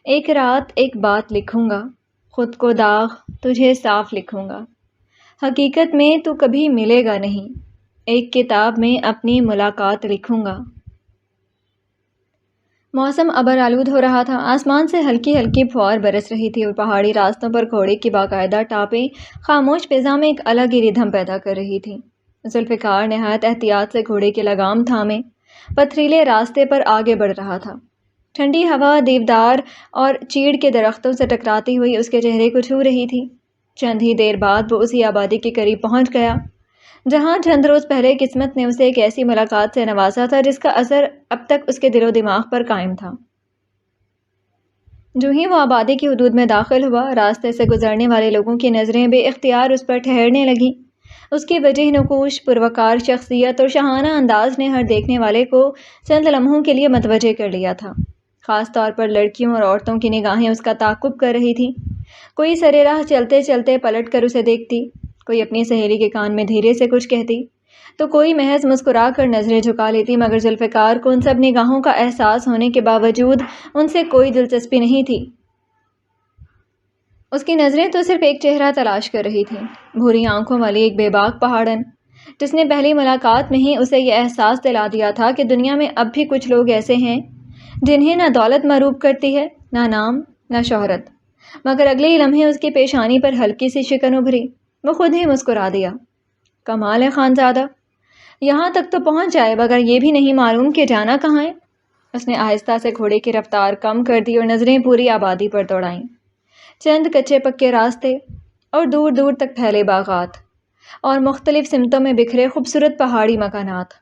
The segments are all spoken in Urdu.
ایک رات ایک بات لکھوں گا، خود کو داغ تجھے صاف لکھوں گا، حقیقت میں تو کبھی ملے گا نہیں، ایک کتاب میں اپنی ملاقات لکھوں گا۔ موسم ابر آلود ہو رہا تھا، آسمان سے ہلکی ہلکی پھوار برس رہی تھی اور پہاڑی راستوں پر گھوڑے کی باقاعدہ ٹاپیں خاموش فضا میں ایک الگ ہی ردھم پیدا کر رہی تھیں۔ ذوالفقار نہایت احتیاط سے گھوڑے کی لگام تھامے پتھریلے راستے پر آگے بڑھ رہا تھا۔ ٹھنڈی ہوا دیودار اور چیڑ کے درختوں سے ٹکراتی ہوئی اس کے چہرے کو چھو رہی تھی۔ چند ہی دیر بعد وہ اسی آبادی کے قریب پہنچ گیا جہاں چند روز پہلے قسمت نے اسے ایک ایسی ملاقات سے نوازا تھا جس کا اثر اب تک اس کے دل و دماغ پر قائم تھا۔ جو ہی وہ آبادی کی حدود میں داخل ہوا، راستے سے گزرنے والے لوگوں کی نظریں بے اختیار اس پر ٹھہرنے لگیں۔ اس کی وجیح نقوش، پروکار شخصیت اور شاہانہ انداز نے ہر دیکھنے والے کو چند لمحوں کے لیے متوجہ کر لیا تھا۔ خاص طور پر لڑکیوں اور عورتوں کی نگاہیں اس کا تعاقب کر رہی تھیں۔ کوئی سرے راہ چلتے چلتے پلٹ کر اسے دیکھتی، کوئی اپنی سہیلی کے کان میں دھیرے سے کچھ کہتی، تو کوئی محض مسکرا کر نظریں جھکا لیتی، مگر ذوالفقار کو ان سب نگاہوں کا احساس ہونے کے باوجود ان سے کوئی دلچسپی نہیں تھی۔ اس کی نظریں تو صرف ایک چہرہ تلاش کر رہی تھیں، بھوری آنکھوں والی ایک بے باک پہاڑن، جس نے پہلی ملاقات میں ہی اسے یہ احساس دلا دیا تھا کہ دنیا میں اب بھی کچھ لوگ ایسے ہیں جنہیں نہ دولت مروب کرتی ہے، نہ نام، نہ شہرت۔ مگر اگلے ہی لمحے اس کی پیشانی پر ہلکی سی شکن ابھری، وہ خود ہی مسکرا دیا۔ کمال ہے خانزادہ، یہاں تک تو پہنچ جائے مگر یہ بھی نہیں معلوم کہ جانا کہاں ہے۔ اس نے آہستہ سے گھوڑے کی رفتار کم کر دی اور نظریں پوری آبادی پر دوڑائیں۔ چند کچے پکے راستے اور دور دور تک پھیلے باغات اور مختلف سمتوں میں بکھرے خوبصورت پہاڑی مکانات۔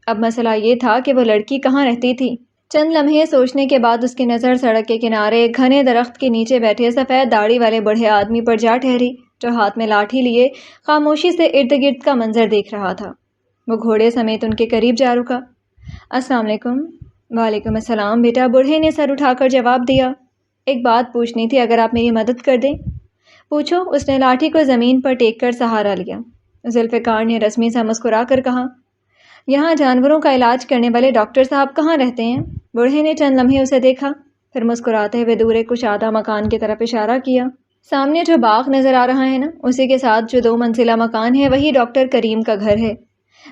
اب مسئلہ یہ تھا کہ وہ لڑکی کہاں رہتی تھی۔ چند لمحے سوچنے کے بعد اس کی نظر سڑک کے کنارے ایک گھنے درخت کے نیچے بیٹھے سفید داڑھی والے بوڑھے آدمی پر جا ٹھہری، جو ہاتھ میں لاٹھی لیے خاموشی سے ارد گرد کا منظر دیکھ رہا تھا۔ وہ گھوڑے سمیت ان کے قریب جا رکا۔ السلام علیکم۔ وعلیکم السلام بیٹا، بوڑھے نے سر اٹھا کر جواب دیا۔ ایک بات پوچھنی تھی، اگر آپ میری مدد کر دیں۔ پوچھو، اس نے لاٹھی کو زمین پر ٹیک کر سہارا لیا۔ ذوالفقار نے رسمی سا مسکرا کر کہا، یہاں جانوروں کا علاج کرنے والے ڈاکٹر صاحب کہاں رہتے ہیں؟ بوڑھے نے چند لمحے اسے دیکھا، پھر مسکراتے ہوئے دور ایک کشادہ مکان کی طرف اشارہ کیا۔ سامنے جو باغ نظر آ رہا ہے نا، اسی کے ساتھ جو 2 منزلہ مکان ہے، وہی ڈاکٹر کریم کا گھر ہے۔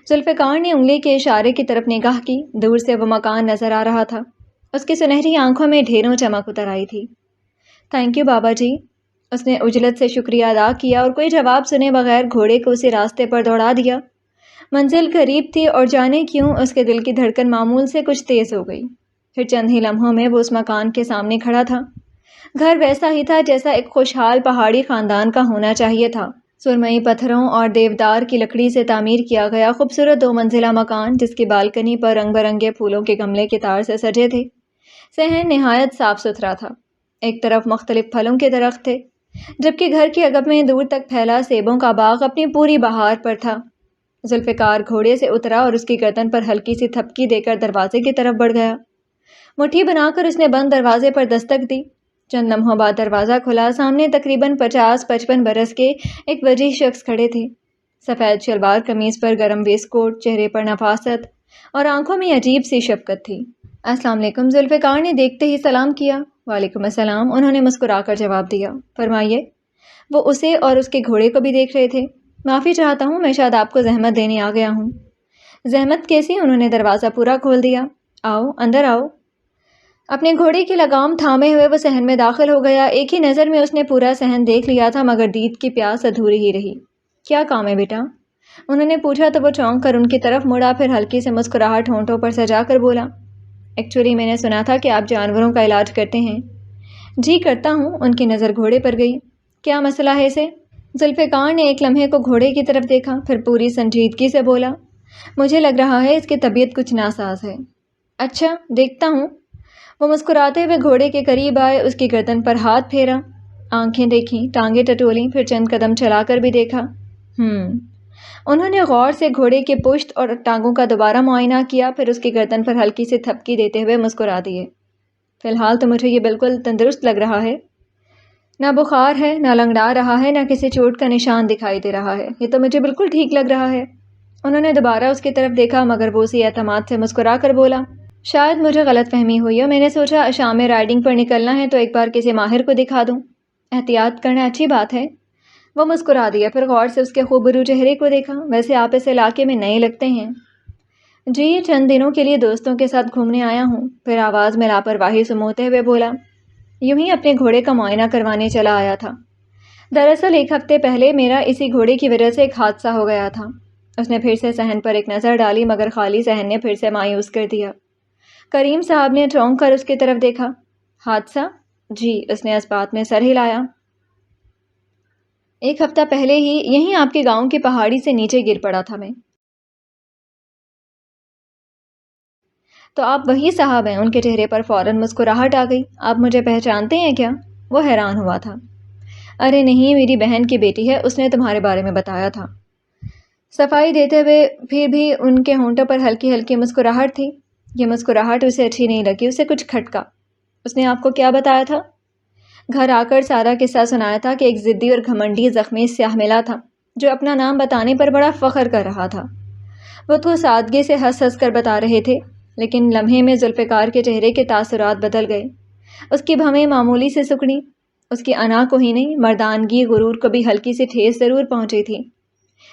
ذوالفقار نے انگلی کے اشارے کی طرف نگاہ کی، دور سے وہ مکان نظر آ رہا تھا۔ اس کی سنہری آنکھوں میں ڈھیروں چمک اتر آئی تھی۔ تھینک یو بابا جی۔ اس نے عجلت سے شکریہ ادا کیا اور کوئی جواب سنے بغیر گھوڑے کو اسی راستے پر دوڑا دیا۔ منزل قریب تھی اور جانے کیوں اس کے دل کی دھڑکن معمول سے کچھ تیز ہو گئی۔ پھر چند ہی لمحوں میں وہ اس مکان کے سامنے کھڑا تھا۔ گھر ویسا ہی تھا جیسا ایک خوشحال پہاڑی خاندان کا ہونا چاہیے تھا۔ سرمئی پتھروں اور دیودار کی لکڑی سے تعمیر کیا گیا خوبصورت 2 منزلہ مکان، جس کی بالکنی پر رنگ برنگے پھولوں کے گملے کے تار سے سجے تھے۔ صحن نہایت صاف ستھرا تھا۔ ایک طرف مختلف پھلوں کے درخت تھے، جبکہ گھر کے اگپ میں دور تک پھیلا سیبوں کا باغ اپنی پوری بہار پر تھا۔ ذوالفقار گھوڑے سے اترا اور اس کی گردن پر ہلکی سی تھپکی دے کر دروازے کی طرف بڑھ گیا۔ مٹھی بنا کر اس نے بند دروازے پر دستک دی۔ چند لمحوں بعد دروازہ کھلا۔ سامنے تقریباً 50-55 برس کے ایک وجیح شخص کھڑے تھے۔ سفید شلوار قمیض پر گرم ویسٹ کوٹ، چہرے پر نفاست اور آنکھوں میں عجیب سی شفقت تھی۔ السلام علیکم۔ ذوالفقار نے دیکھتے ہی سلام کیا۔ وعلیکم السلام، انہوں نے مسکرا کر جواب دیا۔ فرمائیے۔ وہ اسے اور اس کے گھوڑے کو بھی دیکھ رہے تھے۔ معافی چاہتا ہوں، میں شاید آپ کو زحمت دینے آ گیا ہوں۔ زحمت کیسی؟ انہوں نے دروازہ پورا کھول دیا۔ آؤ، اندر آؤ۔ اپنے گھوڑے کی لگام تھامے ہوئے وہ صحن میں داخل ہو گیا۔ ایک ہی نظر میں اس نے پورا صحن دیکھ لیا تھا، مگر دید کی پیاس ادھوری ہی رہی۔ کیا کام ہے بیٹا؟ انہوں نے پوچھا تو وہ چونک کر ان کی طرف مڑا، پھر ہلکی سے مسکراہٹ ہونٹوں پر سجا کر بولا، ایکچولی میں نے سنا تھا کہ آپ جانوروں کا علاج کرتے ہیں۔ جی کرتا ہوں۔ ان کی نظر گھوڑے پر گئی۔ کیا مسئلہ ہے اسے؟ ذوالفقار نے ایک لمحے کو گھوڑے کی طرف دیکھا، پھر پوری سنجیدگی سے بولا، مجھے لگ رہا ہے اس کی طبیعت کچھ ناساز ہے۔ اچھا، دیکھتا ہوں۔ وہ مسکراتے ہوئے گھوڑے کے قریب آئے، اس کی گردن پر ہاتھ پھیرا، آنکھیں دیکھیں، ٹانگیں ٹٹولیں، پھر چند قدم چلا کر بھی دیکھا۔ انہوں نے غور سے گھوڑے کی پشت اور ٹانگوں کا دوبارہ معائنہ کیا، پھر اس کی گردن پر ہلکی سی تھپکی دیتے ہوئے مسکرا دیے۔ فی الحال تو مجھے یہ بالکل تندرست لگ رہا ہے۔ نہ بخار ہے، نہ لنگڑا رہا ہے، نہ کسی چوٹ کا نشان دکھائی دے رہا ہے۔ یہ تو مجھے بالکل ٹھیک لگ رہا ہے۔ انہوں نے دوبارہ اس کی طرف دیکھا، مگر وہ اسی اعتماد سے مسکرا کر بولا، شاید مجھے غلط فہمی ہوئی اور میں نے سوچا شام میں رائڈنگ پر نکلنا ہے تو ایک بار کسی ماہر کو دکھا دوں۔ احتیاط کرنا اچھی بات ہے۔ وہ مسکرا دیا، پھر غور سے اس کے خوبرو چہرے کو دیکھا۔ ویسے آپ اس علاقے میں نئے لگتے ہیں۔ جی، چند دنوں کے لیے دوستوں کے ساتھ گھومنے آیا ہوں۔ پھر آواز میں لاپرواہی سموتے ہوئے بولا، یوں ہی اپنے گھوڑے کا معائنہ کروانے چلا آیا تھا۔ دراصل ایک ہفتے پہلے میرا اسی گھوڑے کی وجہ سے ایک حادثہ ہو گیا تھا۔ اس نے پھر سے صحن پر ایک نظر ڈالی مگر خالی صحن نے پھر سے مایوس کر دیا۔ کریم صاحب نے چونک کر اس کی طرف دیکھا۔ حادثہ؟ جی، اس نے اس بات میں سر ہلایا۔ ایک ہفتہ پہلے ہی یہیں آپ کے گاؤں کی پہاڑی سے نیچے گر پڑا تھا میں۔ تو آپ وہی صاحب ہیں؟ ان کے چہرے پر فوراً مسکراہٹ آ گئی۔ آپ مجھے پہچانتے ہیں کیا؟ وہ حیران ہوا تھا۔ ارے نہیں، میری بہن کی بیٹی ہے، اس نے تمہارے بارے میں بتایا تھا۔ صفائی دیتے ہوئے پھر بھی ان کے ہونٹوں پر ہلکی ہلکی مسکراہٹ تھی۔ یہ مسکراہٹ اسے اچھی نہیں لگی، اسے کچھ کھٹکا۔ اس نے آپ کو کیا بتایا تھا؟ گھر آ کر سارا قصہ سنایا تھا کہ ایک ضدی اور گھمنڈی زخمی سیاہ ملا تھا جو اپنا نام بتانے پر بڑا فخر کر رہا تھا۔ وہ تو سادگی سے ہنس ہنس کر بتا رہے تھے، لیکن لمحے میں ذوالفقار کے چہرے کے تاثرات بدل گئے۔ اس کی بھویں معمولی سے سکڑی، اس کی انا کو ہی نہیں مردانگی غرور کو بھی ہلکی سی ٹھیس ضرور پہنچی تھی۔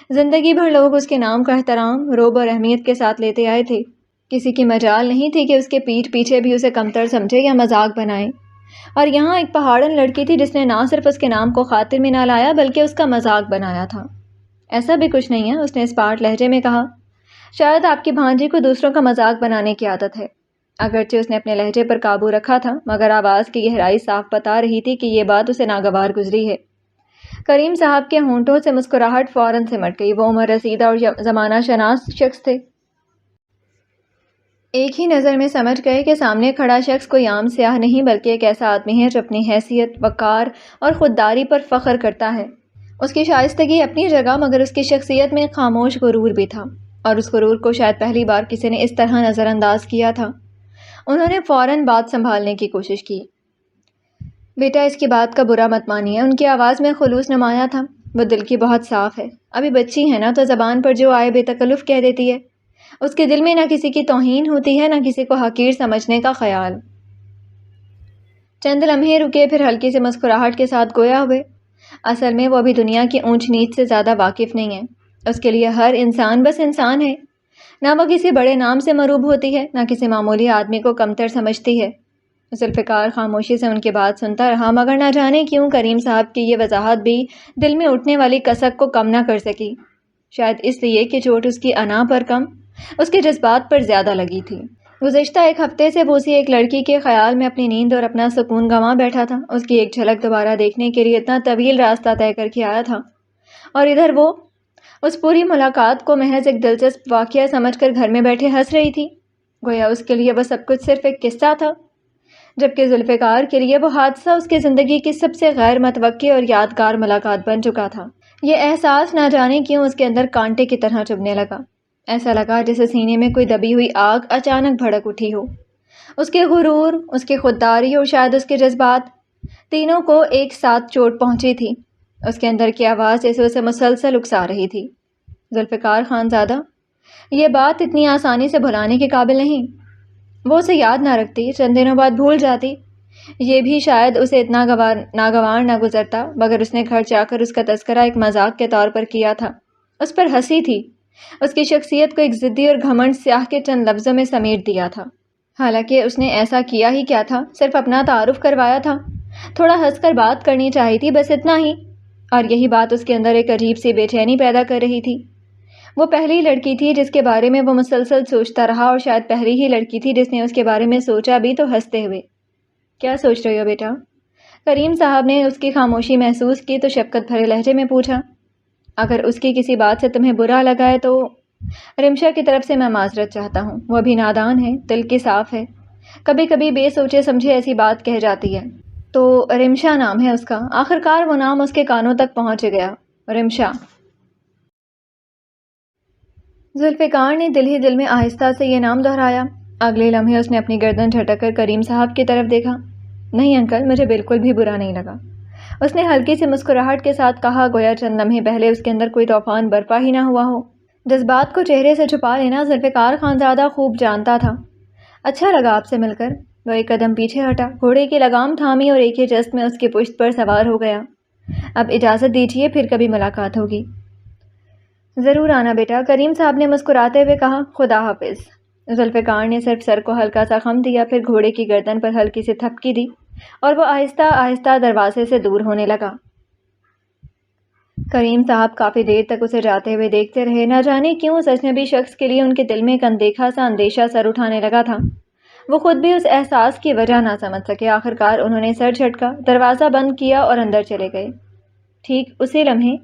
زندگی بھر لوگ اس کے نام کا احترام، روب اور اہمیت کے ساتھ لیتے آئے تھے۔ کسی کی مجال نہیں تھی کہ اس کے پیٹھ پیچھے بھی اسے کمتر سمجھے یا مذاق بنائے۔ اور یہاں ایک پہاڑن لڑکی تھی جس نے نہ صرف اس کے نام کو خاطر میں نہ لایا بلکہ اس کا مذاق بنایا تھا۔ ایسا بھی کچھ نہیں ہے، اس نے اسپاٹ لہجے میں کہا۔ شاید آپ کی بھانجی کو دوسروں کا مذاق بنانے کی عادت ہے۔ اگرچہ اس نے اپنے لہجے پر قابو رکھا تھا مگر آواز کی گہرائی صاف بتا رہی تھی کہ یہ بات اسے ناگوار گزری ہے۔ کریم صاحب کے ہونٹوں سے مسکراہٹ فوراً سمٹ گئی۔ وہ عمر رسیدہ اور زمانہ شناس شخص تھے۔ ایک ہی نظر میں سمجھ گئے کہ سامنے کھڑا شخص کوئی عام سیاہ نہیں بلکہ ایک ایسا آدمی ہے جو اپنی حیثیت، وقار اور خودداری پر فخر کرتا ہے۔ اس کی شائستگی اپنی جگہ مگر اس کی شخصیت میں خاموش غرور بھی تھا، اور اس غرور کو شاید پہلی بار کسی نے اس طرح نظر انداز کیا تھا۔ انہوں نے فوراً بات سنبھالنے کی کوشش کی۔ بیٹا، اس کی بات کا برا مت مانیے۔ ان کی آواز میں خلوص نمایاں تھا۔ وہ دل کی بہت صاف ہے، ابھی بچی ہے نا تو زبان پر جو آئے بے تکلف کہہ دیتی ہے۔ اس کے دل میں نہ کسی کی توہین ہوتی ہے نہ کسی کو حقیر سمجھنے کا خیال۔ چند لمحے رکے پھر ہلکی سے مسکراہٹ کے ساتھ گویا ہوئے، اصل میں وہ ابھی دنیا کی اونچ نیچ سے زیادہ واقف نہیں ہے۔ اس کے لیے ہر انسان بس انسان ہے، نہ وہ کسی بڑے نام سے مروب ہوتی ہے نہ کسی معمولی آدمی کو کمتر سمجھتی ہے۔ ذوالفقار خاموشی سے ان کی بات سنتا رہا مگر نہ جانے کیوں کریم صاحب کی یہ وضاحت بھی دل میں اٹھنے والی کسک کو کم نہ کر سکی۔ شاید اس لیے کہ چوٹ اس کی انا پر کم، اس کے جذبات پر زیادہ لگی تھی۔ گزشتہ ایک ہفتے سے وہ اسی ایک لڑکی کے خیال میں اپنی نیند اور اپنا سکون گنوا بیٹھا تھا۔ اس کی ایک جھلک دوبارہ دیکھنے کے لیے اتنا طویل راستہ طے کر کے آیا تھا، اور ادھر وہ اس پوری ملاقات کو محض ایک دلچسپ واقعہ سمجھ کر گھر میں بیٹھے ہنس رہی تھی، گویا اس کے لیے وہ سب کچھ صرف ایک قصہ تھا، جبکہ ذوالفقار کے لیے وہ حادثہ اس کی زندگی کی سب سے غیر متوقع اور یادگار ملاقات بن چکا تھا۔ یہ احساس نہ جانے کیوں اس کے اندر کانٹے کی طرح چبھنے لگا۔ ایسا لگا جیسے سینے میں کوئی دبی ہوئی آگ اچانک بھڑک اٹھی ہو۔ اس کے غرور، اس کی خودداری اور شاید اس کے جذبات، تینوں کو ایک ساتھ چوٹ پہنچی تھی۔ اس کے اندر کی آواز جیسے اسے مسلسل اکسا رہی تھی۔ ذوالفقار خانزادہ، یہ بات اتنی آسانی سے بھلانے کے قابل نہیں۔ وہ اسے یاد نہ رکھتی، چند دنوں بعد بھول جاتی، یہ بھی شاید اسے اتنا ناگوار نہ گزرتا، مگر اس نے گھر جا کر اس کا تذکرہ ایک مذاق کے طور پر کیا تھا۔ اس پر ہنسی تھی، اس کی شخصیت کو ایک ضدی اور گھمنڈ سیاہ کے چند لفظوں میں سمیٹ دیا تھا۔ حالانکہ اس نے ایسا کیا ہی کیا تھا، صرف اپنا تعارف کروایا تھا، تھوڑا ہنس کر بات کرنی چاہی تھی، بس اتنا ہی، اور یہی بات اس کے اندر ایک عجیب سی بے چینی پیدا کر رہی تھی۔ وہ پہلی لڑکی تھی جس کے بارے میں وہ مسلسل سوچتا رہا، اور شاید پہلی ہی لڑکی تھی جس نے اس کے بارے میں سوچا بھی تو ہنستے ہوئے۔ کیا سوچ رہی ہو بیٹا؟ کریم صاحب نے اس کی خاموشی محسوس کی تو شفقت بھرے لہجے میں پوچھا۔ اگر اس کی کسی بات سے تمہیں برا لگا ہے تو رمشا کی طرف سے میں معذرت چاہتا ہوں، وہ بھی نادان ہے، دل کی صاف ہے، کبھی کبھی بے سوچے سمجھے ایسی بات کہہ جاتی ہے۔ تو رمشا نام ہے اس کا۔ آخرکار وہ نام اس کے کانوں تک پہنچ گیا، رمشا۔ ذوالفقار نے دل ہی دل میں آہستہ سے یہ نام دہرایا۔ اگلے لمحے اس نے اپنی گردن جھٹک کر کریم صاحب کی طرف دیکھا۔ نہیں انکل، مجھے بالکل بھی برا نہیں لگا، اس نے ہلکی سی مسکراہٹ کے ساتھ کہا، گویا چند لمحے پہلے اس کے اندر کوئی طوفان برپا ہی نہ ہوا ہو۔ جذبات کو چہرے سے چھپا لینا ذوالفقار خانزادہ خوب جانتا تھا۔ اچھا لگا آپ سے مل کر۔ وہ ایک قدم پیچھے ہٹا، گھوڑے کی لگام تھامی اور ایک ہی جست میں اس کی پشت پر سوار ہو گیا۔ اب اجازت دیجیے، پھر کبھی ملاقات ہوگی۔ ضرور آنا بیٹا، کریم صاحب نے مسکراتے ہوئے کہا۔ خدا حافظ۔ ذوالفقار نے صرف سر کو ہلکا سا خم دیا، پھر گھوڑے کی گردن پر ہلکی سی تھپکی دی اور وہ آہستہ آہستہ دروازے سے دور ہونے لگا۔ کریم صاحب کافی دیر تک اسے جاتے ہوئے دیکھتے رہے۔ نہ جانے کیوں اس اجنبی شخص کے لیے ان کے دل میں ایک اندیکھا سا اندیشہ سر اٹھانے لگا تھا۔ وہ خود بھی اس احساس کی وجہ نہ سمجھ سکے۔ آخرکار انہوں نے سر جھٹکا، دروازہ بند کیا اور اندر چلے گئے۔ ٹھیک اسی لمحے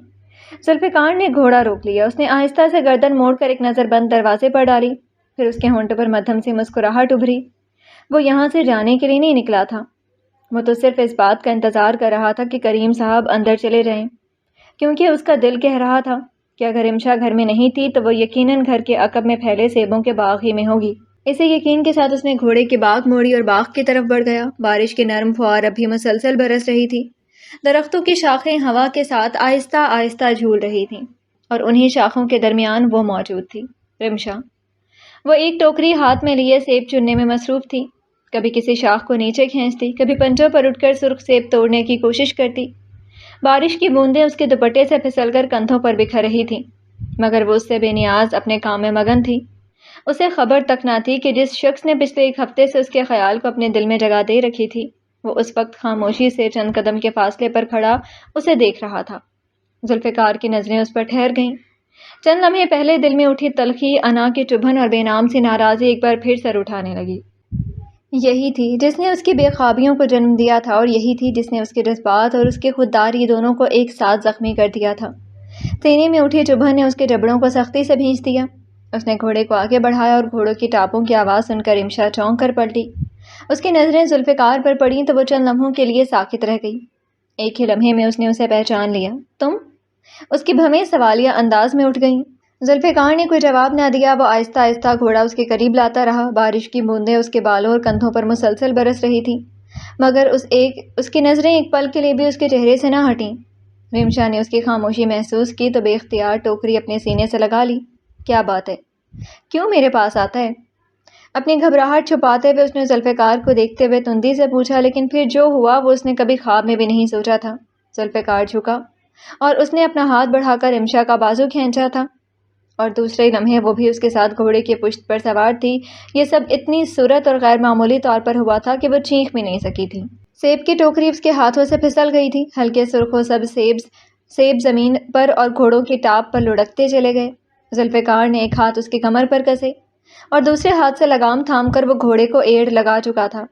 ذوالفقار نے گھوڑا روک لیا۔ اس نے آہستہ سے گردن موڑ کر ایک نظر بند دروازے پر ڈالی، پھر اس کے ہونٹوں پر مدھم سی مسکراہٹ ابھری۔ وہ یہاں سے جانے کے لیے نہیں نکلا تھا، وہ تو صرف اس بات کا انتظار کر رہا تھا کہ کریم صاحب اندر چلے جائیں، کیونکہ اس کا دل کہہ رہا تھا کہ اگر رمشا گھر میں نہیں تھی تو وہ یقیناً گھر کے عقب میں پھیلے سیبوں کے باغ ہی میں ہوگی۔ اسی یقین کے ساتھ اس نے گھوڑے کی باگ موڑی اور باغ کی طرف بڑھ گیا۔ بارش کی نرم فوار اب بھی مسلسل برس رہی تھی۔ درختوں کی شاخیں ہوا کے ساتھ آہستہ آہستہ جھول رہی تھیں اور انہی شاخوں کے درمیان وہ موجود تھی، رمشا۔ وہ ایک ٹوکری ہاتھ میں لیے سیب چننے میں مصروف تھی، کبھی کسی شاخ کو نیچے کھینچتی، کبھی پنجوں پر اٹھ کر سرخ سیب توڑنے کی کوشش کرتی۔ بارش کی بوندیں اس کے دوپٹے سے پھسل کر کندھوں پر بکھر رہی تھیں، مگر وہ اس سے بے نیاز اپنے کام میں مگن تھی۔ اسے خبر تک نہ تھی کہ جس شخص نے پچھلے ایک ہفتے سے اس کے خیال کو اپنے دل میں جگہ دے رکھی تھی، وہ اس وقت خاموشی سے چند قدم کے فاصلے پر کھڑا اسے دیکھ رہا تھا۔ ذوالفقار کی نظریں اس پر ٹھہر گئیں۔ چند لمحے پہلے دل میں اٹھی تلخی، انا کی چبھن اور بے نام سی ناراضی ایک بار پھر سر اٹھانے لگی۔ یہی تھی جس نے اس کی بے خوابیوں کو جنم دیا تھا، اور یہی تھی جس نے اس کے جذبات اور اس کی خودداری دونوں کو ایک ساتھ زخمی کر دیا تھا۔ سینے میں اٹھی چبھن نے اس کے جبڑوں کو سختی سے بھینچ دیا۔ اس نے گھوڑے کو آگے بڑھایا اور گھوڑوں کی ٹاپوں کی آواز سن کر رمشا چونک کر پلٹی۔ اس کی نظریں ذوالفقار پر پڑیں تو وہ چند لمحوں کے لیے ساکت رہ گئی۔ ایک ہی لمحے میں اس نے اسے پہچان لیا۔ تم؟ اس کی بھویں سوالیہ انداز میں اٹھ گئیں۔ ذوالفقار نے کوئی جواب نہ دیا۔ وہ آہستہ آہستہ گھوڑا اس کے قریب لاتا رہا۔ بارش کی بوندیں اس کے بالوں اور کندھوں پر مسلسل برس رہی تھیں، مگر اس کی نظریں ایک پل کے لیے بھی اس کے چہرے سے نہ ہٹیں۔ رمشا نے اس کی خاموشی محسوس کی تو بے اختیار ٹوکری اپنے سینے سے لگا لی۔ کیا بات ہے؟ کیوں میرے پاس آتا ہے؟ اپنی گھبراہٹ چھپاتے ہوئے اس نے ذوالفقار کو دیکھتے ہوئے تندی سے پوچھا، لیکن پھر جو ہوا وہ اس نے کبھی خواب میں بھی نہیں سوچا تھا۔ ذوالفقار جھکا اور اس نے اپنا ہاتھ بڑھا کر رمشا کا بازو کھینچا تھا، اور دوسرے لمحے وہ بھی اس کے ساتھ گھوڑے کی پشت پر سوار تھی۔ یہ سب اتنی صورت اور غیر معمولی طور پر ہوا تھا کہ وہ چیخ بھی نہیں سکی تھی۔ سیب کی ٹوکری اس کے ہاتھوں سے پھسل گئی تھی۔ ہلکے سرخ و سبز سیب زمین پر اور گھوڑوں کی ٹاپ پر لڑکتے چلے گئے۔ ذوالفقار نے ایک ہاتھ اس کی کمر پر کسے اور دوسرے ہاتھ سے لگام تھام کر وہ گھوڑے کو ایڑ لگا چکا تھا۔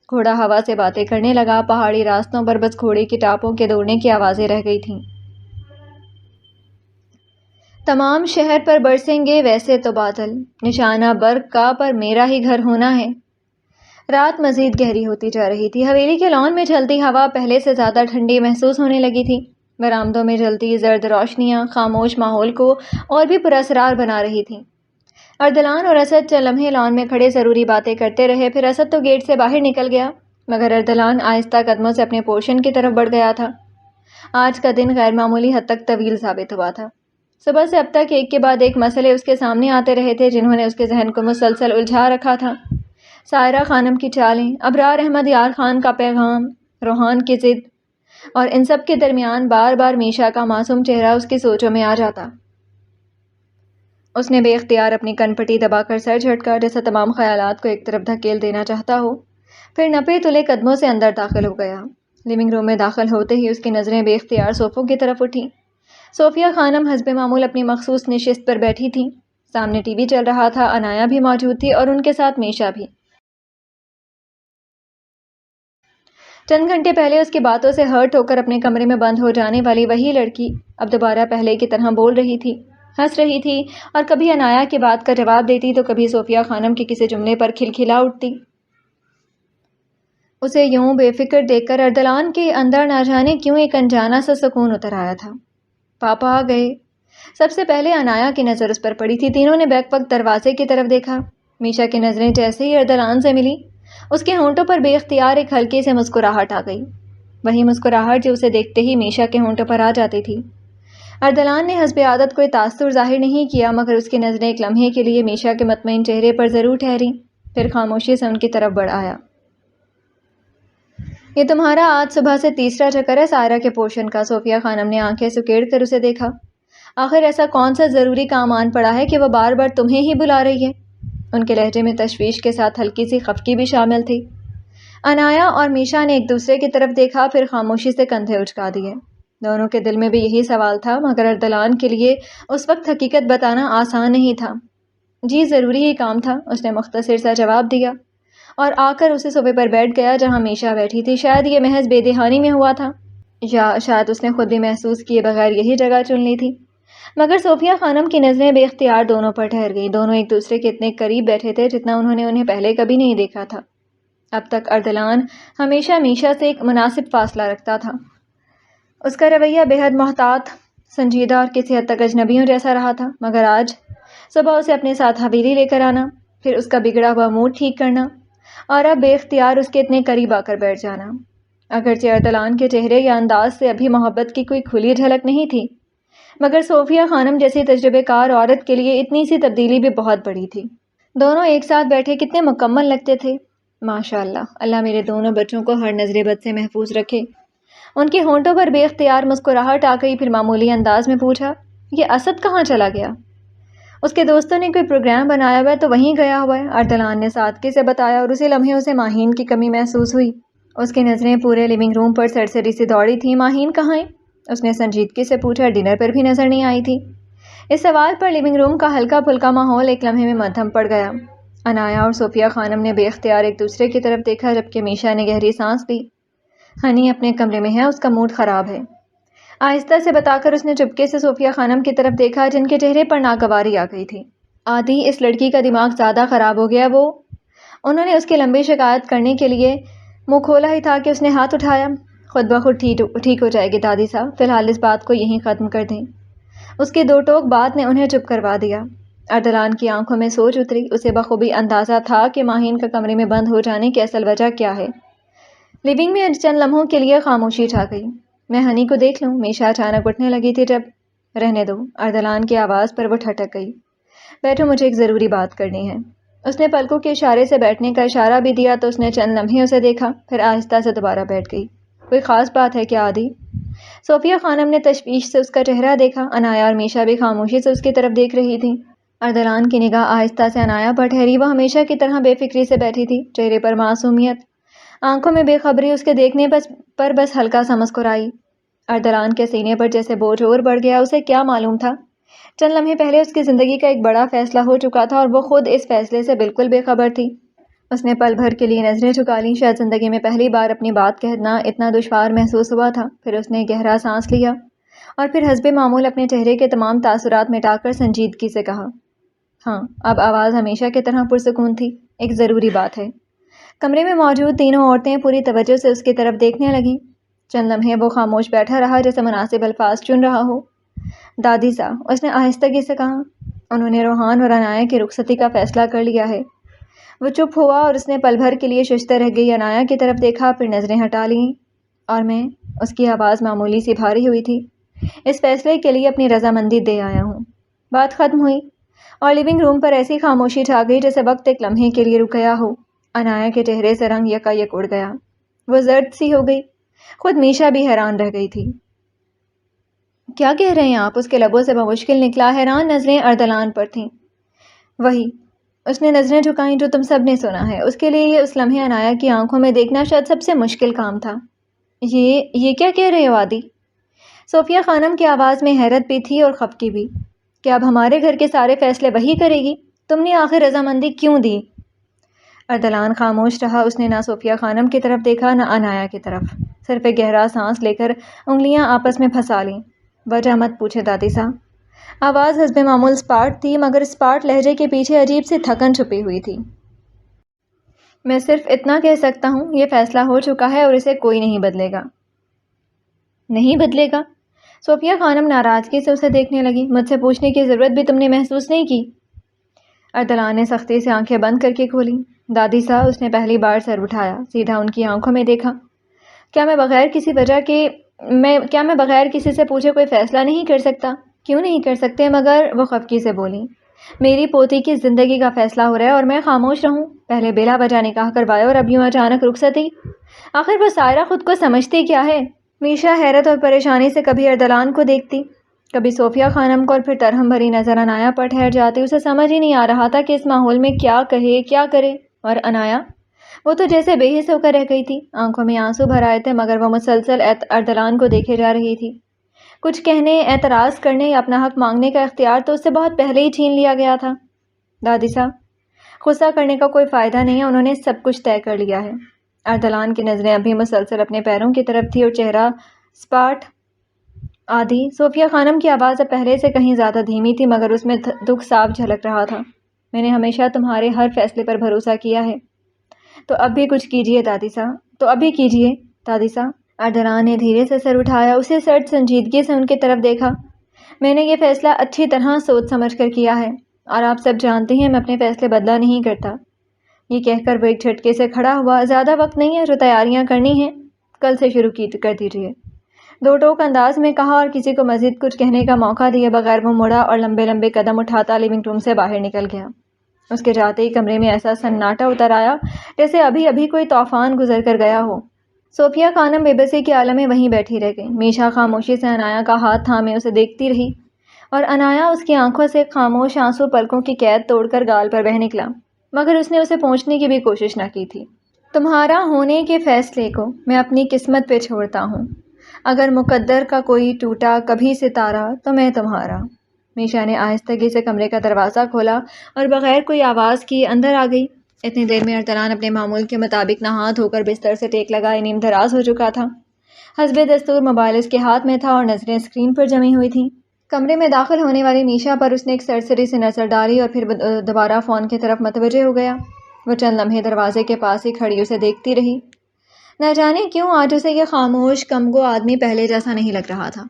گھوڑا ہوا سے باتیں کرنے لگا۔ پہاڑی راستوں پر بس گھوڑے کی ٹاپوں کے دوڑنے کی آوازیں رہ گئی تھیں۔ تمام شہر پر برسیں گے ویسے تو بادل، نشانہ برق کا پر میرا ہی گھر ہونا ہے۔ رات مزید گہری ہوتی جا رہی تھی۔ حویلی کے لان میں چلتی ہوا پہلے سے زیادہ ٹھنڈی محسوس ہونے لگی تھی۔ برآمدوں میں جلتی زرد روشنیاں خاموش ماحول کو اور بھی پراسرار بنا رہی تھیں۔ اردلان اور اسد چند لمحے لان میں کھڑے ضروری باتیں کرتے رہے، پھر اسد تو گیٹ سے باہر نکل گیا، مگر اردلان آہستہ قدموں سے اپنے پورشن کی طرف بڑھ گیا تھا۔ آج کا دن غیر معمولی حد تک طویل ثابت ہوا تھا۔ صبح سے اب تک ایک کے بعد ایک مسئلے اس کے سامنے آتے رہے تھے جنہوں نے اس کے ذہن کو مسلسل الجھا رکھا تھا۔ سائرہ خانم کی چالیں، ابرار احمد یار خان کا پیغام، روحان کی ضد، اور ان سب کے درمیان بار بار میشا کا معصوم چہرہ اس کی سوچوں میں آ جاتا۔ اس نے بے اختیار اپنی کن پٹی دبا کر سر جھٹکا، جیسا تمام خیالات کو ایک طرف دھکیل دینا چاہتا ہو، پھر نپے تلے قدموں سے اندر داخل ہو گیا۔ لیونگ روم میں داخل ہوتے ہی اس کی نظریں بے اختیار صوفوں کی طرف اٹھیں۔ صوفیہ خانم حسب معمول اپنی مخصوص نشست پر بیٹھی تھیں۔ سامنے ٹی وی چل رہا تھا، انایا بھی موجود تھی اور ان کے ساتھ میشا بھی۔ چند گھنٹے پہلے اس کی باتوں سے ہرٹ ہو کر اپنے کمرے میں بند ہو جانے والی وہی لڑکی اب دوبارہ پہلے کی طرح بول رہی تھی، ہنس رہی تھی، اور کبھی انایا کی بات کا جواب دیتی تو کبھی صوفیہ خانم کے کسی جملے پر کھلکھلا اٹھتی۔ اسے یوں بے فکر دیکھ کر اردلان کے اندر نہ جانے کیوں ایک انجانا سا سکون اتر آیا تھا۔ پاپا آ گئے۔ سب سے پہلے انایا کی نظر اس پر پڑی تھی۔ تینوں نے بیک وقت دروازے کی طرف دیکھا۔ میشا کی نظریں جیسے ہی اردلان سے ملی، اس کے ہونٹوں پر بے اختیار ایک ہلکی سے مسکراہٹ آ گئی، وہی مسکراہٹ جو اسے دیکھتے ہی میشا کے ہونٹوں پر آ جاتی تھی۔ اردلان نے حسب عادت کوئی تاثر ظاہر نہیں کیا، مگر اس کی نظریں ایک لمحے کے لیے میشا کے مطمئن چہرے پر ضرور ٹھہریں۔ پھر خاموشی سے ان کی طرف بڑھایا۔ یہ تمہارا آج صبح سے تیسرا چکر ہے سائرہ کے پورشن کا۔ صوفیہ خانم نے آنکھیں سکیڑ کر اسے دیکھا۔ آخر ایسا کون سا ضروری کام آن پڑا ہے کہ وہ بار بار تمہیں ہی بلا رہی ہے؟ ان کے لہجے میں تشویش کے ساتھ ہلکی سی خفگی بھی شامل تھی۔ انایا اور میشا نے ایک دوسرے کی طرف دیکھا، پھر خاموشی سے کندھے اچکا دیے۔ دونوں کے دل میں بھی یہی سوال تھا، مگر ارسلان کے لیے اس وقت حقیقت بتانا آسان نہیں تھا۔ جی ضروری ہی کام تھا، اس نے مختصر سا جواب دیا اور آ کر اسے صوفے پر بیٹھ گیا جہاں میشا بیٹھی تھی۔ شاید یہ محض بے دہانی میں ہوا تھا، یا شاید اس نے خود بھی محسوس کیے بغیر یہی جگہ چن لی تھی، مگر صوفیہ خانم کی نظریں بے اختیار دونوں پر ٹھہر گئی۔ دونوں ایک دوسرے کے اتنے قریب بیٹھے تھے جتنا انہیں پہلے کبھی نہیں دیکھا تھا۔ اب تک ارسلان ہمیشہ میشا سے ایک مناسب فاصلہ رکھتا تھا۔ اس کا رویہ بے حد محتاط، سنجیدہ اور کسی حد تک اجنبیوں جیسا رہا تھا، مگر آج صبح اسے اپنے ساتھ حویلی لے کر آنا، پھر اس کا بگڑا ہوا موڈ ٹھیک کرنا، اور اب بے اختیار اس کے اتنے قریب آ کر بیٹھ جانا۔ اگرچہ ارسلان کے چہرے یا انداز سے ابھی محبت کی کوئی کھلی جھلک نہیں تھی، مگر صوفیہ خانم جیسی تجربے کار عورت کے لیے اتنی سی تبدیلی بھی بہت بڑی تھی۔ دونوں ایک ساتھ بیٹھے کتنے مکمل لگتے تھے۔ ماشاء اللہ، اللہ میرے دونوں بچوں کو ہر نظر بد سے محفوظ رکھے۔ ان کے ہونٹوں پر بے اختیار مسکراہٹ آ گئی، پھر معمولی انداز میں پوچھا، یہ اسد کہاں چلا گیا؟ اس کے دوستوں نے کوئی پروگرام بنایا ہوا ہے تو وہیں گیا ہوا ہے، ارسلان نے سادگی سے بتایا، اور اسی لمحے اسے ماہین کی کمی محسوس ہوئی۔ اس کی نظریں پورے لیونگ روم پر سرسری سی دوڑی تھیں۔ ماہین کہاں ہے؟ اس نے سنجیدگی سے پوچھا۔ ڈنر پر بھی نظر نہیں آئی تھی۔ اس سوال پر لیونگ روم کا ہلکا پھلکا ماحول ایک لمحے میں مدھم پڑ گیا۔ انایا اور صوفیہ خانم نے بے اختیار ایک دوسرے کی طرف دیکھا، جبکہ میشا نے گہری سانس لی۔ ہنی اپنے کمرے میں ہے، اس کا موڈ خراب ہے، آہستہ سے بتا کر اس نے چپکے سے صوفیہ خانم کی طرف دیکھا جن کے چہرے پر ناگواری آ گئی تھی۔ آدھی اس لڑکی کا دماغ زیادہ خراب ہو گیا۔ انہوں نے اس کی لمبی شکایت کرنے کے لیے منہ کھولا ہی تھا کہ اس نے ہاتھ اٹھایا۔ خود بخود ٹھیک ہو جائے گی دادی صاحب، فی الحال اس بات کو یہیں ختم کر دیں۔ اس کی دو ٹوک بات نے انہیں چپ کروا دیا۔ ارسلان کی آنکھوں میں سوچ اتری۔ اسے بخوبی اندازہ تھا کہ ماہین کا کمرے میں بند ہو جانے کی اصل وجہ کیا ہے۔ لیونگ میں چند لمحوں کے لیے خاموشی چھا گئی۔ میں ہنی کو دیکھ لوں؟ میشا اچانک اٹھنے لگی تھی جب رہنے دو، ارسلان کی آواز پر وہ ٹھٹک گئی۔ بیٹھو، مجھے ایک ضروری بات کرنی ہے۔ اس نے پلکوں کے اشارے سے بیٹھنے کا اشارہ بھی دیا تو اس نے چند لمحے اسے دیکھا، پھر آہستہ سے دوبارہ بیٹھ گئی۔ کوئی خاص بات ہے کیا آدی؟ صوفیہ خانم نے تشویش سے اس کا چہرہ دیکھا۔ انایا اور میشا بھی خاموشی سے اس کی طرف دیکھ رہی تھیں۔ ارسلان کی نگاہ آہستہ سے انایا پر ٹھہری۔ وہ ہمیشہ کی طرح بے فکری سے بیٹھی تھی، چہرے پر معصومیت، آنکھوں میں بے خبری۔ اس کے دیکھنے پر بس ہلکا سا مسکرائی۔ ارسلان کے سینے پر جیسے بوجھ اور بڑھ گیا۔ اسے کیا معلوم تھا، چند لمحے پہلے اس کی زندگی کا ایک بڑا فیصلہ ہو چکا تھا اور وہ خود اس فیصلے سے بالکل بے خبر تھی۔ اس نے پل بھر کے لیے نظریں جھکا لیں۔ شاید زندگی میں پہلی بار اپنی بات کہنا اتنا دشوار محسوس ہوا تھا۔ پھر اس نے گہرا سانس لیا اور پھر حسب معمول اپنے چہرے کے تمام تاثرات مٹا کر سنجیدگی سے کہا، ہاں۔ اب آواز ہمیشہ کی طرح پرسکون تھی۔ ایک ضروری بات ہے۔ کمرے میں موجود تینوں عورتیں پوری توجہ سے اس کی طرف دیکھنے لگیں۔ چند لمحے وہ خاموش بیٹھا رہا جیسے مناسب الفاظ چن رہا ہو۔ دادی صاحب، اس نے آہستگی سے کہا، انہوں نے روحان اور انایا کی رخصتی کا فیصلہ کر لیا ہے۔ وہ چپ ہوا اور اس نے پل بھر کے لیے ششدر رہ گئی انایا کی طرف دیکھا، پھر نظریں ہٹا لیں۔ اور میں، اس کی آواز معمولی سی بھاری ہوئی تھی، اس فیصلے کے لیے اپنی رضامندی دے آیا ہوں۔ بات ختم ہوئی اور لیونگ روم پر ایسی خاموشی چھا گئی جیسے وقت ایک لمحے کے لیے رک گیا ہو۔ انایا کے چہرے سے رنگ یکایک اڑ گیا، وہ زرد سی ہو گئی۔ خود میشا بھی حیران رہ گئی تھی۔ کیا کہہ رہے ہیں آپ؟ اس کے لبوں سے بمشکل نکلا۔ حیران نظریں ارسلان پر تھیں۔ وہی، اس نے نظریں جھکائیں جو تم سب نے سنا ہے۔ اس کے لیے یہ اس لمحے انایا کی آنکھوں میں دیکھنا شاید سب سے مشکل کام تھا۔ یہ کیا کہہ رہے ہو آدی؟ صوفیہ خانم کی آواز میں حیرت بھی تھی اور خفگی بھی۔ کہ اب ہمارے گھر کے سارے فیصلے وہی کرے گی؟ تم نے آخر رضامندی کیوں دی؟ ارسلان خاموش رہا۔ اس نے نہ صوفیہ خانم کی طرف دیکھا نہ انایا کی طرف، صرف ایک گہرا سانس لے کر انگلیاں آپس میں پھنسا لیں۔ وجہ مت پوچھے دادی صاحب۔ آواز حسب معمول اسپاٹ تھی، مگر اسپاٹ لہجے کے پیچھے عجیب سی تھکن چھپی ہوئی تھی۔ میں صرف اتنا کہہ سکتا ہوں، یہ فیصلہ ہو چکا ہے اور اسے کوئی نہیں بدلے گا۔ نہیں بدلے گا؟ صوفیہ خانم ناراضگی سے اسے دیکھنے لگی۔ مجھ سے پوچھنے کی ضرورت بھی تم نے محسوس نہیں کی؟ ارسلان نے سختی سے آنکھیں بند کر کے کھولیں۔ دادی صاحب، اس نے پہلی بار سر اٹھایا، سیدھا ان کی آنکھوں میں دیکھا۔ کیا میں بغیر کسی سے پوچھے کوئی فیصلہ نہیں کر سکتا؟ کیوں نہیں کر سکتے؟ مگر وہ خفگی سے بولیں، میری پوتی کی زندگی کا فیصلہ ہو رہا ہے اور میں خاموش رہوں؟ پہلے بلا وجہ نکاح کروایا اور اب یوں اچانک رخصتی۔ آخر وہ سائرہ خود کو سمجھتی کیا ہے؟ میشا حیرت اور پریشانی سے کبھی اردلان کو دیکھتی، کبھی صوفیہ خانم کو، اور پھر ترہم بھری نظر عنایا پر ٹھہر جاتی۔ اسے سمجھ ہی نہیں آ رہا تھا کہ اس ماحول میں کیا کہے کیا کرے۔ اور عنایا، وہ تو جیسے بے حس ہو کر رہ گئی تھی، آنکھوں میں آنسو بھر آئے تھے، مگر وہ مسلسل اردلان کو دیکھے جا رہی تھی۔ کچھ کہنے، اعتراض کرنے یا اپنا حق مانگنے کا اختیار تو اس سے بہت پہلے ہی چھین لیا گیا تھا۔ دادی صاحب، غصہ کرنے کا کوئی فائدہ نہیں ہے، انہوں نے سب کچھ طے کر لیا ہے۔ اردلان کی نظریں ابھی مسلسل اپنے پیروں کی طرف تھی اور چہرہ سپاٹ آدھی۔ صوفیہ خانم کی آواز اب پہلے سے کہیں زیادہ دھیمی تھی، مگر اس میں دکھ صاف جھلک رہا تھا۔ میں نے ہمیشہ تمہارے ہر فیصلے پر بھروسہ کیا ہے، تو اب بھی کچھ کیجیے دادی صاحب، تو ابھی کیجیے دادی صاحب۔ اردلان نے دھیرے سے سر اٹھایا، اسے سرد سنجیدگی سے ان کی طرف دیکھا۔ میں نے یہ فیصلہ اچھی طرح سوچ سمجھ کر کیا ہے، اور آپ سب جانتے ہیں میں اپنے فیصلے بدلا نہیں کرتا۔ یہ کہہ کر وہ ایک جھٹکے سے کھڑا ہوا۔ زیادہ وقت نہیں ہے، جو تیاریاں کرنی ہیں کل سے شروع کر دیجیے، دو ٹوک انداز میں کہا، اور کسی کو مزید کچھ کہنے کا موقع دیے بغیر وہ مڑا اور لمبے لمبے قدم اٹھاتا لیونگ روم سے باہر نکل گیا۔ اس کے جاتے ہی کمرے میں ایسا سناٹا اتر آیا جیسے ابھی ابھی کوئی طوفان گزر کر گیا ہو۔ صوفیہ خانم بے بسی کے عالم میں وہیں بیٹھی رہ گئی۔ میشا خاموشی سے عنایا کا ہاتھ تھامے اسے دیکھتی رہی، اور عنایا اس کی آنکھوں سے خاموش آنسو پلکوں کی قید توڑ کر گال پر بہہ نکلا، مگر اس نے اسے پہنچنے کی بھی کوشش نہ کی تھی۔ تمہارا ہونے کے فیصلے کو میں اپنی قسمت پہ چھوڑتا ہوں، اگر مقدر کا کوئی ٹوٹا کبھی ستارہ تو میں تمہارا۔ میشا نے آہستگی سے کمرے کا دروازہ کھولا اور بغیر کوئی آواز کیے اندر آ گئی۔ اتنی دیر میں اردلان اپنے معمول کے مطابق نہا دھو کر بستر سے ٹیک لگائے نیم دراز ہو چکا تھا۔ حسب دستور موبائل اس کے ہاتھ میں تھا اور نظریں اسکرین پر جمی ہوئی تھیں۔ کمرے میں داخل ہونے والی میشا پر اس نے ایک سرسری سے نظر ڈالی اور پھر دوبارہ فون کی طرف متوجہ ہو گیا۔ وہ چند لمحے دروازے کے پاس ہی کھڑی اسے دیکھتی رہی۔ نہ جانے کیوں آج اسے یہ خاموش کمگو آدمی پہلے جیسا نہیں لگ رہا تھا۔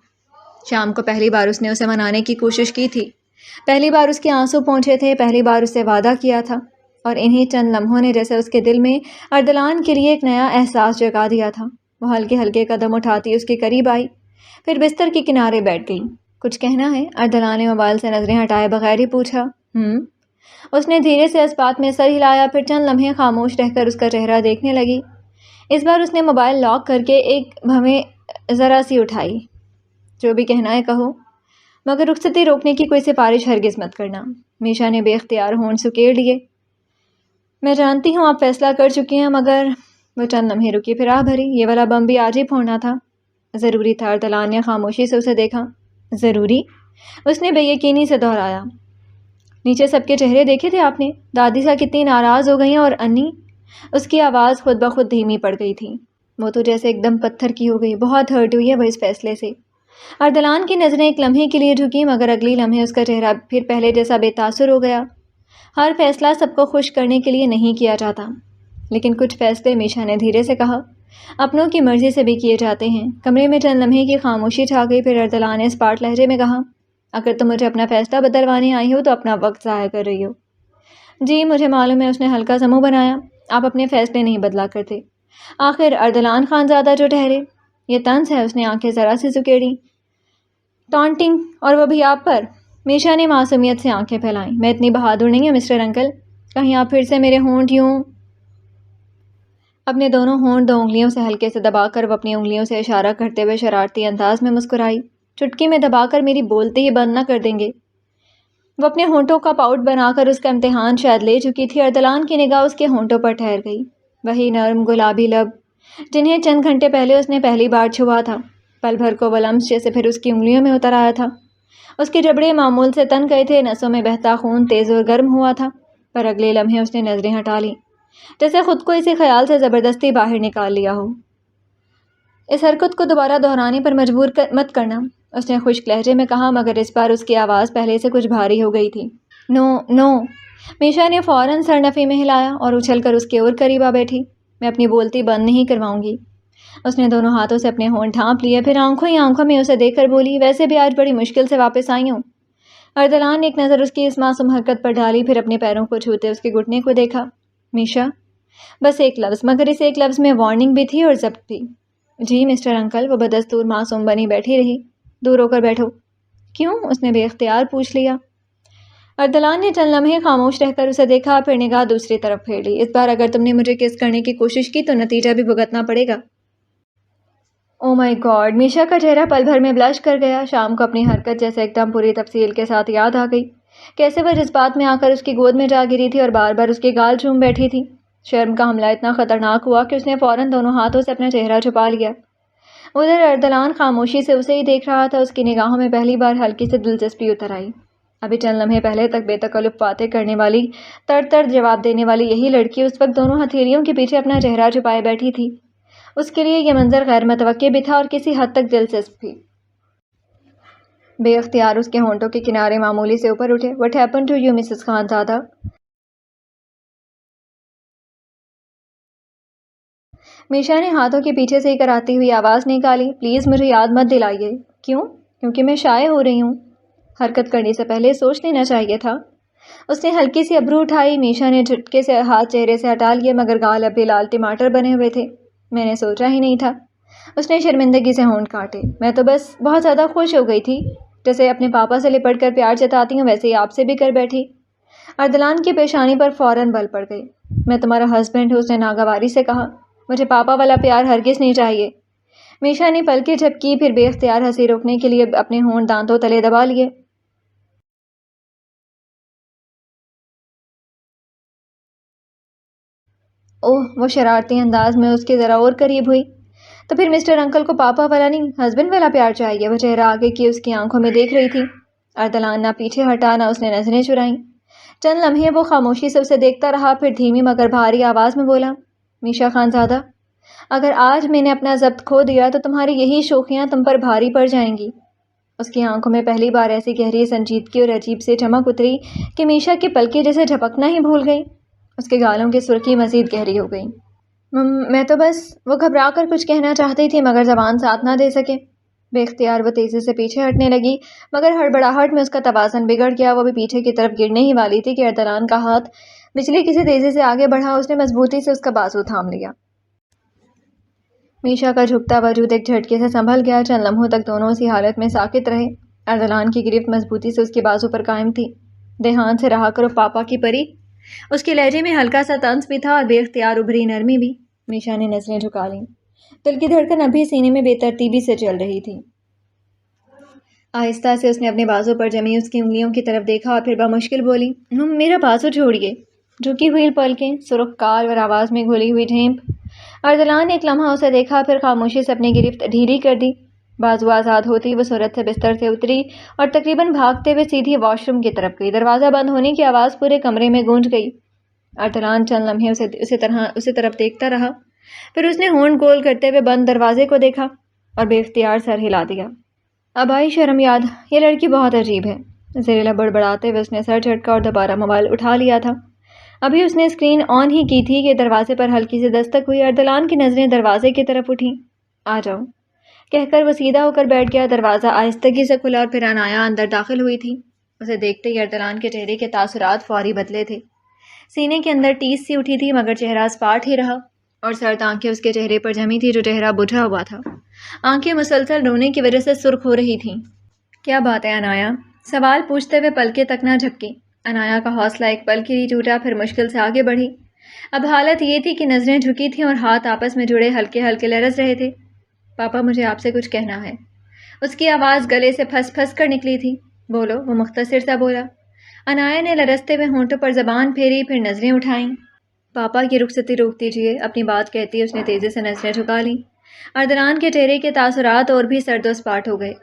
شام کو پہلی بار اس نے اسے منانے کی کوشش کی تھی، پہلی بار اس کے آنسو پہنچے تھے، پہلی بار اسے وعدہ کیا تھا، اور انہی چند لمحوں نے جیسے اس کے دل میں اردلان کے لیے ایک نیا احساس جگا دیا تھا۔ وہ ہلکے ہلکے قدم اٹھاتی اس کے قریب آئی، پھر بستر کے کنارے بیٹھ گئی۔ کچھ کہنا ہے؟ اردلان نے موبائل سے نظریں ہٹائے بغیر ہی پوچھا۔ اس نے دھیرے سے اس بات میں سر ہلایا، پھر چند لمحے خاموش رہ کر اس کا چہرہ دیکھنے لگی۔ اس بار اس نے موبائل لاک کر کے ایک بھویں ذرا سی اٹھائی۔ جو بھی کہنا ہے کہو، مگر رخصتی روکنے کی کوئی سفارش ہرگز مت کرنا۔ میشا نے بے اختیار ہونٹ سکیڑ لیے۔ میں جانتی ہوں آپ فیصلہ کر چکی ہیں، مگر وہ چند لمحے رکی، پھر آہ بھری، یہ والا بم بھی آج ہی پھوڑنا تھا؟ ضروری تھا؟ اردلان نے خاموشی سے اسے دیکھا۔ ضروری؟ اس نے بے یقینی سے دہرایا۔ نیچے سب کے چہرے دیکھے تھے آپ نے؟ دادی سا کتنی ناراض ہو گئی ہیں، اور انی؟ اس کی آواز خود بخود دھیمی پڑ گئی تھی۔ وہ تو جیسے ایک دم پتھر کی ہو گئی، بہت ہرٹ ہوئی ہے وہ اس فیصلے سے۔ اردلان کی نظریں ایک لمحے کے لیے جھکی، مگر اگلی لمحے اس کا چہرہ پھر پہلے جیسا بے تاثر ہو گیا۔ ہر فیصلہ سب کو خوش کرنے کے لیے نہیں کیا جاتا، لیکن کچھ فیصلے، میشا نے دھیرے سے کہا، اپنوں کی مرضی سے بھی کیے جاتے ہیں۔ کمرے میں چند لمحے کی خاموشی چھا گئی، پھر اردلان نے اسپاٹ لہجے میں کہا، اگر تم مجھے اپنا فیصلہ بدلوانے آئی ہو تو اپنا وقت ضائع کر رہی ہو۔ جی مجھے معلوم ہے، اس نے ہلکا سا منہ بنایا، آپ اپنے فیصلے نہیں بدلا کرتے، آخر اردلان خان زادہ جو ٹھہرے۔ یہ طنز ہے؟ اس نے آنکھیں ذرا سی سکیڑی۔ ٹانٹنگ، اور وہ بھی آپ پر؟ میشا نے معصومیت سے آنکھیں پھیلائیں۔ میں اتنی بہادر نہیں ہوں مسٹر انکل، کہیں آپ پھر سے میرے ہونٹ یوں؟ اپنے دونوں ہونٹ دو انگلیوں سے ہلکے سے دبا کر وہ اپنی انگلیوں سے اشارہ کرتے ہوئے شرارتی انداز میں مسکرائی۔ چٹکی میں دبا کر میری بولتے ہی بند نہ کر دیں گے؟ وہ اپنے ہونٹوں کا پاؤٹ بنا کر اس کا امتحان شاید لے چکی تھی۔ اردلان کی نگاہ اس کے ہونٹوں پر ٹھہر گئی، وہی نرم گلابی لب جنہیں چند گھنٹے پہلے اس نے پہلی بار چھوا تھا۔ پل بھر کو وہ لمس جیسے پھر اس کی انگلیوں میں اتر آیا تھا۔ اس کے جبڑے معمول سے تن گئے تھے، نسوں میں بہتا خون تیز اور گرم ہوا تھا، پر اگلے لمحے اس نے نظریں ہٹا لیں، جیسے خود کو اسی خیال سے زبردستی باہر نکال لیا ہو۔ اس حرکت کو دوبارہ دہرانے پر مجبور مت کرنا، اس نے خشک لہجے میں کہا، مگر اس بار اس کی آواز پہلے سے کچھ بھاری ہو گئی تھی۔ نو نو، میشا نے فوراً سر نفی میں ہلایا اور اچھل کر اس کے اور قریب آ بیٹھی۔ میں اپنی بولتی بند نہیں کرواؤں گی۔ اس نے دونوں ہاتھوں سے اپنے ہونٹ ڈھانپ لیے، پھر آنکھوں ہی آنکھوں میں اسے دیکھ کر بولی، ویسے بھی آج بڑی مشکل سے واپس آئی ہوں۔ اردلان نے ایک نظر اس کی اس معصوم حرکت پر ڈالی، پھر اپنے پیروں کو چھوتے اس کے گھٹنے کو دیکھا۔ میشا، بس ایک لفظ، مگر اس ایک لفظ میں وارننگ بھی تھی اور ضبط بھی۔ جی مسٹر انکل، وہ بدستور معصوم بنی بیٹھی رہی۔ دور ہو کر بیٹھو۔ کیوں؟ اس نے بے اختیار پوچھ لیا۔ اردلان نے چند لمحے خاموش رہ کر اسے دیکھا، پھر نگاہ دوسری طرف پھیر لی۔ اس بار اگر تم نے مجھے کس کرنے کی کوشش کی تو نتیجہ بھی بھگتنا پڑے گا۔ او مائی گاڈ! میشا کا چہرہ پل بھر میں بلش کر گیا۔ شام کو اپنی حرکت جیسے ایک دم پوری تفصیل کے ساتھ یاد آ گئی، کیسے وہ جذبات میں آ کر اس کی گود میں جا گری تھی اور بار بار اس کے گال چوم بیٹھی تھی۔ شرم کا حملہ اتنا خطرناک ہوا کہ اس نے فوراً دونوں ہاتھوں سے اپنا چہرہ چھپا لیا۔ ادھر اردلان خاموشی سے اسے ہی دیکھ رہا تھا۔ اس کی نگاہوں میں پہلی بار ہلکی سی دلچسپی اتر آئی۔ ابھی چند لمحے پہلے تک بے تکلف باتیں کرنے والی، تڑ جواب دینے والی یہی لڑکی اس وقت دونوں ہتھیلیوں کے پیچھے اپنا چہرہ چھپائے بیٹھی تھی۔ اس کے لیے یہ منظر غیر متوقع بھی تھا اور کسی حد تک دلچسپ بھی۔ بے اختیار اس کے ہونٹوں کے کنارے معمولی سے اوپر اٹھے۔ "What happened to you, Mrs Khanzada?" Misha نے ہاتھوں کے پیچھے سے ہی کراتی ہوئی آواز نکالی۔ "پلیز مجھے یاد مت دلائیے۔" "کیوں؟" "کیونکہ میں شائع ہو رہی ہوں۔ حرکت کرنے سے پہلے سوچ لینا چاہیے تھا۔" اس نے ہلکی سی ابرو اٹھائی۔ میشا نے جھٹکے سے ہاتھ چہرے سے ہٹا لیے، مگر گال اب بھی لال ٹماٹر بنے ہوئے تھے۔ "میں نے سوچا ہی نہیں تھا۔" اس نے شرمندگی سے ہونٹ کاٹے۔ "میں تو بس بہت زیادہ خوش ہو گئی تھی، جیسے اپنے پاپا سے لپٹ کر پیار جتاتی ہوں ویسے ہی آپ سے بھی کر بیٹھی۔" اردلان کی پیشانی پر فوراً بل پڑ گئی۔ "میں تمہارا ہسبینڈ ہوں," اس نے ناگواری سے کہا۔ "مجھے پاپا والا پیار ہرگز نہیں چاہیے۔" میشا نے پلکیں جھپکی، پھر بے اختیار ہنسی روکنے کے لیے اپنے ہونٹ دانتوں تلے دبا لیے۔ اوہ! وہ شرارتی انداز میں اس کے ذرا اور قریب ہوئی۔ "تو پھر مسٹر انکل کو پاپا والا نہیں، ہسبینڈ والا پیار چاہیے؟" وہ چہرہ آگے کی اس کی آنکھوں میں دیکھ رہی تھی۔ اردلان نہ پیچھے ہٹا نہ اس نے نظریں چرائیں۔ چند لمحے وہ خاموشی سے اسے دیکھتا رہا، پھر دھیمی مگر بھاری آواز میں بولا، "میشا خانزادہ، اگر آج میں نے اپنا ضبط کھو دیا تو تمہاری یہی شوخیاں تم پر بھاری پڑ جائیں گی۔" اس کی آنکھوں میں پہلی بار ایسی گہری سنجیدگی اور عجیب سی چمک اتری کہ میشا کی پلکیں جیسے جھپکنا ہی بھول گئیں۔ اس کے گالوں کی سرخی مزید گہری ہو گئی۔ میں تو بس…" وہ گھبرا کر کچھ کہنا چاہتی تھی مگر زبان ساتھ نہ دے سکے۔ بے اختیار وہ تیزی سے پیچھے ہٹنے لگی، مگر ہڑبڑاہٹ میں اس کا توازن بگڑ گیا۔ وہ بھی پیچھے کی طرف گرنے ہی والی تھی کہ اردلان کا ہاتھ بجلی کسی تیزی سے آگے بڑھا۔ اس نے مضبوطی سے اس کا بازو تھام لیا۔ میشا کا جھکتا وجود ایک جھٹکے سے سنبھل گیا۔ چند لمحوں تک دونوں اسی حالت میں ساکت رہے۔ اردلان کی گرفت مضبوطی سے اس کے بازو پر قائم تھی۔ "دھیان سے رہا کرو پاپا کی پری۔" اس کے لہجے میں ہلکا سا طنز بھی تھا اور بے اختیار ابھری نرمی بھی۔ میشا نے نظریں جھکا لیں۔ دل کی دھڑکن اب بھی سینے میں بے ترتیبی سے چل رہی تھی۔ آہستہ سے اس نے اپنے بازو پر جمی اس کی انگلیوں کی طرف دیکھا اور پھر بمشکل بولی، "میرا بازو چھوڑیے۔" جھکی ہوئی پلکیں، سرخ گال اور آواز میں گھلی ہوئی ڈھیمپ۔ اردلان نے ایک لمحہ اسے دیکھا، پھر خاموشی سے اپنی گرفت ڈھیلی کر دی۔ بازو آزاد ہوتی وہ سرعت سے بستر سے اتری اور تقریباً بھاگتے ہوئے سیدھی واش روم کی طرف گئی۔ دروازہ بند ہونے کی آواز پورے کمرے میں گونج گئی۔ اردلان چند لمحے اسی طرف دیکھتا رہا، پھر اس نے ہونٹ گول کرتے ہوئے بند دروازے کو دیکھا اور بے اختیار سر ہلا دیا۔ اب آئی شرم یاد، یہ لڑکی بہت عجیب ہے۔ زیر لب بڑبڑاتے ہوئے اس نے سر جھٹکا اور دوبارہ موبائل اٹھا لیا تھا۔ ابھی اس نے اسکرین آن ہی کی تھی کہ دروازے پر ہلکی سی دستک ہوئی۔ اردلان کی نظریں دروازے کی طرف اٹھیں۔ "آ جاؤ" کہہ کر وہ سیدھا ہو کر بیٹھ گیا۔ دروازہ آہستگی سے کھلا اور پھر عنایا اندر داخل ہوئی تھی۔ اسے دیکھتے ہی اردلان کے چہرے کے تاثرات فوری بدلے تھے۔ سینے کے اندر ٹیس سی اٹھی تھی مگر چہرہ اسپاٹ ہی رہا اور سرد آنکھیں اس کے چہرے پر جمی تھی جو چہرہ بجھا ہوا تھا۔ آنکھیں مسلسل رونے کی وجہ سے سرخ ہو رہی تھیں۔ "کیا بات ہے عنایا؟" سوال پوچھتے ہوئے پلکیں تک نہ جھپکی۔ عنایا کا حوصلہ ایک پل کے لیے ٹوٹا، پھر مشکل سے آگے بڑھی۔ اب حالت یہ تھی کہ نظریں جھکی تھیں اور ہاتھ آپس میں جڑے ہلکے ہلکے لرز رہے تھے۔ "پاپا مجھے آپ سے کچھ کہنا ہے۔" اس کی آواز گلے سے پھنس پھنس کر نکلی تھی۔ "بولو" وہ مختصر سا بولا۔ عنایا نے لرزتے ہوئے ہونٹوں پر زبان پھیری، پھر نظریں اٹھائیں۔ "پاپا کی رخصتی روک دیجیے۔" اپنی بات کہتی اس نے تیزی سے نظریں جھکا لیں۔ اردلان کے چہرے کے تاثرات اور بھی سرد و اسپاٹ ہو گئے۔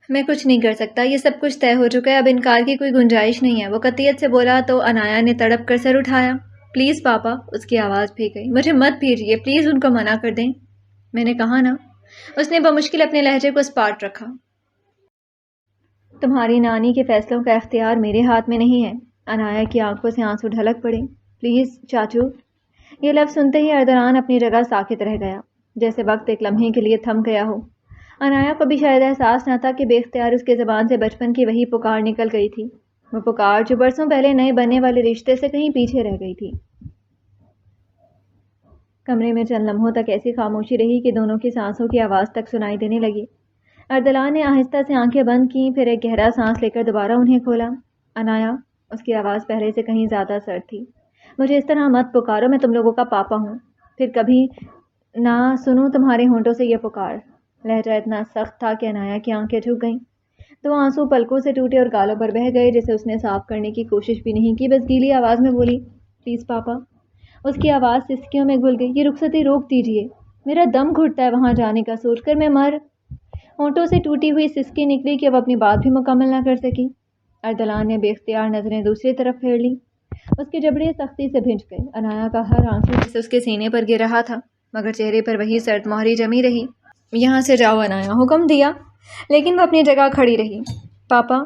"میں کچھ نہیں کر سکتا، یہ سب کچھ طے ہو چکا ہے، اب انکار کی کوئی گنجائش نہیں ہے۔" وہ قطعیت سے بولا تو عنایا نے تڑپ کر سر اٹھایا۔ "پلیز پاپا" اس کی آواز بھیگ گئی، "مجھے مت بھیجیے، پلیز ان کو منع کر دیں۔" "میں نے کہا نا۔" اس نے بمشکل اپنے لہجے کو اسپاٹ رکھا۔ "تمہاری نانی کے فیصلوں کا اختیار میرے ہاتھ میں نہیں ہے۔" عنایا کی آنکھوں سے آنسو ڈھلک پڑے۔ "پلیز چاچو۔" یہ لفظ سنتے ہی اردلان اپنی جگہ ساکت رہ گیا، جیسے وقت ایک لمحے کے لیے تھم گیا ہو۔ عنایا کو بھی شاید احساس نہ تھا کہ بے اختیار اس کی زبان سے بچپن کی وہی پکار نکل گئی تھی، وہ پکار جو برسوں پہلے نئے بننے والے رشتے سے کہیں پیچھے رہ گئی تھی۔ کمرے میں چند لمحوں تک ایسی خاموشی رہی کہ دونوں کی سانسوں کی آواز تک سنائی دینے لگی۔ اردلان نے آہستہ سے آنکھیں بند کیں، پھر ایک گہرا سانس لے کر دوبارہ انہیں کھولا۔ انایا، اس کی آواز پہلے سے کہیں زیادہ سرد تھی، مجھے اس طرح مت پکارو، میں تم لوگوں کا پاپا ہوں، پھر کبھی نہ سنوں تمہارے ہونٹوں سے یہ پکار۔ لہجہ اتنا سخت تھا کہ انایا کی آنکھیں جھک گئیں، تو آنسو پلکوں سے ٹوٹے اور گالوں پر بہہ گئے جسے اس نے صاف کرنے کی کوشش بھی نہیں کی، بس گیلی آواز میں بولی، پلیز پاپا۔ اس کی آواز سسکیوں میں گھل گئی، یہ رخصتی روک دیجیے، میرا دم گھٹتا ہے وہاں جانے کا سوچ کر، میں مر۔ ہونٹوں سے ٹوٹی ہوئی سسکی نکلی کہ وہ اپنی بات بھی مکمل نہ کر سکی۔ اردلان نے بے اختیار نظریں دوسری طرف پھیر لی، اس کے جبڑے سختی سے بھنج گئے، انایا کا ہر آنسو جسے اس کے سینے پر گر رہا تھا، مگر چہرے پر وہی سرد مہری جمی رہی۔ یہاں سے جاؤ، انایا حکم دیا، لیکن وہ اپنی جگہ کھڑی رہی۔ پاپا،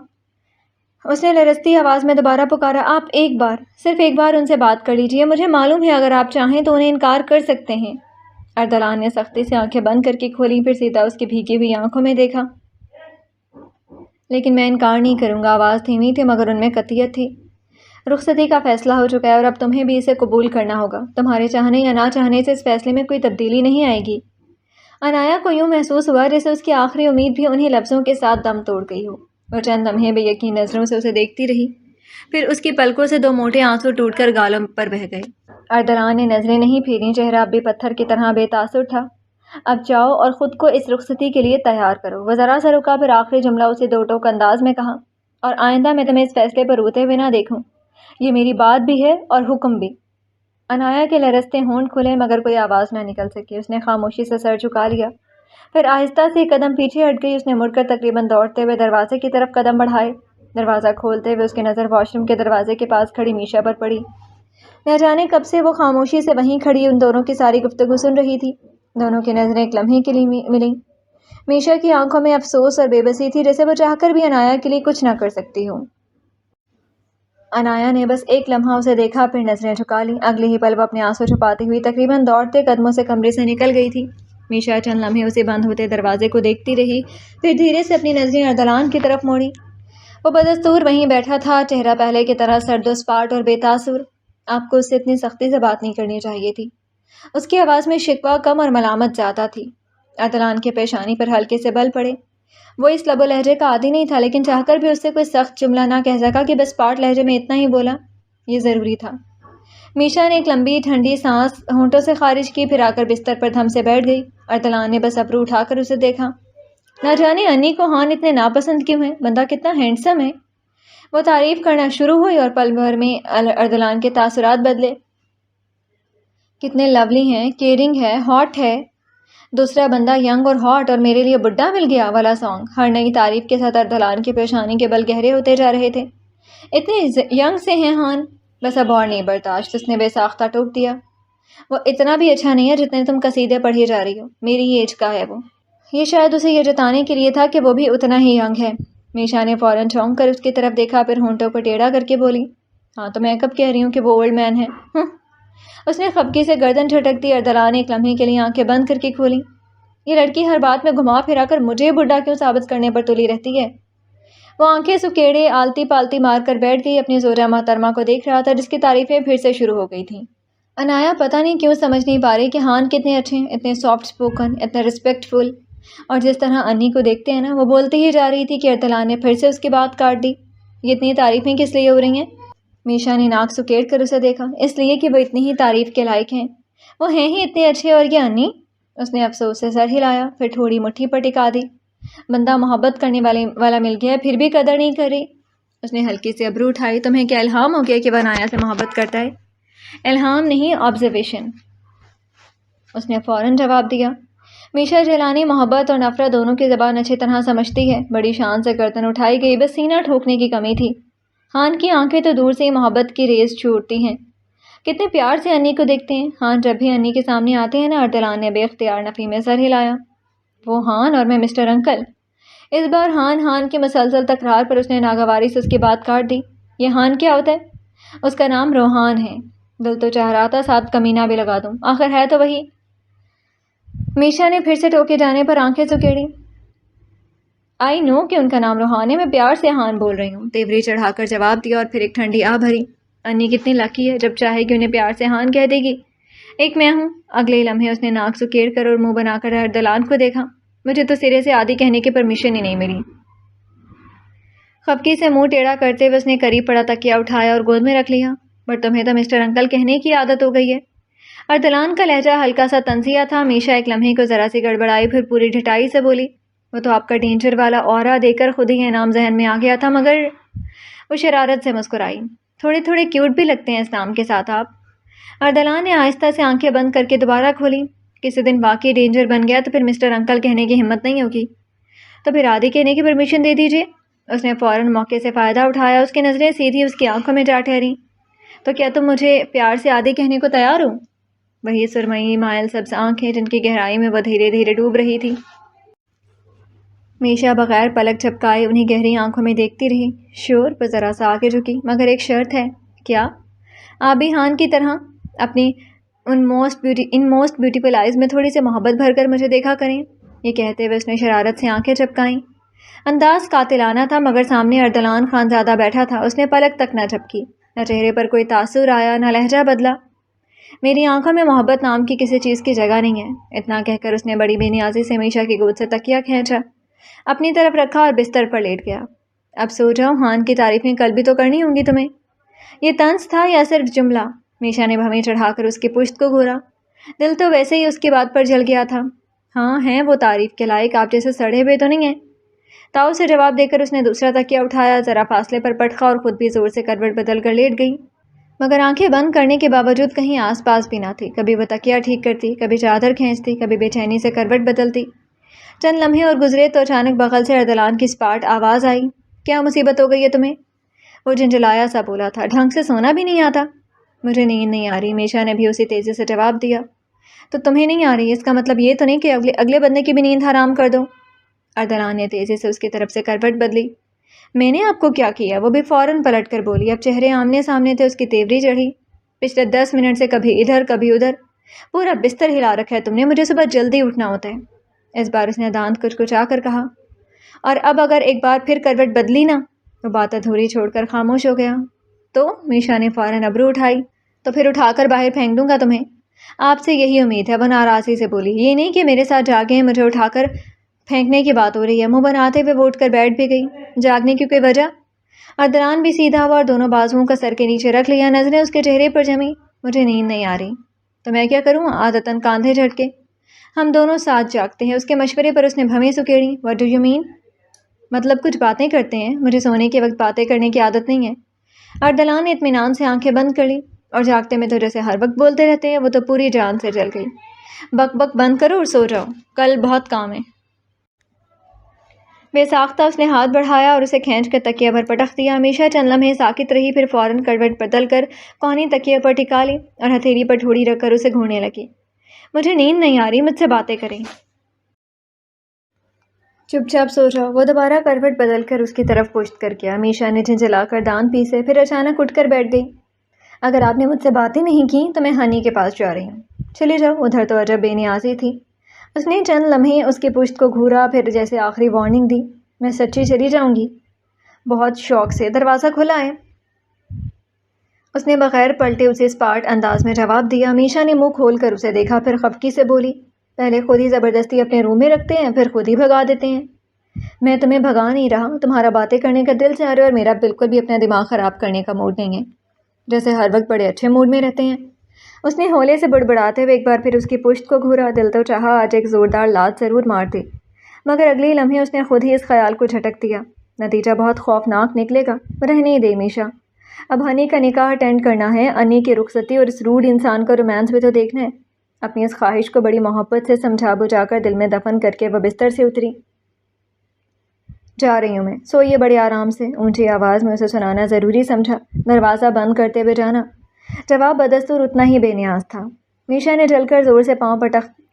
اس نے لرزتی آواز میں دوبارہ پکارا، آپ ایک بار، صرف ایک بار ان سے بات کر لیجیے، مجھے معلوم ہے اگر آپ چاہیں تو انہیں انکار کر سکتے ہیں۔ اردلان نے سختی سے آنکھیں بند کر کے کھولی، پھر سیدھا اس کی بھیگی ہوئی آنکھوں میں دیکھا۔ لیکن میں انکار نہیں کروں گا، آواز دھیمی تھی مگر ان میں قطعیت تھی۔ رخصتی کا فیصلہ ہو چکا ہے اور اب تمہیں بھی اسے قبول کرنا ہوگا، تمہارے چاہنے یا نہ چاہنے سے اس فیصلے میں کوئی تبدیلی نہیں آئے گی۔ انایا کو یوں محسوس ہوا جیسے اس کی آخری امید بھی انہی لفظوں کے ساتھ دم توڑ گئی ہو۔ وہ چند لمحے بے یقین نظروں سے اسے دیکھتی رہی، پھر اس کی پلکوں سے دو موٹے آنسو ٹوٹ کر گالوں پر بہہ گئے۔ اردلان نے نظریں نہیں پھیریں، چہرہ اب بھی پتھر کی طرح بے تاثر تھا۔ اب جاؤ اور خود کو اس رخصتی کے لیے تیار کرو، وہ ذرا سا رکا، پھر آخری جملہ اسے دو ٹوک انداز میں کہا، اور آئندہ میں تمہیں اس فیصلے پر روتے ہوئے نہ دیکھوں، یہ میری بات بھی ہے اور حکم بھی۔ انایا کے لرزتے ہونٹ کھلے مگر کوئی آواز نہ نکل سکی، اس نے خاموشی سے سر جھکا لیا، پھر آہستہ سے ایک قدم پیچھے ہٹ گئی۔ اس نے مڑ کر تقریباً دوڑتے ہوئے دروازے کی طرف قدم بڑھائے، دروازہ کھولتے ہوئے اس کی نظر واش روم کے دروازے کے پاس کھڑی میشا پر پڑی۔ نہ جانے کب سے وہ خاموشی سے وہیں کھڑی ان دونوں کی ساری گفتگو سن رہی تھی۔ دونوں کی نظریں ایک لمحے کے لیے ملیں۔ میشا کی آنکھوں میں افسوس اور بے بسی تھی، جیسے وہ چاہ کر بھی انایا کے لیے کچھ نہ کر سکتی ہو۔ انایا نے بس ایک لمحہ اسے دیکھا، پھر نظریں جھکا لیں، اگلے ہی پل وہ اپنے آنسو چھپاتی ہوئی تقریباً دوڑتے قدموں سے کمرے سے نکل گئی تھی۔ میشا چند لمحے اسے بند ہوتے دروازے کو دیکھتی رہی، پھر دھیرے سے اپنی نظریں اردلان کی طرف موڑی۔ وہ بدستور وہیں بیٹھا تھا، چہرہ پہلے کی طرح سرد و سپاٹ اور بے تاثر۔ آپ کو اس سے اتنی سختی سے بات نہیں کرنی چاہیے تھی۔ اس کی آواز میں شکوہ کم اور ملامت زیادہ تھی۔ اردلان کے پیشانی پر ہلکے سے بل پڑے۔ وہ اس لب و لہجے کا عادی نہیں تھا، لیکن چاہ کر بھی اس سے کوئی سخت جملہ نہ کہہ سکا کہ بس پاٹ لہجے میں اتنا ہی بولا، یہ ضروری تھا۔ میشا نے ایک لمبی ٹھنڈی سانس ہونٹوں سے خارج کی، پھر آ کر بستر پر دھم سے بیٹھ گئی۔ اردلان نے بس ابرو اٹھا کر اسے دیکھا۔ نہ جانے انی کو ہان اتنے ناپسند کیوں ہیں، بندہ کتنا ہینڈسم ہے۔ وہ تعریف کرنا شروع ہوئی اور پل بھر میں اردلان کے تاثرات بدلے۔ کتنے لولی ہیں، کیئرنگ ہے، ہاٹ ہے۔ دوسرا بندہ ینگ اور ہاٹ، اور میرے لیے بڈھا مل گیا والا سانگ۔ ہر نئی تعریف کے ساتھ اردلان کی پیشانی کے بل گہرے ہوتے جا رہے تھے۔ اتنے ینگ سے ہیں ہان، بس اب اور نہیں برداشت، اس نے بے ساختہ ٹوک دیا۔ وہ اتنا بھی اچھا نہیں ہے جتنے تم قصیدے پڑھی جا رہی ہو، میری ہی ایج کا ہے وہ۔ یہ شاید اسے یہ جتانے کے لیے تھا کہ وہ بھی اتنا ہی ینگ ہے۔ میشا نے فوراً چونک کر اس کی طرف دیکھا، پھر ہونٹوں کو ٹیڑھا کر کے بولی، ہاں تو میں کب کہہ رہی ہوں کہ وہ اولڈ مین ہے۔ اس نے خفگی سے گردن جھٹک دی۔ اردلان نے ایک لمحے کے لیے آنکھیں بند کر کے کھولی۔ یہ لڑکی ہر بات میں گھما پھرا کر مجھے بڈھا کیوں ثابت کرنے پر تلی رہتی ہے؟ وہ آنکھیں سکیڑے آلتی پالتی مار کر بیٹھ گئی، اپنی زوجہ محترمہ کو دیکھ رہا تھا جس کی تعریفیں پھر سے شروع ہو گئی تھیں۔ انایا پتہ نہیں کیوں سمجھ نہیں پا رہی کہ ہان کتنے اچھے ہیں، اتنے سافٹ سپوکن، اتنے رسپیکٹ فل، اور جس طرح انی کو دیکھتے ہیں نا، وہ بولتی ہی جا رہی تھی کہ اردلان نے پھر سے اس کی بات کاٹ دی۔ یہ اتنی تعریفیں کس لیے ہو رہی ہیں؟ میشا نے ناک سکیڑ کر اسے دیکھا، اس لیے کہ وہ اتنی ہی تعریف کے لائق ہیں، وہ ہیں ہی اتنے اچھے، اور یہ انی؟ اس نے افسوس سے سر ہلایا، پھر تھوڑی مٹھی پر ٹکا دی۔ بندہ محبت کرنے والا مل گیا ہے، پھر بھی قدر نہیں کر رہی۔ اس نے ہلکی سے ابرو اٹھائی، تمہیں کیا الہام ہو گیا کہ وہ انایا سے محبت کرتا ہے؟ الہام نہیں، آبزرویشن، اس نے فوراً جواب دیا۔ میشا جیلانی محبت اور نفرت دونوں کی زبان اچھی طرح سمجھتی ہے۔ بڑی شان سے گردن اٹھائی گئی، بس سینہ ٹھوکنے کی کمی تھی۔ ہان کی آنکھیں تو دور سے ہی محبت کی ریز چھوڑتی ہیں، کتنے پیار سے انی کو دیکھتے ہیں۔ ہان جب بھی انی کے سامنے آتے ہیں نا، اردلان نے بے اختیار نفی میں سر ہلایا۔ وہ ہان اور میں مسٹر انکل۔ اس بار ہان کی مسلسل تکرار پر اس نے ناگواری سے اس کی بات کاٹ دی۔ یہ ہان کیا ہوتا ہے؟ اس کا نام روحان ہے۔ دل تو چاہ رہا تھا ساتھ کمینہ بھی لگا دوں، آخر ہے تو وہی۔ میشا نے پھر سے ٹوکے جانے پر آنکھیں سکیڑی۔ آئی نو کہ ان کا نام روحان ہے، میں پیار سے ہان بول رہی ہوں، تیوری چڑھا کر جواب دیا، اور پھر ایک ٹھنڈی آہ بھری۔ انی کتنی لکی ہے، جب چاہے گی انہیں پیار سے ہان کہہ دے گی۔ ایک میں ہوں۔ اگلے لمحے اس نے ناک سکیڑ کر اور منہ بنا کر اردلان کو دیکھا، مجھے تو سرے سے آدھی کہنے کی پرمیشن ہی نہیں ملی۔ خفکی سے منہ ٹیڑھا کرتے ہوئے اس نے قریب پڑا تکیہ اٹھایا اور گود میں رکھ لیا۔ پر تمہیں تو مسٹر انکل کہنے کی عادت ہو گئی ہے۔ اردلان کا لہجہ ہلکا سا طنزیہ تھا۔ میشا ایک لمحے کو ذرا سی گڑبڑائی، پھر پوری ڈھٹائی سے بولی، وہ تو آپ کا ڈینجر والا اورا دے کر خود ہی یہ نام ذہن میں آ گیا تھا، مگر وہ شرارت سے مسکرائی۔ تھوڑے تھوڑے کیوٹ بھی لگتے ہیں اس نام کے ساتھ آپ۔ اردلان نے آہستہ سے آنکھیں بند کر کے دوبارہ کھولی۔ کسی دن واقعی ڈینجر بن گیا تو پھر مسٹر انکل کہنے کی ہمت نہیں ہوگی، تو پھر آدھی کہنے کی پرمیشن دے دیجیے۔ اس نے فوراً موقع سے فائدہ اٹھایا۔ اس کی نظریں سیدھی اس کی آنکھوں میں جا ٹھہریں۔ تو کیا تم مجھے پیار سے آدھی کہنے کو تیار ہو؟ وہی سرمئی مائل سبز آنکھیں جن کی گہرائی میں وہ دھیرے دھیرے ڈوب رہی تھی۔ میشا بغیر پلک جھپکائے انہیں گہری آنکھوں میں دیکھتی رہی۔ شور پر ذرا سا آگے جھکی۔ مگر ایک شرط ہے۔ کیا؟ آبی ہان کی طرح اپنی ان موسٹ بیوٹیفل آئیز میں تھوڑی سی محبت بھر کر مجھے دیکھا کریں۔ یہ کہتے ہوئے اس نے شرارت سے آنکھیں جھپکائیں۔ انداز قاتلانہ تھا، مگر سامنے اردلان خان زادہ بیٹھا تھا۔ اس نے پلک تک نہ جھپکی، نہ چہرے پر کوئی تاثر آیا، نہ لہجہ بدلا۔ میری آنکھوں میں محبت نام کی کسی چیز کی جگہ نہیں ہے۔ اتنا کہہ کر اس نے بڑی بے نیازی سے میشا کی گود سے تکیہ کھینچا، اپنی طرف رکھا اور بستر پر لیٹ گیا۔ اب سو جاؤ، ہان کی تعریفیں کل بھی تو کرنی ہوں گی تمہیں۔ یہ طنز تھا یا صرف جملہ؟ میشا نے بھویں چڑھا کر اس کی پشت کو گھورا۔ دل تو ویسے ہی اس کی بات پر جل گیا تھا۔ ہاں ہیں وہ تعریف کے لائق، آپ جیسے سڑے ہوئے تو نہیں ہیں۔ تاؤ سے جواب دے کر اس نے دوسرا تکیہ اٹھایا، ذرا فاصلے پر پٹخا اور خود بھی زور سے کروٹ بدل کر لیٹ گئی، مگر آنکھیں بند کرنے کے باوجود کہیں آس پاس بھی نہ تھی۔ کبھی وہ تکیہ ٹھیک کرتی، کبھی چادر کھینچتی، کبھی بے چینی سے کروٹ بدلتی۔ چند لمحے اور گزرے تو اچانک بغل سے اردلان کی سپاٹ آواز آئی، کیا مصیبت ہو گئی ہے تمہیں؟ وہ جھنجھلایا سا بولا تھا، ڈھنگ سے سونا بھی نہیں آتا؟ مجھے نیند نہیں آ رہی، میشا نے بھی اسی تیزی سے جواب دیا۔ تو تمہیں نہیں آ رہی، اس کا مطلب یہ تو نہیں کہ اگلے بندے کی بھی نیند حرام کر دو؟ اردلان نے تیزی سے اس کی طرف سے کروٹ بدلی۔ میں نے آپ کو کیا کیا؟ وہ بھی فوراً پلٹ کر بولی۔ اب چہرے آمنے سامنے تھے، اس کی تیوری چڑھی۔ پچھلے 10 منٹ سے کبھی ادھر کبھی ادھر پورا بستر ہلا رکھا ہے تم نے، مجھے صبح جلدی اٹھنا ہوتا ہے۔ اس بار اس نے دانت کچکچا کر کہا، اور اب اگر ایک بار پھر کروٹ بدلی نا؟ وہ بات ادھوری چھوڑ کر خاموش ہو گیا۔ تو میشا نے فوراً ابرو اٹھائی، تو پھر اٹھا کر باہر پھینک دوں گا تمہیں؟ آپ سے یہی امید ہے، وہ ناراضی سے بولی۔ یہ نہیں کہ میرے ساتھ جاگے ہیں، مجھے اٹھا کر پھینکنے کی بات ہو رہی ہے۔ منہ بناتے ہوئے وہ اٹھ کر بیٹھ بھی گئی۔ جاگنے کی کوئی وجہ؟ اردلان بھی سیدھا ہوا اور دونوں بازوؤں کا سر کے نیچے رکھ لیا، نظریں اس کے چہرے پر جمی۔ مجھے نیند نہیں آ رہی۔ تو میں کیا کروں؟ عادتاً کاندھے جھٹکے۔ ہم دونوں ساتھ جاگتے ہیں۔ اس کے مشورے پر اس نے بھویں سکیڑی۔ What do you mean؟ مطلب کچھ باتیں کرتے ہیں، مجھے سونے کے وقت باتیں کرنے کی عادت نہیں ہے۔ اردلان نے اطمینان سے آنکھیں بند کر لی۔ اور جاگتے میں تو جیسے ہر وقت بولتے رہتے ہیں۔ وہ تو پوری جان سے جل گئی۔ بک بک بند کرو اور سو جاؤ، کل بہت کام ہے۔ بے ساختہ اس نے ہاتھ بڑھایا اور اسے کھینچ کر تکیہ پر پٹخ دیا۔ ہمیشہ چند لمحے ساکت رہی، پھر فوراً کروٹ بدل کر کوہنی تکیے پر ٹکا لی اور ہتھیلی پر ٹھوڑی رکھ کر اسے گھورنے لگی۔ مجھے نیند نہیں آ رہی، مجھ سے باتیں کریں۔ چپ چاپ سو جاؤ۔ وہ دوبارہ کروٹ بدل کر اس کی طرف پشت کر گیا۔ میشا نے جھنجھلا کر دانت پیسے، پھر اچانک اٹھ کر بیٹھ گئی۔ اگر آپ نے مجھ سے باتیں نہیں کی تو میں ہنی کے پاس جا رہی ہوں۔ چلی جاؤ۔ ادھر تو عجب بے نیازی تھی۔ اس نے چند لمحے اس کی پشت کو گھورا، پھر جیسے آخری وارننگ دی، میں سچی چلی جاؤں گی؟ بہت شوق سے۔ دروازہ کھلا ہے؟ اس نے بغیر پلٹے اسے اسپاٹ انداز میں جواب دیا۔ میشا نے منہ کھول کر اسے دیکھا، پھر خفکی سے بولی، پہلے خود ہی زبردستی اپنے روم میں رکھتے ہیں، پھر خود ہی بھگا دیتے ہیں۔ میں تمہیں بھگا نہیں رہا، تمہارا باتیں کرنے کا دل چاہ رہا ہے اور میرا بالکل بھی اپنا دماغ خراب کرنے کا موڈ نہیں ہے، جیسے ہر وقت بڑے اچھے موڈ میں رہتے ہیں۔ اس نے ہولے سے بڑبڑاتے ہوئے ایک بار پھر اس کی پشت کو گھورا۔ دل تو چاہا آج ایک زوردار لات ضرور مار دے، مگر اگلی لمحے اس نے خود ہی اس خیال کو جھٹک دیا۔ نتیجہ بہت خوفناک نکلے گا۔ رہنے دے میشا، اب ہنی کا نکاح اٹینڈ کرنا ہے، انی کی رخصتی اور اس روڈ انسان کا رومانس بھی تو دیکھنا ہے۔ اپنی اس خواہش کو بڑی محبت سے سمجھا بجھا کر دل میں دفن کر کے وہ بستر سے اتری۔ جا رہی ہوں میں، سوئیے بڑے آرام سے، اونچی آواز میں اسے سنانا ضروری سمجھا۔ دروازہ بند کرتے ہوئے جانا؟ جواب بدستور اتنا ہی بے نیاز تھا۔ میشا نے جل کر زور سے پاؤں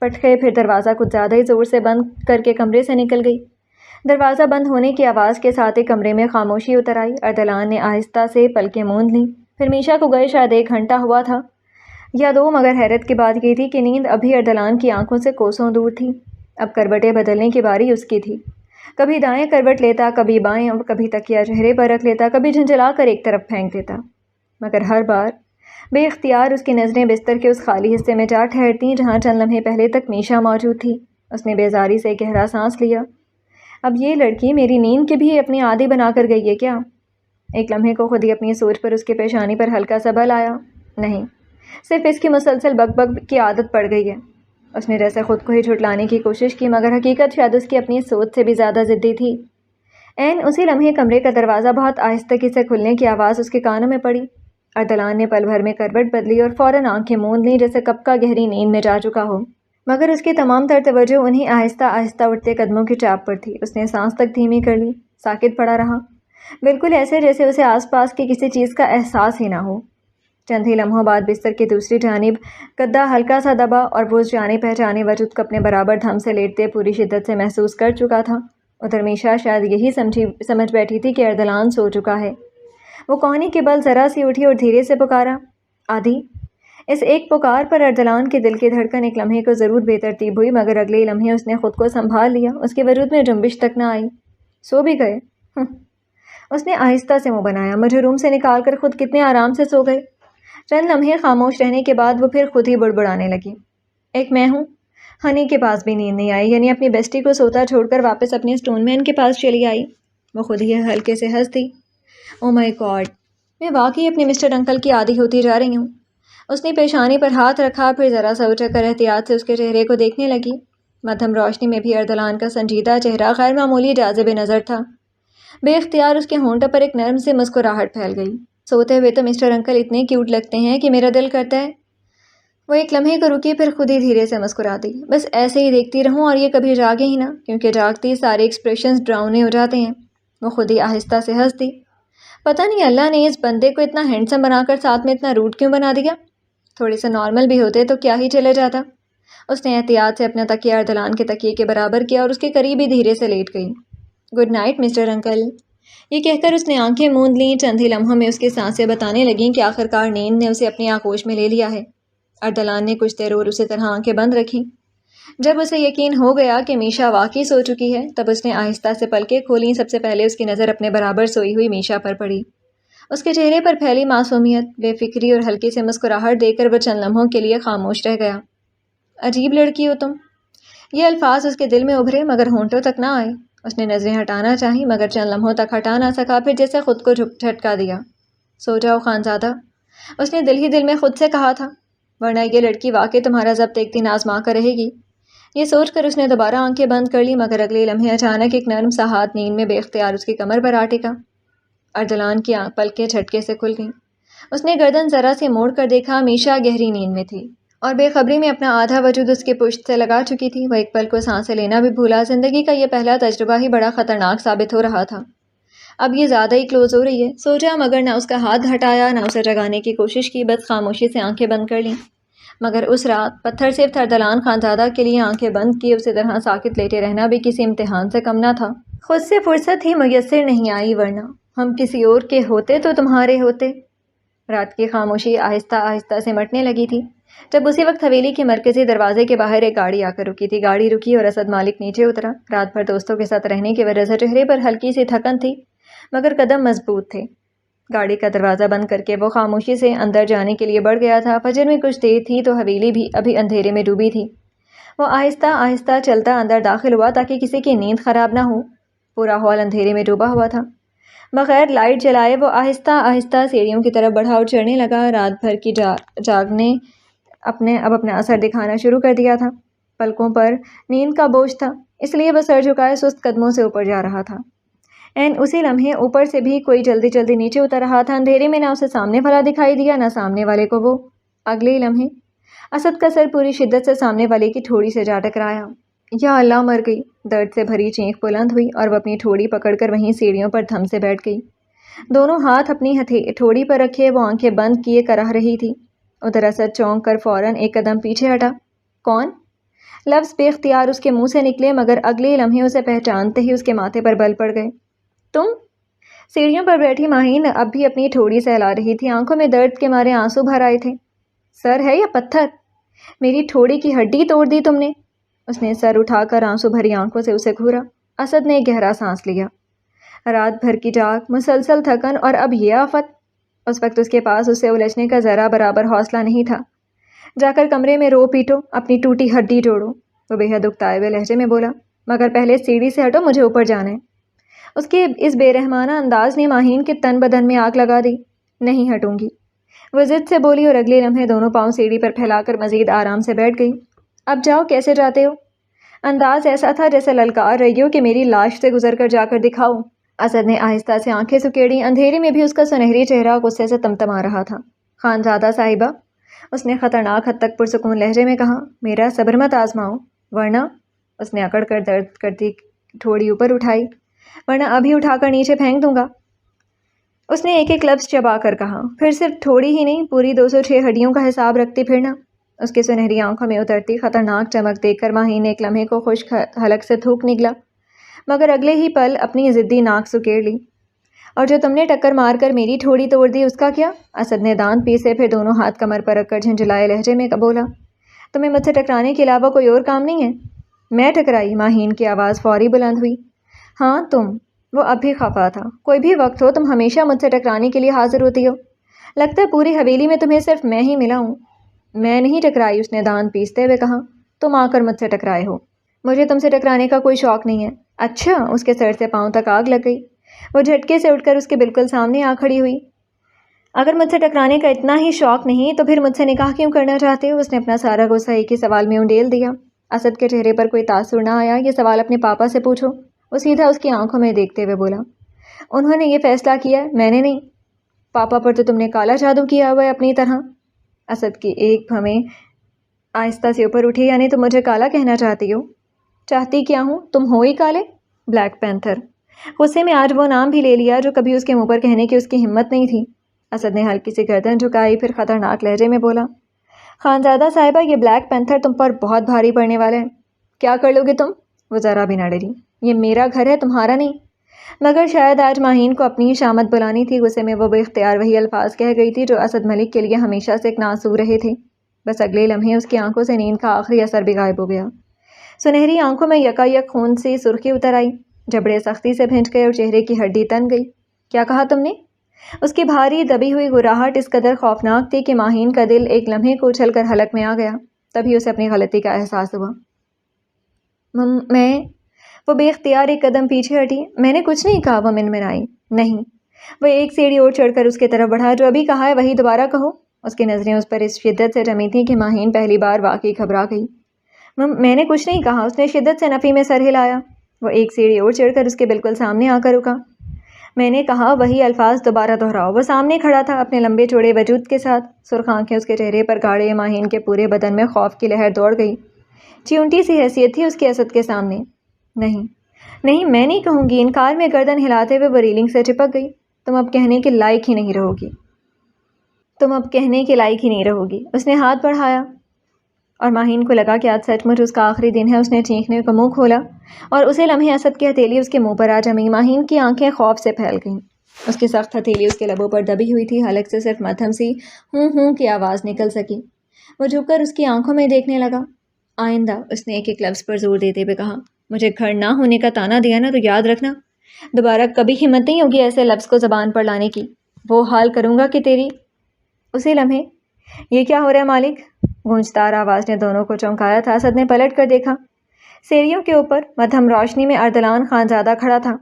پٹکے، پھر دروازہ کچھ زیادہ ہی زور سے بند کر کے کمرے سے نکل گئی۔ دروازہ بند ہونے کی آواز کے ساتھ ہی کمرے میں خاموشی اتر آئی۔ اردلان نے آہستہ سے پلکیں موند لیں، پھر میشا کو گئے شاید 1 گھنٹہ ہوا تھا یا 2، مگر حیرت کی بات یہ تھی کہ نیند ابھی اردلان کی آنکھوں سے کوسوں دور تھی۔ اب کروٹیں بدلنے کی باری اس کی تھی۔ کبھی دائیں کروٹ لیتا، کبھی بائیں، اور کبھی تکیہ چہرے پر رکھ لیتا، کبھی جھنجھلا کر ایک طرف پھینک دیتا، مگر ہر بار بے اختیار اس کی نظریں بستر کے اس خالی حصے میں جا ٹھہرتیں جہاں چند لمحے پہلے تک میشا موجود تھی۔ اس نے بیزاری سے گہرا سانس لیا۔ اب یہ لڑکی میری نیند کے بھی اپنی عادی بنا کر گئی ہے کیا؟ ایک لمحے کو خود ہی اپنی سوچ پر اس کے پیشانی پر ہلکا سا بل آیا۔ نہیں، صرف اس کی مسلسل بک بک کی عادت پڑ گئی ہے۔ اس نے جیسے خود کو ہی جھٹلانے کی کوشش کی، مگر حقیقت شاید اس کی اپنی سوچ سے بھی زیادہ ضدی تھی۔ عین اسی لمحے کمرے کا دروازہ بہت آہستگی سے کھلنے کی آواز اس کے کانوں میں پڑی۔ ارسلان نے پل بھر میں کروٹ بدلی اور فوراً آنکھیں موند لیں جیسے کب کا گہری نیند میں جا چکا ہو، مگر اس کی تمام تر توجہ انہیں آہستہ آہستہ اٹھتے قدموں کی چاپ پر تھی۔ اس نے سانس تک دھیمی کر لی، ساکت پڑا رہا، بالکل ایسے جیسے اسے آس پاس کی کسی چیز کا احساس ہی نہ ہو۔ چند ہی لمحوں بعد بستر کی دوسری جانب گدا ہلکا سا دبا اور وہ اس جانے پہچانے وجود کو اپنے برابر دھم سے لیٹتے پوری شدت سے محسوس کر چکا تھا۔ ادھر میشا شاید یہی سمجھ بیٹھی تھی کہ ارسلان سو چکا ہے۔ وہ کوہنی کے بل ذرا سی اٹھی اور دھیرے سے پکارا، آدھی۔ اس ایک پکار پر ارسلان کے دل کی دھڑکن ایک لمحے کو ضرور بے ترتیب ہوئی، مگر اگلے لمحے اس نے خود کو سنبھال لیا، اس کے وجود میں جنبش تک نہ آئی۔ سو بھی گئے؟ اس نے آہستہ سے منہ بنایا، مجھے روم سے نکال کر خود کتنے آرام سے سو گئے۔ چند لمحے خاموش رہنے کے بعد وہ پھر خود ہی بڑبڑانے لگی، ایک میں ہوں۔ ہنی کے پاس بھی نیند نہیں آئی، یعنی اپنی بیسٹی کو سوتا چھوڑ کر واپس اپنے اسٹون مین کے پاس چلی آئی۔ وہ خود ہی ہلکے سے ہنس دی، او مائی گاڈ، میں واقعی اپنے مسٹر انکل کی عادی ہوتی جا رہی ہوں۔ اس نے پیشانی پر ہاتھ رکھا، پھر ذرا سا اٹھ کر احتیاط سے اس کے چہرے کو دیکھنے لگی۔ مدھم روشنی میں بھی ارسلان کا سنجیدہ چہرہ غیر معمولی جاذب نظر تھا۔ بے اختیار اس کے ہونٹوں پر ایک نرم سی مسکراہٹ پھیل گئی۔ سوتے ہوئے تو مسٹر انکل اتنے کیوٹ لگتے ہیں کہ میرا دل کرتا ہے۔ وہ ایک لمحے کو رکی، پھر خود ہی دھیرے سے مسکرا دی، بس ایسے ہی دیکھتی رہوں اور یہ کبھی جاگے ہی نہ، کیونکہ جاگتی سارے ایکسپریشنز ڈراؤنے ہو جاتے ہیں۔ وہ خود ہی آہستہ سے ہنس دی، پتہ نہیں اللہ نے اس بندے کو اتنا ہینڈسم بنا کر ساتھ میں اتنا روڈ کیوں بنا دیا؟ تھوڑے سے نارمل بھی ہوتے تو کیا ہی چلے جاتا۔ اس نے احتیاط سے اپنا تکیہ ارسلان کے تکیے کے برابر کیا اور اس کے قریب ہی دھیرے سے لیٹ گئی۔ گڈ نائٹ مسٹر انکل، یہ کہہ کر اس نے آنکھیں موند لیں۔ چند ہی لمحوں میں اس کی سانسیں بتانے لگیں کہ آخرکار نیند نے اسے اپنی آغوش میں لے لیا ہے۔ ارسلان نے کچھ دیر اور اسی طرح آنکھیں بند رکھیں۔ جب اسے یقین ہو گیا کہ میشا واقعی سو چکی ہے، تب اس نے آہستہ سے پلکیں کھولیں۔ سب سے پہلے اس کی نظر اپنے برابر سوئی ہوئی میشا پر پڑی۔ اس کے چہرے پر پھیلی معصومیت، بے فکری اور ہلکی سے مسکراہٹ دیکھ کر وہ چند لمحوں کے لیے خاموش رہ گیا۔ عجیب لڑکی ہو تم، یہ الفاظ اس کے دل میں ابھرے مگر ہونٹوں تک نہ آئے۔ اس نے نظریں ہٹانا چاہیں مگر چند لمحوں تک ہٹا نہ سکا، پھر جیسے خود کو جھٹکا دیا۔ سو جاؤ خانزادہ، اس نے دل ہی دل میں خود سے کہا تھا، ورنہ یہ لڑکی واقعی تمہارا ضبط ایک دن آزما کر رہے گی۔ یہ سوچ کر اس نے دوبارہ آنکھیں بند کر لی، مگر اگلے لمحے اچانک ایک نرم سا ہاتھ نیند میں بے اختیار اس کی کمر پر آ ٹکا۔ ارسلان کی پلکیں جھٹکے سے کھل گئیں۔ اس نے گردن ذرا سے موڑ کر دیکھا، میشا گہری نیند میں تھی اور بے خبری میں اپنا آدھا وجود اس کے پشت سے لگا چکی تھی۔ وہ ایک پل کو سانسیں لینا بھی بھولا۔ زندگی کا یہ پہلا تجربہ ہی بڑا خطرناک ثابت ہو رہا تھا۔ اب یہ زیادہ ہی کلوز ہو رہی ہے۔ سوچا، مگر نہ اس کا ہاتھ ہٹایا نہ اسے جگانے کی کوشش کی، بس خاموشی سے آنکھیں بند کر لیں۔ مگر اس رات پتھر صرف ارسلان خانزادہ کے لیے آنکھیں بند کیے اسی طرح ساکت لیٹے رہنا بھی کسی امتحان سے کم نہ تھا۔ خود سے فرصت ہی میسر نہیں آئی، ورنہ ہم کسی اور کے ہوتے تو تمہارے ہوتے۔ رات کی خاموشی آہستہ آہستہ سمٹنے لگی تھی جب اسی وقت حویلی کے مرکزی دروازے کے باہر ایک گاڑی آ کر رکی تھی۔ گاڑی رکی اور اسد مالک نیچے اترا۔ رات بھر دوستوں کے ساتھ رہنے کی وجہ سے چہرے پر ہلکی سی تھکن تھی، مگر قدم مضبوط تھے۔ گاڑی کا دروازہ بند کر کے وہ خاموشی سے اندر جانے کے لیے بڑھ گیا تھا۔ فجر میں کچھ دیر تھی تو حویلی بھی ابھی اندھیرے میں ڈوبی تھی۔ وہ آہستہ آہستہ چلتا اندر داخل ہوا تاکہ کسی کی نیند خراب نہ ہو۔ پورا ہال اندھیرے میں ڈوبا ہوا تھا۔ بغیر لائٹ جلائے وہ آہستہ آہستہ سیڑھیوں کی طرف بڑھا اور چڑھنے لگا۔ رات بھر کی جاگ نے اب اپنا اثر دکھانا شروع کر دیا تھا۔ پلکوں پر نیند کا بوجھ تھا، اس لیے وہ سر جھکائے سست قدموں سے اوپر جا رہا تھا۔ عین اسی لمحے اوپر سے بھی کوئی جلدی جلدی نیچے اتر رہا تھا۔ اندھیرے میں نہ اسے سامنے والا دکھائی دیا نہ سامنے والے کو وہ۔ اگلے لمحے اسد کا سر پوری شدت سے سامنے والے کی ٹھوڑی سے جا ٹکرایا۔ یا اللہ، مر گئی! درد سے بھری چینخ بلند ہوئی اور وہ اپنی ٹھوڑی پکڑ کر وہیں سیڑھیوں پر دھم سے بیٹھ گئی۔ دونوں ہاتھ اپنی ٹھوڑی پر رکھے وہ آنکھیں بند کیے کرہ رہی تھی۔ ادھر اسد چونک کر فوراً ایک قدم پیچھے ہٹا۔ کون؟ لفظ بے اختیار اس کے منہ سے نکلے، مگر اگلے لمحے اسے پہچانتے ہی اس کے ماتھے پر بل پڑ گئے۔ تم؟ سیڑھیوں پر بیٹھی ماہین اب بھی اپنی ٹھوڑی سہلا رہی تھی، آنکھوں میں درد کے مارے آنسو بھر آئے تھے۔ سر ہے یا پتھر؟ میری ٹھوڑی کی ہڈی توڑ دی تم نے! اس نے سر اٹھا کر آنسو بھری آنکھوں سے اسے گھورا۔ اسد نے ایک گہرا سانس لیا۔ رات بھر کی جاگ، مسلسل تھکن اور اب یہ آفت! اس وقت اس کے پاس اسے الجھنے کا ذرا برابر حوصلہ نہیں تھا۔ جا کر کمرے میں رو پیٹو، اپنی ٹوٹی ہڈی جوڑو، وہ بے حد اکتائے ہوئے لہجے میں بولا۔ مگر پہلے سیڑھی سے ہٹو، مجھے اوپر جانا ہے۔ اس کے اس بے رحمانہ انداز نے ماہین کے تن بدن میں آگ لگا دی۔ نہیں ہٹوں گی، وہ ضد سے بولی اور اگلے لمحے دونوں پاؤں سیڑھی پر پھیلا کر مزید آرام سے بیٹھ گئی۔ اب جاؤ، کیسے جاتے ہو؟ انداز ایسا تھا جیسے للکار رہی ہو کہ میری لاش سے گزر کر جا کر دکھاؤ۔ اسد نے آہستہ سے آنکھیں سکیڑی، اندھیرے میں بھی اس کا سنہری چہرہ غصے سے تمتما رہا تھا۔ خانزادہ صاحبہ، اس نے خطرناک حد تک پرسکون لہجے میں کہا، میرا صبر مت آزماؤ، ورنہ، اس نے اکڑ کر درد کرتی ٹھوڑی اوپر اٹھائی، ورنہ ابھی اٹھا کر نیچے پھینک دوں گا۔ اس نے ایک ایک لفظ چبا کر کہا، پھر صرف تھوڑی ہی نہیں، پوری 206 ہڈیوں کا حساب رکھتی پھرنا۔ اس کی سنہری آنکھوں میں اترتی خطرناک چمک دیکھ کر ماہین نے ایک لمحے کو خشک حلق سے تھوک نکلا، مگر اگلے ہی پل اپنی ضدی ناک سکیڑ لی۔ اور جو تم نے ٹکر مار کر میری ٹھوڑی توڑ دی، اس کا کیا؟ اسد نے دانت پیسے، پھر دونوں ہاتھ کمر پر رکھ کر جھنجھلائے لہجے میں بولا، تمہیں مجھ سے ٹکرانے کے علاوہ کوئی اور کام نہیں ہے؟ میں ٹکرائی؟ ماہین کی آواز فوری بلند ہوئی۔ ہاں تم۔ وہ اب بھی خفا تھا۔ کوئی بھی وقت ہو، تم ہمیشہ مجھ سے ٹکرانے کے لیے حاضر ہوتی ہو۔ لگتا ہے پوری حویلی میں تمہیں صرف میں ہی ملا ہوں۔ میں نہیں ٹکرائی، اس نے دانت پیستے ہوئے کہا، تم آ کر مجھ سے ٹکرائے ہو۔ مجھے تم سے ٹکرانے کا کوئی شوق نہیں ہے۔ اچھا؟ اس کے سر سے پاؤں تک آگ لگ گئی۔ وہ جھٹکے سے اٹھ کر اس کے بالکل سامنے آ کھڑی ہوئی۔ اگر مجھ سے ٹکرانے کا اتنا ہی شوق نہیں تو پھر مجھ سے نکاح کیوں کرنا چاہتے ہو؟ اس نے اپنا سارا غصہ ایک ہی سوال میں انڈیل دیا۔ اسد کے چہرے پر کوئی تاثر نہ آیا۔ یہ سوال اپنے پاپا سے پوچھو، وہ سیدھا اس کی آنکھوں میں دیکھتے ہوئے بولا۔ انہوں نے یہ فیصلہ کیا ہے، میں نے نہیں۔ پاپا پر تو تم نے کالا جادو کیا ہوا ہے اپنی طرح۔ اسد کی ایک بھویں آہستہ سے اوپر اٹھی، یعنی تم مجھے کالا کہنا چاہتی ہو؟ چاہتی کیا ہوں؟ تم ہو ہی کالے، بلیک پینتھر۔ غصے میں آج وہ نام بھی لے لیا جو کبھی اس کے منہ پر کہنے کی اس کی ہمت نہیں تھی۔ اسد نے ہلکی سی گردن جھکائی، پھر خطرناک لہجے میں بولا، خانزادہ صاحبہ، یہ بلیک پینتھر تم پر بہت بھاری پڑنے والا ہے۔ کیا کر لو گے تم؟ وہ ذرا بھی نہ ڈری۔ یہ میرا گھر ہے، تمہارا نہیں۔ مگر شاید آج ماہین کو اپنی ہی شامت بلانی تھی۔ غصے میں وہ بے اختیار وہی الفاظ کہہ گئی تھی جو اسد ملک کے لیے ہمیشہ سے ایک ناسور رہے تھے۔ بس اگلے لمحے اس کی آنکھوں سے نیند کا آخری اثر بھی غائب ہو گیا۔ سنہری آنکھوں میں یکایک خون سی سرخی اتر آئی، جبڑے سختی سے بھنج گئے اور چہرے کی ہڈی تن گئی۔ کیا کہا تم نے؟ اس کی بھاری دبی ہوئی گراہٹ اس قدر خوفناک تھی کہ ماہین کا دل ایک لمحے کو اچھل کر حلق میں آ گیا۔ تبھی اسے اپنی غلطی کا احساس ہوا۔ میں وہ بے اختیار ایک قدم پیچھے ہٹی۔ میں نے کچھ نہیں کہا، وہ منمنائی۔ نہیں۔ وہ ایک سیڑھی اور چڑھ کر اس کی طرف بڑھا۔ جو ابھی کہا ہے وہی دوبارہ کہو۔ اس کی نظریں اس پر اس شدت سے جمی تھیں کہ ماہین پہلی بار واقعی گھبرا گئی۔ میں نے کچھ نہیں کہا، اس نے شدت سے نفی میں سر ہلایا۔ وہ ایک سیڑھی اور چڑھ کر اس کے بالکل سامنے آ کر رکا۔ میں نے کہا وہی الفاظ دوبارہ دہراؤ۔ وہ سامنے کھڑا تھا اپنے لمبے چوڑے وجود کے ساتھ، سرخ آنکھیں اس کے چہرے پر گاڑے۔ ماہین کے پورے بدن میں خوف کی لہر دوڑ گئی۔ چیونٹی سی حیثیت تھی اس کے اسد کے سامنے۔ نہیں نہیں، میں نہیں کہوں گی، انکار میں گردن ہلاتے ہوئے وہ ریلنگ سے چپک گئی۔ تم اب کہنے کے لائق ہی نہیں رہو گی، تم اب کہنے کے لائق ہی نہیں رہو گی۔ اس نے ہاتھ بڑھایا اور ماہین کو لگا کہ آج سچ مچ اس کا آخری دن ہے۔ اس نے چیخنے کو منہ کھولا اور اسی لمحے اسد کی ہتھیلی اس کے منہ پر آ جمی۔ ماہین کی آنکھیں خوف سے پھیل گئیں۔ اس کی سخت ہتھیلی اس کے لبوں پر دبی ہوئی تھی، حلق سے صرف مدھم سی ہوں ہوں کی آواز نکل سکی۔ وہ جھک کر اس کی آنکھوں میں دیکھنے لگا۔ آئندہ، اس نے ایک ایک لفظ پر زور دیتے ہوئے کہا، مجھے گھر نہ ہونے کا طعنہ دیا نا تو یاد رکھنا، دوبارہ کبھی ہمت نہیں ہوگی ایسے لفظ کو زبان پر لانے کی۔ وہ حال کروں گا کہ تیری۔ اسی لمحے یہ کیا ہو رہا ہے مالک؟ گونجدار آواز نے دونوں کو چونکایا تھا۔ اسد نے پلٹ کر دیکھا۔ سیڑھیوں کے اوپر مدھم روشنی میں اردلان خانزادہ کھڑا تھا،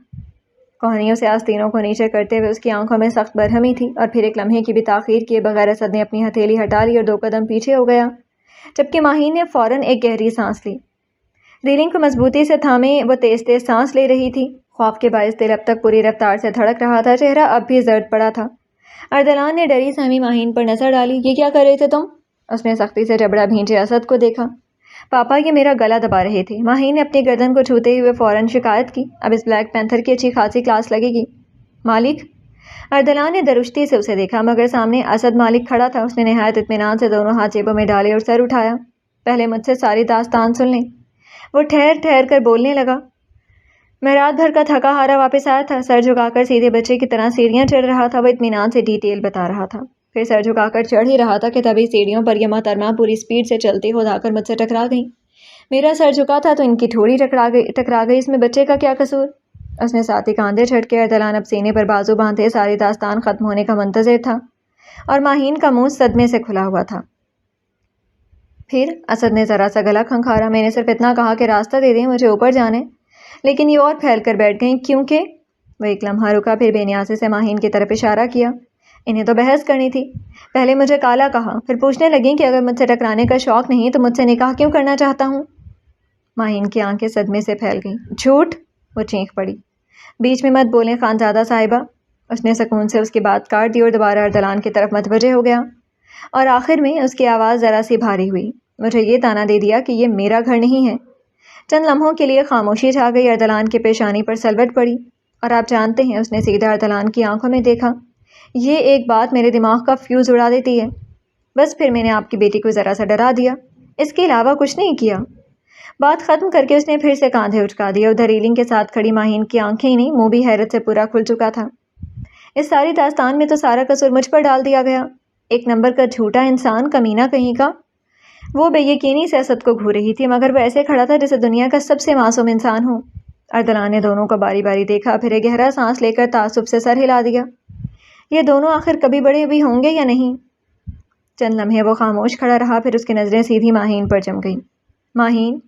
کوہنیوں سے آستینوں کو نیچے کرتے ہوئے۔ اس کی آنکھوں میں سخت برہمی تھی، اور پھر ایک لمحے کی بھی تاخیر کیے بغیر اسد نے اپنی ہتھیلی ہٹا لی اور 2 قدم پیچھے ہو گیا، جبکہ ماہین نے فوراً ایک گہری سانس لی۔ ریلنگ کو مضبوطی سے تھامے وہ تیز تیز سانس لے رہی تھی۔ خوف کے باعث دل اب تک پوری رفتار سے دھڑک رہا تھا، چہرہ اب بھی زرد پڑا تھا۔ اردلان نے ڈری سہمی ماہین پر نظر ڈالی۔ یہ کیا کر رہے تھے تم؟ اس نے سختی سے جبڑا بھینچے اسد کو دیکھا۔ پاپا، یہ میرا گلا دبا رہے تھے۔ ماہین نے اپنی گردن کو چھوتے ہوئے فوراً شکایت کی۔ اب اس بلیک پینتھر کی اچھی خاصی کلاس لگے گی۔ مالک، اردلان نے درشتی سے اسے دیکھا، مگر سامنے اسد مالک کھڑا تھا۔ اس نے نہایت اطمینان سے دونوں ہاتھ جیبوں میں ڈالے اور سر اٹھایا۔ پہلے مجھ سے ساری داستان سن لیں۔ وہ ٹھہر ٹھہر کر بولنے لگا۔ میں رات بھر کا تھکا ہارا واپس آیا تھا، سر جھکا کر سیدھے بچے کی طرح سیڑھیاں چڑھ رہا تھا۔ وہ اطمینان سے ڈیٹیل بتا رہا تھا، پھر سر جھکا کر چڑھ ہی رہا تھا کہ تبھی سیڑھیوں پر یہ محترمہ پوری اسپیڈ سے چلتے ہو آ کر مجھ سے ٹکرا گئیں۔ میرا سر جھکا تھا تو ان کی ٹھوڑی ٹکرا گئی، اس میں بچے کا کیا قصور؟ اس نے ساتھ ہی کاندھے جھٹکے۔ اردلان اب سینے پر بازو باندھے ساری داستان ختم ہونے کا منتظر تھا، اور ماہین کا منہ صدمے سے کھلا ہوا تھا۔ پھر اسد نے ذرا سا گلا کھنکھارا۔ میں نے صرف اتنا کہا کہ راستہ دے دیں، مجھے اوپر جانے۔ لیکن یہ اور پھیل کر بیٹھ گئیں کیونکہ وہ ایک لمحہ رکا، پھر بے نیازی سے ماہین کی طرف اشارہ کیا۔ انہیں تو بحث کرنی تھی، پہلے مجھے کالا کہا، پھر پوچھنے لگیں کہ اگر مجھ سے ٹکرانے کا شوق نہیں تو مجھ سے نکاح کیوں کرنا چاہتا ہوں؟ ماہین کی آنکھیں صدمے سے پھیل گئیں۔ جھوٹ! وہ چینخ پڑی۔ بیچ میں مت بولیں خانزادہ صاحبہ۔ اس نے سکون سے اس کی بات کاٹ دی اور دوبارہ ارسلان کی طرف متوجہ ہو گیا، اور آخر میں اس کی آواز ذرا سی بھاری ہوئی۔ مجھے یہ طعنہ دے دیا کہ یہ میرا گھر نہیں ہے۔ چند لمحوں کے لیے خاموشی چھا گئی، ارسلان کی پیشانی پر سلوٹ پڑی، اور آپ جانتے ہیں، اس نے سیدھا ارسلان کی آنکھوں میں دیکھا، یہ ایک بات میرے دماغ کا فیوز اڑا دیتی ہے۔ بس پھر میں نے آپ کی بیٹی کو ذرا سا ڈرا دیا، اس کے علاوہ کچھ نہیں کیا۔ بات ختم کر کے اس نے پھر سے کاندھے اچکا دیے، ادھر ریلنگ کے ساتھ کھڑی ماہین کی آنکھیں ہی نہیں، منہ بھی حیرت سے پورا کھل چکا تھا۔ اس ساری داستان میں تو سارا قصور مجھ پر ڈال دیا گیا، ایک نمبر کا جھوٹا انسان، کمینہ کہیں کا۔ وہ بے یقینی سے اسد کو گھور رہی تھی، مگر وہ ایسے کھڑا تھا جیسے دنیا کا سب سے معصوم انسان ہو۔ ارسلان نے دونوں کو باری باری دیکھا، پھر ایک گہرا سانس لے کر تعصب سے سر ہلا دیا۔ یہ دونوں آخر کبھی بڑے بھی ہوں گے یا نہیں؟ چند لمحے وہ خاموش کھڑا رہا، پھر اس کی نظریں سیدھی ماہین پر جم گئیں۔ ماہین؟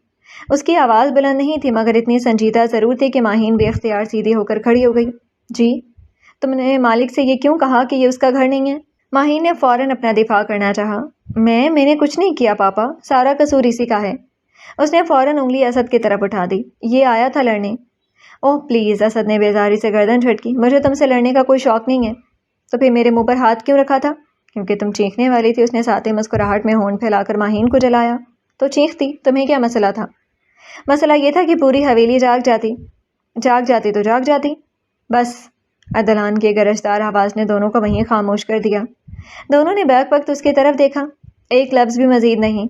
اس کی آواز بلند نہیں تھی، مگر اتنی سنجیدہ ضرور تھی کہ ماہین بے اختیار سیدھی ہو کر کھڑی ہو گئی۔ جی؟ تم نے مالک سے یہ کیوں کہا کہ یہ اس کا گھر نہیں ہے؟ ماہین نے فوراً اپنا دفاع کرنا چاہا۔ میں نے کچھ نہیں کیا پاپا، سارا قصور اسی کا ہے۔ اس نے فوراً انگلی اسد کی طرف اٹھا دی۔ یہ آیا تھا لڑنے۔ اوہ پلیز، اسد نے بیزاری سے گردن جھٹکی، مجھے تم سے لڑنے کا کوئی شوق نہیں ہے۔ تو پھر میرے منہ پر ہاتھ کیوں رکھا تھا؟ کیونکہ تم چیخنے والی تھی۔ اس نے ساتھ مسکراہٹ میں ہونٹ پھیلا کر ماہین کو جلایا۔ تو چیختی، تمہیں کیا مسئلہ تھا؟ مسئلہ یہ تھا کہ پوری حویلی جاگ جاتی تو جاگ جاتی۔ بس، ارسلان کی گرجدار آواز نے دونوں کو وہیں خاموش کر دیا۔ دونوں نے بیک وقت اس کی طرف دیکھا، ایک لفظ بھی مزید نہیں۔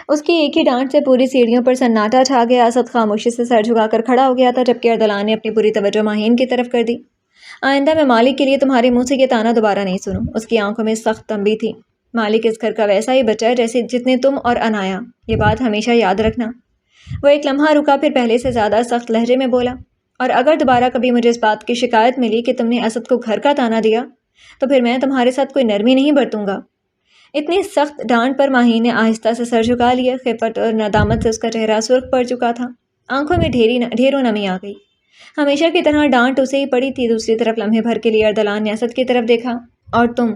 اس کی ایک ہی ڈانٹ سے پوری سیڑھیوں پر سناٹا چھا گیا۔ اسد خاموشی سے سر جھکا کر کھڑا ہو گیا تھا، جبکہ ارسلان نے اپنی پوری توجہ ماہین کی طرف کر دی۔ آئندہ میں مالک کے لیے تمہارے منہ سے یہ طعنہ دوبارہ نہیں سنوں۔ اس کی آنکھوں میں سخت تنبیہ تھی۔ مالک اس گھر کا ویسا ہی بچہ ہے جتنے تم اور انایا، یہ بات ہمیشہ یاد رکھنا۔ وہ ایک لمحہ رکا، پھر پہلے سے زیادہ سخت لہجے میں بولا، اور اگر دوبارہ کبھی مجھے اس بات کی شکایت ملی کہ تم نے اسد کو گھر کا طعنہ دیا تو پھر میں تمہارے ساتھ کوئی نرمی نہیں برتوں گا۔ اتنی سخت ڈانٹ پر ماہین نے آہستہ سے سر جھکا لیا۔ خفت اور ندامت سے اس کا چہرہ سرخ پڑ چکا تھا، آنکھوں میں ڈھیروں نمی آ گئی۔ ہمیشہ کی طرح ڈانٹ اسے ہی پڑی تھی۔ دوسری طرف لمحے بھر کے لیے ارسلان نے اسد کی طرف دیکھا۔ اور تم؟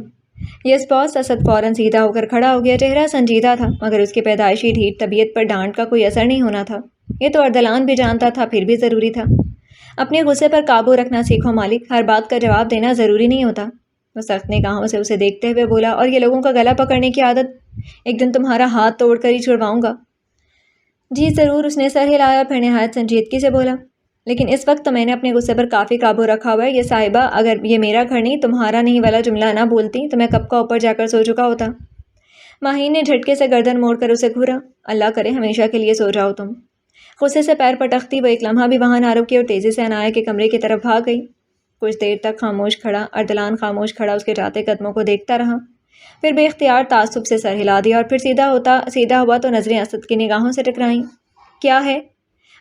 یس باس۔ اسد فوراً سیدھا ہو کر کھڑا ہو گیا، چہرہ سنجیدہ تھا، مگر اس کی پیدائشی ڈھیٹ طبیعت پر ڈانٹ کا کوئی اثر نہیں ہونا تھا۔ یہ تو ارسلان بھی جانتا تھا، پھر بھی ضروری تھا۔ اپنے غصے پر قابو رکھنا سیکھو مالک، ہر بات کا جواب دینا ضروری نہیں ہوتا۔ وہ سخت نگاہوں سے اسے دیکھتے ہوئے بولا، اور یہ لوگوں کا گلا پکڑنے کی عادت، ایک دن تمہارا ہاتھ توڑ کر ہی چھڑواؤں گا۔ جی ضرور، اس نے سر ہلایا، پھر نہایت سنجیدگی سے بولا، لیکن اس وقت تو میں نے اپنے غصے پر کافی قابو رکھا ہوا ہے۔ یہ صاحبہ، اگر یہ میرا گھر نہیں تمہارا نہیں والا جملہ نہ بولتی تو میں کب کا اوپر جا کر سو چکا ہوتا۔ ماہین نے جھٹکے سے گردن موڑ کر اسے گھورا۔ اللہ کرے ہمیشہ کے لیے سو جاؤ تم۔ غصے سے پیر پٹکتی وہ ایک لمحہ بھی وہاں نہ رکی اور تیزی سے انایا کے کمرے کی طرف بھاگ گئی۔ کچھ دیر تک خاموش کھڑا ارسلان خاموش کھڑا اس کے جاتے قدموں کو دیکھتا رہا، پھر بے اختیار تعصب سے سر ہلا دیا اور پھر سیدھا ہوا تو نظریں اسد کی نگاہوں سے ٹکرائیں۔ کیا ہے؟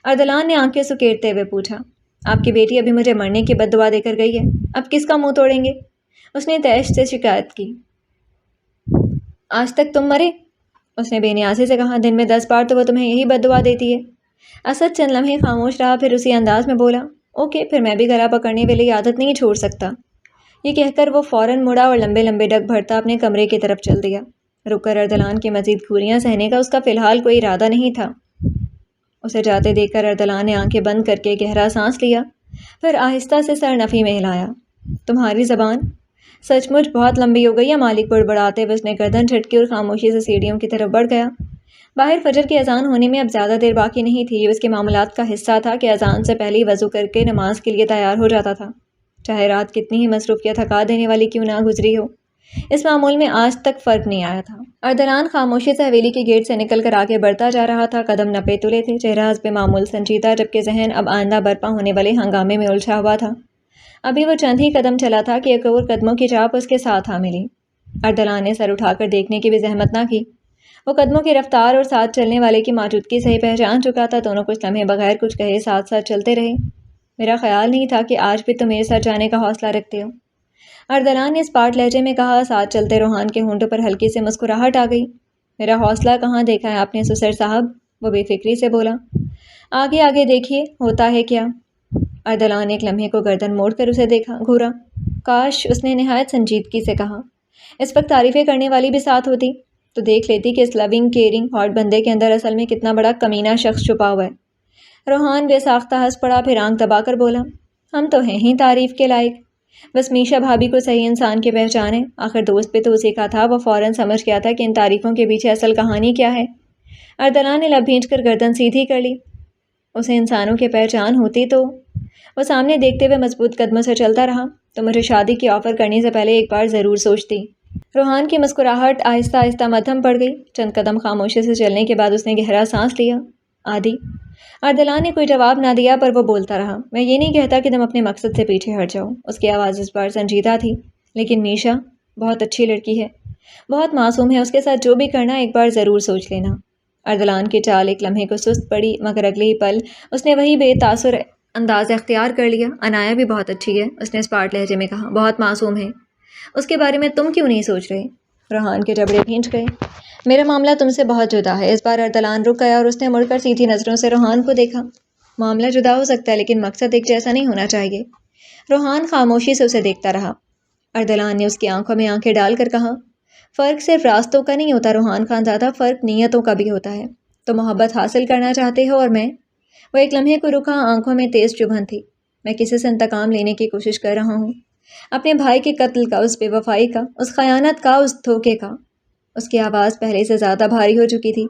ارسلان نے آنکھیں سکیڑتے ہوئے پوچھا۔ آپ کی بیٹی ابھی مجھے مرنے کی بد دعا دے کر گئی ہے، اب کس کا منہ توڑیں گے؟ اس نے تیش سے شکایت کی۔ آج تک تم مرے؟ اس نے بے نیازی سے کہا، دن میں 10 بار تو وہ تمہیں یہی بد دعا دیتی ہے۔ اسد چند لمحے خاموش رہا، پھر اسی انداز میں بولا، اوکے، پھر میں بھی گلا پکڑنے والی عادت نہیں چھوڑ سکتا۔ یہ کہہ کر وہ فوراً مڑا اور لمبے لمبے ڈگ بھرتا اپنے کمرے کی طرف چل دیا۔ رک کر ارسلان کی مزید گھوریاں سہنے کا اس کا فی الحال کوئی ارادہ نہیں تھا۔ اسے جاتے دیکھ کر ارسلان نے آنکھیں بند کر کے گہرا سانس لیا، پھر آہستہ سے سر نفی میں ہلایا۔ تمہاری زبان سچ مچ بہت لمبی ہو گئی ہے مالک، بڑبڑاتے ہوئے اس نے گردن جھٹکی اور خاموشی سے سیڑھیوں کی طرف بڑھ گیا۔ باہر فجر کی اذان ہونے میں اب زیادہ دیر باقی نہیں تھی۔ یہ اس کے معاملات کا حصہ تھا کہ اذان سے پہلے ہی وضو کر کے نماز کے لیے تیار ہو جاتا تھا، چاہے رات کتنی ہی مصروف یا تھکا دینے والی کیوں نہ گزری ہو۔ اس معمول میں آج تک فرق نہیں آیا تھا۔ ارسلان خاموشی سے حویلی کے گیٹ سے نکل کر آگے بڑھتا جا رہا تھا، قدم نپے تلے تھے، چہرہ حسب معمول سنجیدہ، جبکہ ذہن اب آئندہ برپا ہونے والے ہنگامے میں الجھا ہوا تھا۔ ابھی وہ چند ہی قدم چلا تھا کہ ایک اور قدموں کی چاپ اس کے ساتھ آ ملی۔ ارسلان نے سر اٹھا کر دیکھنے کی بھی زحمت نہ کی۔ وہ قدموں کی رفتار اور ساتھ چلنے والے کی موجودگی سے ہی پہچان چکا تھا۔ دونوں کچھ لمحے بغیر کچھ کہے ساتھ ساتھ چلتے رہے۔ میرا خیال نہیں تھا کہ آج بھی تم میرے ساتھ جانے کا حوصلہ رکھتے ہو، ارسلان نے اسپاٹ لہجے میں کہا۔ ساتھ چلتے روحان کے ہونٹوں پر ہلکی سے مسکراہٹ آ گئی۔ میرا حوصلہ کہاں دیکھا ہے آپ نے سسر صاحب؟ وہ بے فکری سے بولا۔ آگے آگے دیکھیے ہوتا ہے کیا۔ اردلان نے ایک لمحے کو گردن موڑ کر اسے دیکھا، گھورا۔ کاش اس نے نہایت سنجیدگی سے کہا، اس وقت تعریفیں کرنے والی بھی ساتھ ہوتی تو دیکھ لیتی کہ اس لونگ کیئرنگ ہاٹ بندے کے اندر اصل میں کتنا بڑا کمینہ شخص چھپا ہوا ہے۔ روحان بے ساختہ ہنس پڑا، پھر آنکھ دبا کر بولا، ہم تو ہیں ہی تعریف کے لائق، بس میشا بھابھی کو صحیح انسان کی پہچان ہے۔ آخر دوست بھی تو اسی کا تھا، وہ فوراً سمجھ گیا تھا کہ ان تعریفوں کے پیچھے اصل کہانی کیا ہے۔ اردلان نے لب بھینچ کر گردن سیدھی کر لی۔ اسے انسانوں کی پہچان ہوتی تو وہ سامنے دیکھتے ہوئے مضبوط قدموں سے چلتا رہا، تو مجھے شادی کی آفر کرنے سے پہلے ایک بار ضرور سوچتی۔ روحان کی مسکراہٹ آہستہ آہستہ مدھم پڑ گئی۔ چند قدم خاموشی سے چلنے کے بعد اس نے گہرا سانس لیا۔ آدی۔ اردلان نے کوئی جواب نہ دیا، پر وہ بولتا رہا، میں یہ نہیں کہتا کہ تم اپنے مقصد سے پیچھے ہٹ جاؤ۔ اس کی آواز اس بار سنجیدہ تھی، لیکن میشا بہت اچھی لڑکی ہے، بہت معصوم ہے، اس کے ساتھ جو بھی کرنا ایک بار ضرور سوچ لینا۔ اردلان کی چال ایک لمحے کو سست پڑی، مگر اگلے ہی پل اس نے وہی بے تاثر انداز اختیار کر لیا۔ انایا بھی بہت اچھی ہے، اس نے اسپاٹ لہجے میں کہا، بہت معصوم ہے، اس کے بارے میں تم کیوں نہیں سوچ رہے؟ روحان کے جبڑے بھینچ گئے۔ میرا معاملہ تم سے بہت جدا ہے۔ اس بار اردلان رک گیا اور اس نے مڑ کر سیدھی نظروں سے روحان کو دیکھا۔ معاملہ جدا ہو سکتا ہے، لیکن مقصد ایک جیسا نہیں ہونا چاہیے۔ روحان خاموشی سے اسے دیکھتا رہا۔ اردلان نے اس کی آنکھوں میں آنکھیں ڈال کر کہا، فرق صرف راستوں کا نہیں ہوتا روحان خان زادہ، فرق نیتوں کا بھی ہوتا ہے۔ تم محبت حاصل کرنا چاہتے ہو اور میں۔ وہ ایک لمحے کو رکا، آنکھوں میں تیز چبھن تھی۔ میں کسی سے انتقام لینے کی کوشش کر رہا ہوں، اپنے بھائی کے قتل کا، اس بے وفائی کا، اس خیانت کا، اس دھوکے کا۔ اس کی آواز پہلے سے زیادہ بھاری ہو چکی تھی،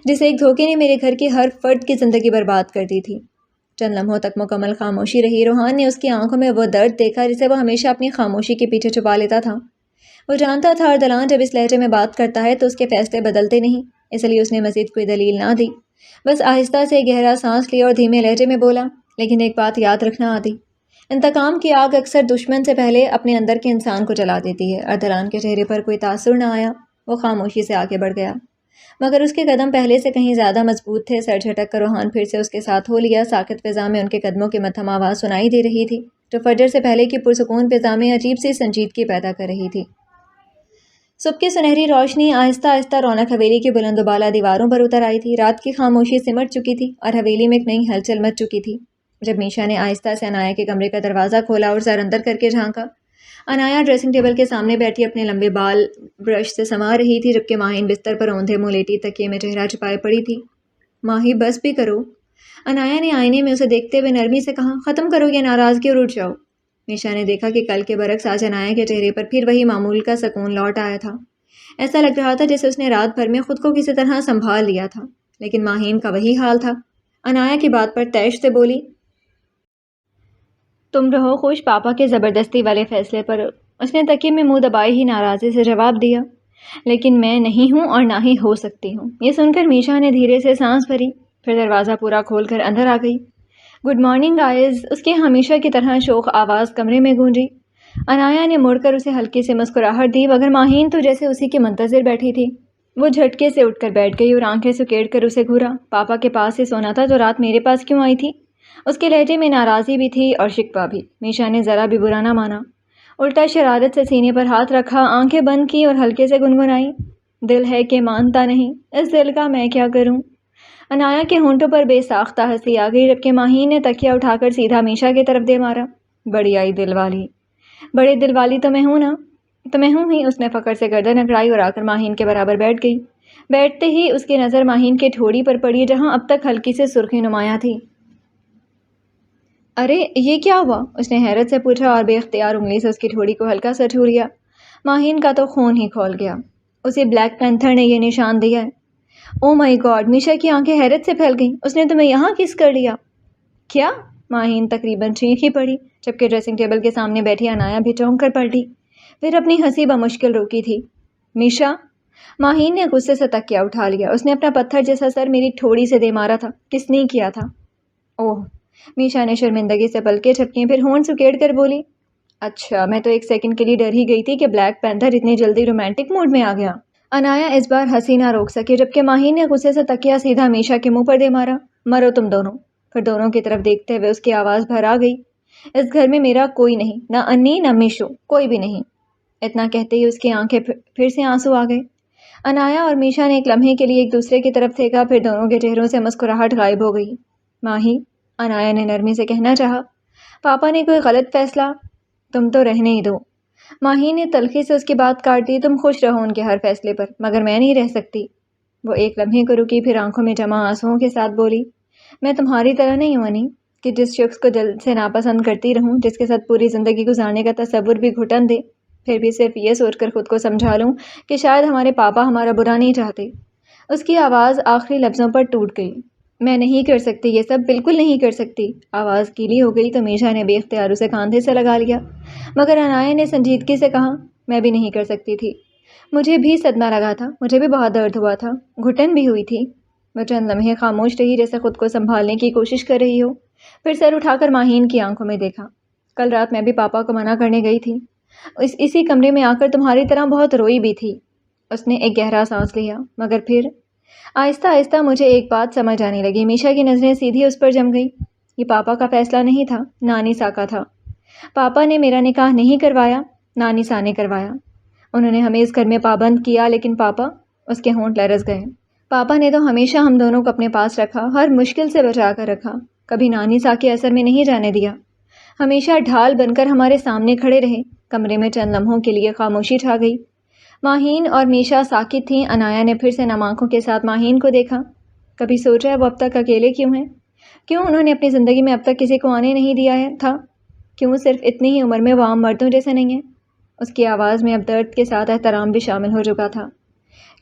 جسے ایک دھوکے نے میرے گھر کے ہر فرد کی زندگی برباد کر دی تھی۔ چند لمحوں تک مکمل خاموشی رہی۔ روحان نے اس کی آنکھوں میں وہ درد دیکھا جسے وہ ہمیشہ اپنی خاموشی کے پیچھے چھپا لیتا تھا۔ وہ جانتا تھا اردلان جب اس لہجے میں بات کرتا ہے تو اس کے فیصلے بدلتے نہیں، اس لیے اس نے مزید کوئی دلیل نہ دی، بس آہستہ سے گہرا سانس لیا اور دھیمے لہجے میں بولا، لیکن ایک بات یاد رکھنا آدی، انتقام کی آگ اکثر دشمن سے پہلے اپنے اندر کے انسان کو جلا دیتی ہے۔ اردلان کے چہرے پر کوئی تاثر نہ آیا، وہ خاموشی سے آگے بڑھ گیا، مگر اس کے قدم پہلے سے کہیں زیادہ مضبوط تھے۔ سر جھٹک کر روحان پھر سے اس کے ساتھ ہو لیا۔ ساکت فضا میں ان کے قدموں کی مدھم آواز سنائی دے رہی تھی، جو فجر سے پہلے کی پرسکون فضا میں عجیب سی سنجیدگی پیدا کر رہی تھی۔ صبح کی سنہری روشنی آہستہ آہستہ رونق حویلی کی بلند و بالا دیواروں پر اتر آئی تھی۔ رات کی خاموشی سمٹ چکی تھی اور حویلی میں ایک نئی ہلچل مچ چکی تھی۔ جب میشا نے آہستہ سے انایا کے کمرے کا دروازہ کھولا اور سر اندر کر کے جھانکا، انایا ڈریسنگ ٹیبل کے سامنے بیٹھی اپنے لمبے بال برش سے سنوار رہی تھی، جبکہ ماہین بستر پر اوندھے منہ لیٹی تکیے میں چہرہ چھپائے پڑی تھی۔ ماہی بس بھی کرو، انایا نے آئینے میں اسے دیکھتے ہوئے نرمی سے کہا، ختم کرو یہ ناراضگی اور اٹھ جاؤ۔ میشا نے دیکھا کہ کل کے برعکس آج انایا کے چہرے پر پھر وہی معمول کا سکون لوٹ آیا تھا۔ ایسا لگ رہا تھا جیسے اس نے رات بھر میں خود کو کسی طرح سنبھال لیا تھا، لیکن ماہین کا وہی حال تھا۔ انایا کی بات پر تیش سے بولی، تم رہو خوش پاپا کے زبردستی والے فیصلے پر۔ اس نے تکیے میں منہ دبائے ہی ناراضی سے جواب دیا، لیکن میں نہیں ہوں اور نہ ہی ہو سکتی ہوں۔ یہ سن کر میشا نے دھیرے سے سانس بھری، پھر دروازہ پورا کھول کر اندر آ گئی۔ گڈ مارننگ گائز، اس کی ہمیشہ کی طرح شوخ آواز کمرے میں گونجی۔ انایا نے مڑ کر اسے ہلکی سے مسکراہٹ دی، مگر ماہین تو جیسے اسی کی منتظر بیٹھی تھی۔ وہ جھٹکے سے اٹھ کر بیٹھ گئی اور آنکھیں سکیڑ کر اسے گھورا۔ پاپا کے پاس ہی سونا تھا تو رات میرے پاس کیوں آئی تھی؟ اس کے لہجے میں ناراضی بھی تھی اور شکوہ بھی۔ میشا نے ذرا بھی برا نہ مانا، الٹا شرارت سے سینے پر ہاتھ رکھا، آنکھیں بند کی اور ہلکے سے گنگنائی، دل ہے کہ مانتا نہیں، اس دل کا میں کیا کروں۔ انایا کے ہونٹوں پر بے ساختہ ہنسی آ گئی، جبکہ ماہین نے تکیہ اٹھا کر سیدھا میشا کی طرف دے مارا۔ بڑی آئی دل والی، بڑے دل والی تو میں ہوں نا، تو میں ہوں ہی۔ اس نے فخر سے گردن اکڑائی اور آ کر ماہین کے برابر بیٹھ گئی۔ بیٹھتے ہی اس کی نظر ماہین کے ٹھوڑی پر پڑی، جہاں اب تک ہلکی سے سرخی نمایاں تھی۔ ارے یہ کیا ہوا؟ اس نے حیرت سے پوچھا اور بے اختیار انگلی سے اس کی ٹھوڑی کو ہلکا سا چھو لیا۔ ماہین کا تو خون ہی کھول گیا، اسے بلیک پینتھر نے یہ نشان دیا ہے۔ او مائی گاڈ! میشا کی آنکھیں حیرت سے پھیل گئیں۔ اس نے تمہیں یہاں کس کر لیا؟ کیا؟ ماہین تقریباً چیخ ہی پڑی، جبکہ ڈریسنگ ٹیبل کے سامنے بیٹھی انایا بھی چونک کر پلٹی، پھر اپنی ہنسی بمشکل روکی تھی۔ میشا! ماہین نے غصے سے تکیہ اٹھا لیا۔ اس نے اپنا پتھر جیسا سر میری ٹھوڑی سے دے مارا تھا۔ کس نے کیا تھا؟ اوہ! میشا نے شرمندگی سے پلکیں جھپکیں، پھر ہونٹ سکیڑ کر بولی، اچھا میں تو ایک سیکنڈ کے لیے ڈر ہی گئی تھی کہ بلیک پینتھر اتنی جلدی رومانٹک موڈ میں آ گیا۔ انایا اس بار ہنسی نہ روک سکی، جبکہ ماہین نے غصے سے تکیہ سیدھا میشا کے منہ پر دے مارا۔ مرو تم دونوں۔ پھر دونوں کی طرف دیکھتے ہوئے اس کی آواز بھر آ گئی، اس گھر میں میرا کوئی نہیں، نہ انی نہ میشو، کوئی بھی نہیں۔ اتنا کہتے ہی اس کی آنکھیں پھر سے آنسو آ گئے۔ انایا اور میشا نے ایک لمحے کے لیے ایک دوسرے کی طرف دیکھا، پھر دونوں کے چہروں سے مسکراہٹ غائب ہو گئی۔ ماہی، عنایا نے نرمی سے کہنا چاہا، پاپا نے کوئی غلط فیصلہ؟ تم تو رہنے ہی دو۔ ماہی نے تلخی سے اس کی بات کاٹ دی، تم خوش رہو ان کے ہر فیصلے پر، مگر میں نہیں رہ سکتی۔ وہ ایک لمحے کو رکی، پھر آنکھوں میں جمع آنسوؤں کے ساتھ بولی، میں تمہاری طرح نہیں ہوں انی، کہ جس شخص کو دل سے ناپسند کرتی رہوں، جس کے ساتھ پوری زندگی گزارنے کا تصور بھی گھٹن دے، پھر بھی صرف یہ سوچ کر خود کو سمجھا لوں کہ شاید ہمارے پاپا ہمارا برا نہیں چاہتے۔ اس کی آواز آخری لفظوں پر ٹوٹ گئی۔ میں نہیں کر سکتی یہ سب، بالکل نہیں کر سکتی۔ آواز گیلی ہو گئی تو میشا نے بے اختیار اسے کاندھے سے لگا لیا، مگر عنایا نے سنجیدگی سے کہا، میں بھی نہیں کر سکتی تھی، مجھے بھی صدمہ لگا تھا، مجھے بھی بہت درد ہوا تھا، گھٹن بھی ہوئی تھی۔ وہ چند لمحے خاموش رہی، جیسے خود کو سنبھالنے کی کوشش کر رہی ہو، پھر سر اٹھا کر ماہین کی آنکھوں میں دیکھا، کل رات میں بھی پاپا کو منع کرنے گئی تھی، اسی کمرے میں آ کر تمہاری طرح بہت روئی بھی تھی۔ اس نے ایک گہرا سانس لیا، مگر پھر آہستہ آہستہ مجھے ایک بات سمجھ آنے لگی۔ میشا کی نظریں سیدھی اس پر جم گئی۔ یہ پاپا کا فیصلہ نہیں تھا، نانی سا کا تھا۔ پاپا نے میرا نکاح نہیں کروایا، نانی سا نے کروایا۔ انہوں نے ہمیں اس گھر میں پابند کیا، لیکن پاپا، اس کے ہونٹ لرز گئے، پاپا نے تو ہمیشہ ہم دونوں کو اپنے پاس رکھا، ہر مشکل سے بچا کر رکھا، کبھی نانی سا کے اثر میں نہیں جانے دیا، ہمیشہ ڈھال بن کر ہمارے سامنے کھڑے رہے۔ کمرے میں چند لمحوں کے لیے خاموشی چھا گئی۔ ماہین اور میشا ساکت تھیں۔ عنایا نے پھر سے نم آنکھوں کے ساتھ ماہین کو دیکھا۔ کبھی سوچا ہے وہ اب تک اکیلے کیوں ہیں؟ کیوں انہوں نے اپنی زندگی میں اب تک کسی کو آنے نہیں دیا تھا؟ کیوں صرف اتنی ہی عمر میں وہ عام مردوں جیسے نہیں ہیں؟ اس کی آواز میں اب درد کے ساتھ احترام بھی شامل ہو چکا تھا،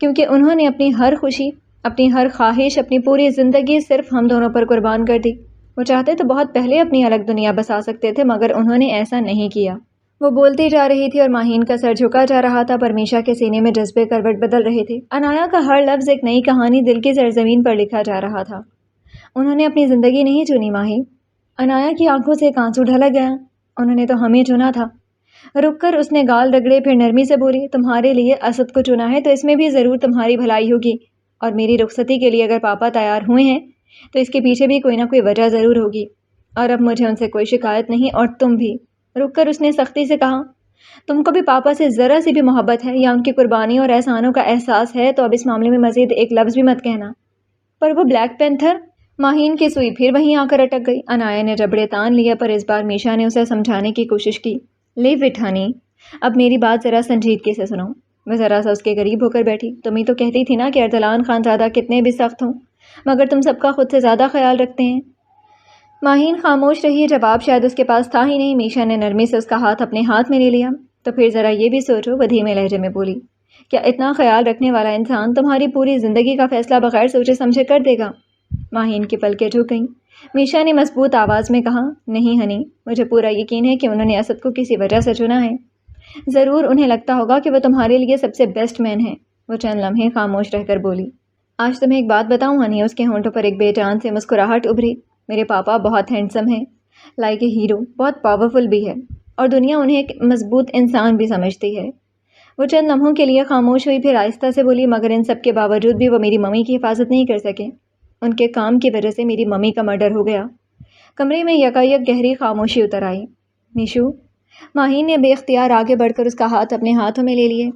کیونکہ انہوں نے اپنی ہر خوشی، اپنی ہر خواہش، اپنی پوری زندگی صرف ہم دونوں پر قربان کر دی۔ وہ چاہتے تو بہت پہلے اپنی الگ دنیا بسا سکتے تھے، مگر انہوں نے ایسا نہیں کیا۔ وہ بولتی جا رہی تھی اور ماہین کا سر جھکا جا رہا تھا، پر میشا کے سینے میں جذبے کروٹ بدل رہے تھے۔ عنایا کا ہر لفظ ایک نئی کہانی دل کی سرزمین پر لکھا جا رہا تھا۔ انہوں نے اپنی زندگی نہیں چنی ماہی۔ عنایا کی آنکھوں سے ایک آنسو ڈھلک گیا، انہوں نے تو ہمیں چنا تھا۔ رک کر اس نے گال رگڑے، پھر نرمی سے بولی، تمہارے لیے اسد کو چنا ہے تو اس میں بھی ضرور تمہاری بھلائی ہوگی، اور میری رخصتی کے لیے اگر پاپا تیار ہوئے ہیں تو اس کے پیچھے بھی کوئی نہ کوئی وجہ ضرور ہوگی، اور اب مجھے ان سے کوئی شکایت نہیں، اور تم بھی۔ رک کر اس نے سختی سے کہا، تم کو بھی پاپا سے ذرا سی بھی محبت ہے یا ان کی قربانیوں اور احسانوں کا احساس ہے تو اب اس معاملے میں مزید ایک لفظ بھی مت کہنا۔ پر وہ بلیک پینتھر؟ ماہین کی سوئی پھر وہیں آ کر اٹک گئی۔ عنایا نے جبڑے تان لیا، پر اس بار میشا نے اسے سمجھانے کی کوشش کی، لیو اٹ ہنی، اب میری بات ذرا سنجیدگی سے سنو۔ وہ ذرا سا اس کے قریب ہو کر بیٹھی، تم ہی تو کہتی تھی نا کہ ارسلان خانزادہ کتنے بھی سخت ہوں مگر تم سب کا خود سے زیادہ خیال رکھتے ہیں۔ ماہین خاموش رہی، جواب شاید اس کے پاس تھا ہی نہیں۔ میشا نے نرمی سے اس کا ہاتھ اپنے ہاتھ میں لے لیا، تو پھر ذرا یہ بھی سوچو، وہ دھیمے لہجے میں بولی، کیا اتنا خیال رکھنے والا انسان تمہاری پوری زندگی کا فیصلہ بغیر سوچے سمجھے کر دے گا؟ ماہین کی پلکیں جھک گئیں۔ میشا نے مضبوط آواز میں کہا، نہیں ہنی، مجھے پورا یقین ہے کہ انہوں نے اسد کو کسی وجہ سے چنا ہے، ضرور انہیں لگتا ہوگا کہ وہ تمہارے لیے سب سے بیسٹ مین ہے۔ وہ چند لمحے خاموش رہ کر بولی، آج تمہیں ایک بات بتاؤں ہنی؟ اس کے ہونٹوں پر ایک بے جان سے مسکراہٹ ابھری، میرے پاپا بہت ہینڈسم ہیں، لائک اے ہیرو، بہت پاورفل بھی ہے، اور دنیا انہیں ایک مضبوط انسان بھی سمجھتی ہے۔ وہ چند لمحوں کے لیے خاموش ہوئی، پھر آہستہ سے بولی، مگر ان سب کے باوجود بھی وہ میری ممی کی حفاظت نہیں کر سکے، ان کے کام کی وجہ سے میری ممی کا مرڈر ہو گیا۔ کمرے میں یکایک گہری خاموشی اتر آئی۔ میشو، ماہین نے بے اختیار آگے بڑھ کر اس کا ہاتھ اپنے ہاتھوں میں لے لیے،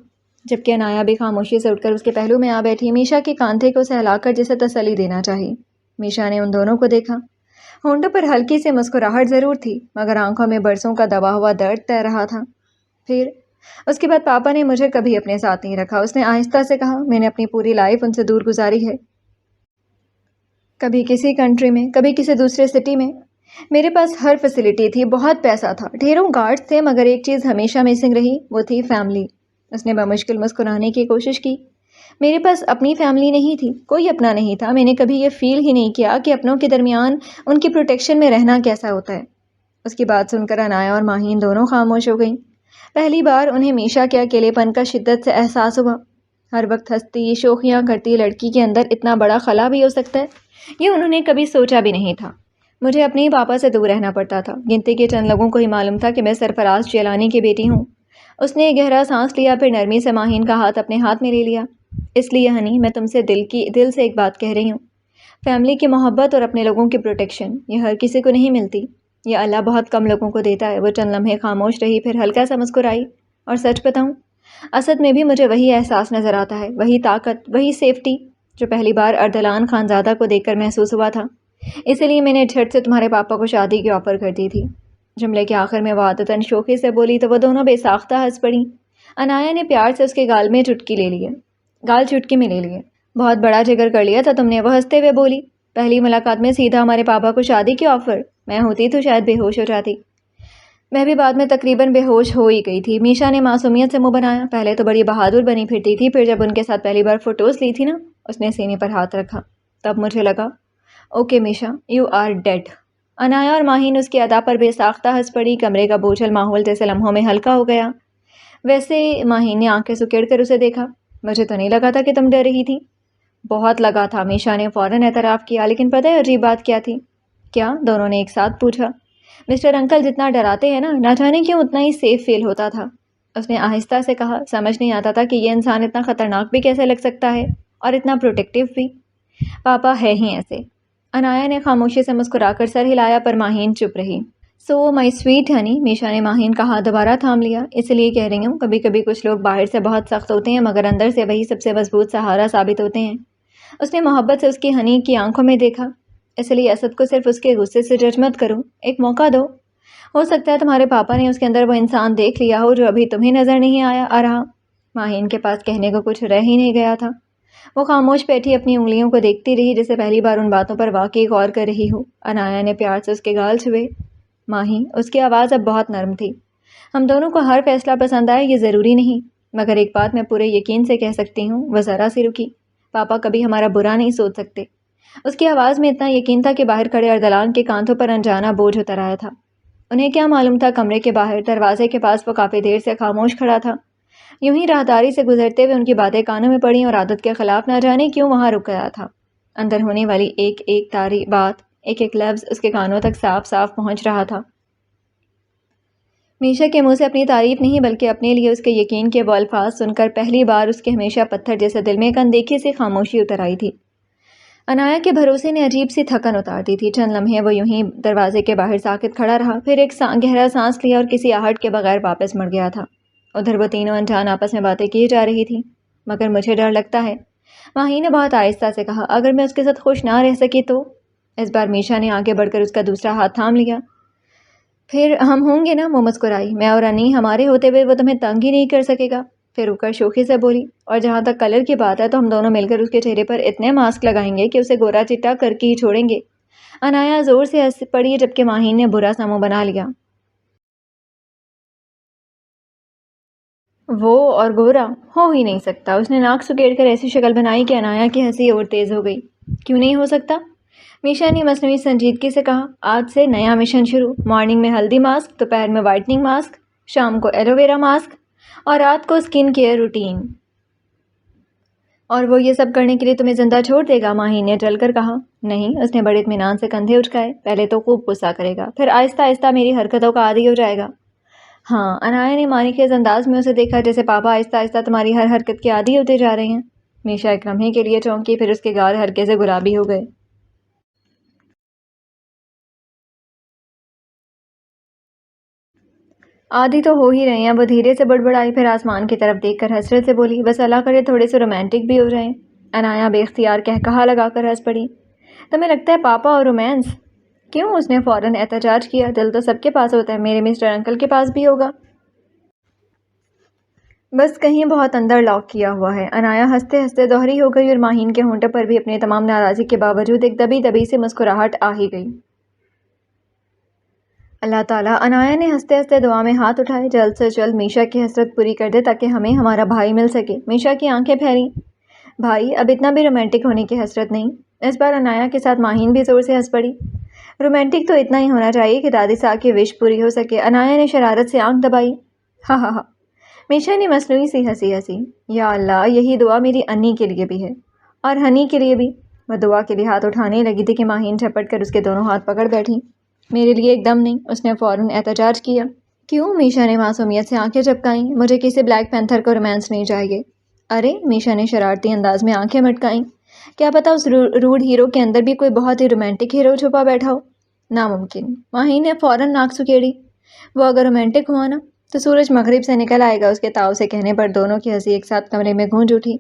جبکہ عنایا بھی خاموشی سے اٹھ کر اس کے پہلو میں آ بیٹھی، میشا کے کاندھے کو سہلا کر جسے تسلی دینا چاہی۔ میشا نے ان دونوں کو دیکھا، ہونٹوں پر ہلکی سی مسکراہٹ ضرور تھی، مگر آنکھوں میں برسوں کا دبا ہوا درد تیر رہا تھا۔ پھر اس کے بعد پاپا نے مجھے کبھی اپنے ساتھ نہیں رکھا، اس نے آہستہ سے کہا، میں نے اپنی پوری لائف ان سے دور گزاری ہے، کبھی کسی کنٹری میں، کبھی کسی دوسرے سٹی میں۔ میرے پاس ہر فیسلٹی تھی، بہت پیسہ تھا، ڈھیروں گارڈز تھے، مگر ایک چیز ہمیشہ مسنگ رہی، وہ تھی فیملی۔ اس نے بمشکل مسکرانے کی کوشش کی، میرے پاس اپنی فیملی نہیں تھی، کوئی اپنا نہیں تھا، میں نے کبھی یہ فیل ہی نہیں کیا کہ اپنوں کے درمیان ان کی پروٹیکشن میں رہنا کیسا ہوتا ہے۔ اس کی بات سن کر عنایا اور ماہین دونوں خاموش ہو گئیں۔ پہلی بار انہیں میشا کے اکیلے پن کا شدت سے احساس ہوا۔ ہر وقت ہنستی، شوخیاں کرتی لڑکی کے اندر اتنا بڑا خلا بھی ہو سکتا ہے، یہ انہوں نے کبھی سوچا بھی نہیں تھا۔ مجھے اپنے ہی پاپا سے دور رہنا پڑتا تھا، گنتی کے چند لوگوں کو ہی معلوم تھا کہ میں سرفراز جیلانی کی بیٹی ہوں۔ اس نے گہرا سانس لیا، پھر نرمی سے ماہین کا ہاتھ اپنے ہاتھ میں لے لیا، اس لیے ہنی، میں تم سے دل سے ایک بات کہہ رہی ہوں، فیملی کی محبت اور اپنے لوگوں کی پروٹیکشن یہ ہر کسی کو نہیں ملتی، یہ اللہ بہت کم لوگوں کو دیتا ہے۔ وہ چند لمحے خاموش رہی، پھر ہلکا سا مسکرائی، اور سچ بتاؤں، اسد میں بھی مجھے وہی احساس نظر آتا ہے، وہی طاقت، وہی سیفٹی جو پہلی بار ارسلان خانزادہ کو دیکھ کر محسوس ہوا تھا۔ اسی لیے میں نے جھٹ سے تمہارے پاپا کو شادی کی آفر کر دی تھی۔ جملے کے آخر میں وہ عادتاً شوخی سے بولی تو وہ دونوں بے ساختہ ہنس پڑیں۔ انایا نے پیار سے اس کے گال چٹکی میں لے لیے۔ بہت بڑا جگر کر لیا تھا تم نے، وہ ہنستے ہوئے بولی۔ پہلی ملاقات میں سیدھا ہمارے پاپا کو شادی کی آفر؟ میں ہوتی تو شاید بے ہوش ہو جاتی۔ میں بھی بعد میں تقریباً بے ہوش ہو ہی گئی تھی۔ میشا نے معصومیت سے منہ بنایا۔ پہلے تو بڑی بہادر بنی پھرتی تھی، پھر جب ان کے ساتھ پہلی بار فوٹوز لی تھی نا، اس نے سینے پر ہاتھ رکھا، تب مجھے لگا okay Misha, you are dead. Anaya اور ماہین اس کی ادا پر بے ساختہ ہنس پڑی۔ کمرے کا بوجھل ماحول جیسے لمحوں میں ہلکا ہو گیا۔ ویسے ماہین نے آنکھیں سکیڑ کر اسے دیکھا۔ مجھے تو نہیں لگا تھا کہ تم ڈر رہی تھی۔ بہت لگا تھا، میشا نے فوراً اعتراف کیا۔ لیکن پتہ ہے عجیب بات کیا تھی؟ کیا؟ دونوں نے ایک ساتھ پوچھا۔ مسٹر انکل جتنا ڈراتے ہیں نا، نہ جانے کیوں اتنا ہی سیف فیل ہوتا تھا، اس نے آہستہ سے کہا۔ سمجھ نہیں آتا تھا کہ یہ انسان اتنا خطرناک بھی کیسے لگ سکتا ہے، اور اتنا پروٹیکٹیو بھی۔ پاپا ہے ہی ایسے۔ انایا نے خاموشی سے مسکرا کر سر ہلایا، پر ماہین چپ رہی۔ سو مائی سویٹ ہنی، میشا نے ماہین کا ہاتھ دوبارہ تھام لیا۔ اس لیے کہہ رہی ہوں، کبھی کبھی کچھ لوگ باہر سے بہت سخت ہوتے ہیں مگر اندر سے وہی سب سے مضبوط سہارا ثابت ہوتے ہیں۔ اس نے محبت سے اس کی ہنی کی آنکھوں میں دیکھا۔ اس لیے اسد کو صرف اس کے غصے سے جج مت کرو، ایک موقع دو۔ ہو سکتا ہے تمہارے پاپا نے اس کے اندر وہ انسان دیکھ لیا ہو جو ابھی تمہیں نظر نہیں آ رہا۔ ماہین کے پاس کہنے کو کچھ رہ ہی نہیں گیا تھا۔ وہ خاموش بیٹھی اپنی انگلیوں کو دیکھتی رہی، جیسے پہلی بار ان باتوں پر واقعی غور کر رہی ہو۔ انایا نے پیار سے اس کے گال چھوئے۔ ماہی، اس کی آواز اب بہت نرم تھی، ہم دونوں کو ہر فیصلہ پسند آئے یہ ضروری نہیں، مگر ایک بات میں پورے یقین سے کہہ سکتی ہوں۔ وہ ذرا سی رکی۔ پاپا کبھی ہمارا برا نہیں سوچ سکتے۔ اس کی آواز میں اتنا یقین تھا کہ باہر کھڑے اردلان کے کانتوں پر انجانا بوجھ اتر آیا تھا۔ انہیں کیا معلوم تھا، کمرے کے باہر دروازے کے پاس وہ کافی دیر سے خاموش کھڑا تھا۔ یوں ہی راہداری سے گزرتے ہوئے ان کی باتیں کانوں میں پڑیں اور عادت کے خلاف نہ جانے کیوں وہاں رک گیا تھا۔ اندر ہونے والی ایک ایک تاری بات، ایک ایک لفظ اس کے کانوں تک صاف صاف پہنچ رہا تھا۔ میشا کے منہ سے اپنی تعریف نہیں بلکہ اپنے لیے اس کے یقین کے وہ الفاظ سن کر پہلی بار اس کے ہمیشہ پتھر جیسے دل میں ایک اندیکھی سی خاموشی اتر آئی تھی۔ انایا کے بھروسے نے عجیب سی تھکن اتار دی تھی۔ چند لمحے وہ یوں ہی دروازے کے باہر ساکت کھڑا رہا، پھر ایک گہرا سانس لیا اور کسی آہٹ کے بغیر واپس مڑ گیا تھا۔ ادھر وہ تینوں انجان آپس میں باتیں کی جا رہی تھی۔ مگر مجھے ڈر لگتا ہے، ماہی نے بہت آہستہ سے کہا، اگر میں اس کے ساتھ خوش نہ رہ سکی تو؟ اس بار میشا نے آگے بڑھ کر اس کا دوسرا ہاتھ تھام لیا۔ پھر ہم ہوں گے نا، وہ مسکرائی، میں اور انی، ہمارے ہوتے ہوئے وہ تمہیں تنگ ہی نہیں کر سکے گا۔ پھر رک کر شوخی سے بولی، اور جہاں تک کلر کی بات ہے تو ہم دونوں مل کر اس کے چہرے پر اتنے ماسک لگائیں گے کہ اسے گورا چٹا کر کے ہی چھوڑیں گے۔ انایا زور سے ہنس پڑی، جبکہ ماہین نے برا سا منہ بنا لیا۔ وہ اور گورا ہو ہی نہیں سکتا۔ اس نے ناک سکیڑ کر ایسی شکل بنائی کہ انایا کی ہنسی اور تیز ہو گئی۔ کیوں نہیں ہو سکتا؟ میشا نے مصنوعی سنجیدگی سے کہا، آج سے نیا مشن شروع، مارننگ میں ہلدی ماسک، دوپہر میں وائٹننگ ماسک، شام کو ایلو ویرا ماسک، اور رات کو اسکن کیئر روٹین۔ اور وہ یہ سب کرنے کے لیے تمہیں زندہ چھوڑ دے گا؟ ماہین نے جل کر کہا۔ نہیں، اس نے بڑے اطمینان سے کندھے اچکائے، پہلے تو خوب غصہ کرے گا، پھر آہستہ آہستہ میری حرکتوں کا عادی ہو جائے گا۔ ہاں، انایا نے معنی خیز انداز میں اسے دیکھا، جیسے پاپا آہستہ آہستہ تمہاری ہر حرکت کے عادی ہوتے جا رہے ہیں۔ میشا ایک لمحے کے لیے چونکی، پھر اس کے گال ہلکے سے گلابی ہو گئے۔ عادی تو ہو ہی رہے ہیں، وہ دھیرے سے بڑبڑائی، پھر آسمان کی طرف دیکھ کر حسرت سے بولی، بس اللہ کرے تھوڑے سے رومانٹک بھی ہو جائیں۔ انایا بے اختیار کہا لگا کر ہنس پڑی۔ تمہیں لگتا ہے پاپا اور رومانس؟ کیوں؟ اس نے فوراً احتجاج کیا، دل تو سب کے پاس ہوتا ہے، میرے مسٹر انکل کے پاس بھی ہوگا، بس کہیں بہت اندر لاک کیا ہوا ہے۔ انایا ہنستے ہنستے دوہری ہو گئی، اور ماہین کے ہونٹوں پر بھی اپنے تمام ناراضی کے باوجود ایک دبی دبی سی مسکراہٹ آ ہی گئی۔ اللہ تعالیٰ، انایا نے ہنستے ہنستے دعا میں ہاتھ اٹھائے، جلد سے جلد میشا کی حسرت پوری کر دے تاکہ ہمیں ہمارا بھائی مل سکے۔ میشا کی آنکھیں پھیلیں۔ بھائی؟ اب اتنا بھی رومانٹک ہونے کی حسرت نہیں۔ اس بار انایا کے ساتھ ماہین بھی زور سے ہنس پڑی۔ رومانٹک تو اتنا ہی ہونا چاہیے کہ دادی صاحب کی وش پوری ہو سکے۔ انایا نے شرارت سے آنکھ دبائی۔ ہاں ہاں ہاں، میشا نے مصنوعی سی ہنسی۔ یا اللہ، یہی دعا میری انی کے لیے بھی ہے، اور ہنی کے لیے بھی۔ وہ دعا کے لیے ہاتھ اٹھانے لگی تھی کہ ماہین جھپٹ کر اس کے دونوں ہاتھ پکڑ بیٹھی۔ میرے لیے ایک دم نہیں، اس نے فوراً احتجاج کیا۔ کیوں؟ میشا نے معصومیت سے آنکھیں جھپکائیں۔ مجھے کسی بلیک پینتھر کو رومانس نہیں چاہیے۔ ارے، میشا نے شرارتی انداز میں آنکھیں مٹکائیں، کیا پتا اس روڈ ہیرو کے اندر بھی کوئی بہت ہی رومانٹک ہیرو چھپا بیٹھا ہو۔ ناممکن، ماہین نے فوراً ناک سکیڑی۔ وہ اگر رومانٹک ہوا نا تو سورج مغرب سے نکل آئے گا، اس کے تاؤ سے کہنے پر دونوں کی ہنسی ایک ساتھ کمرے میں گونج اٹھی۔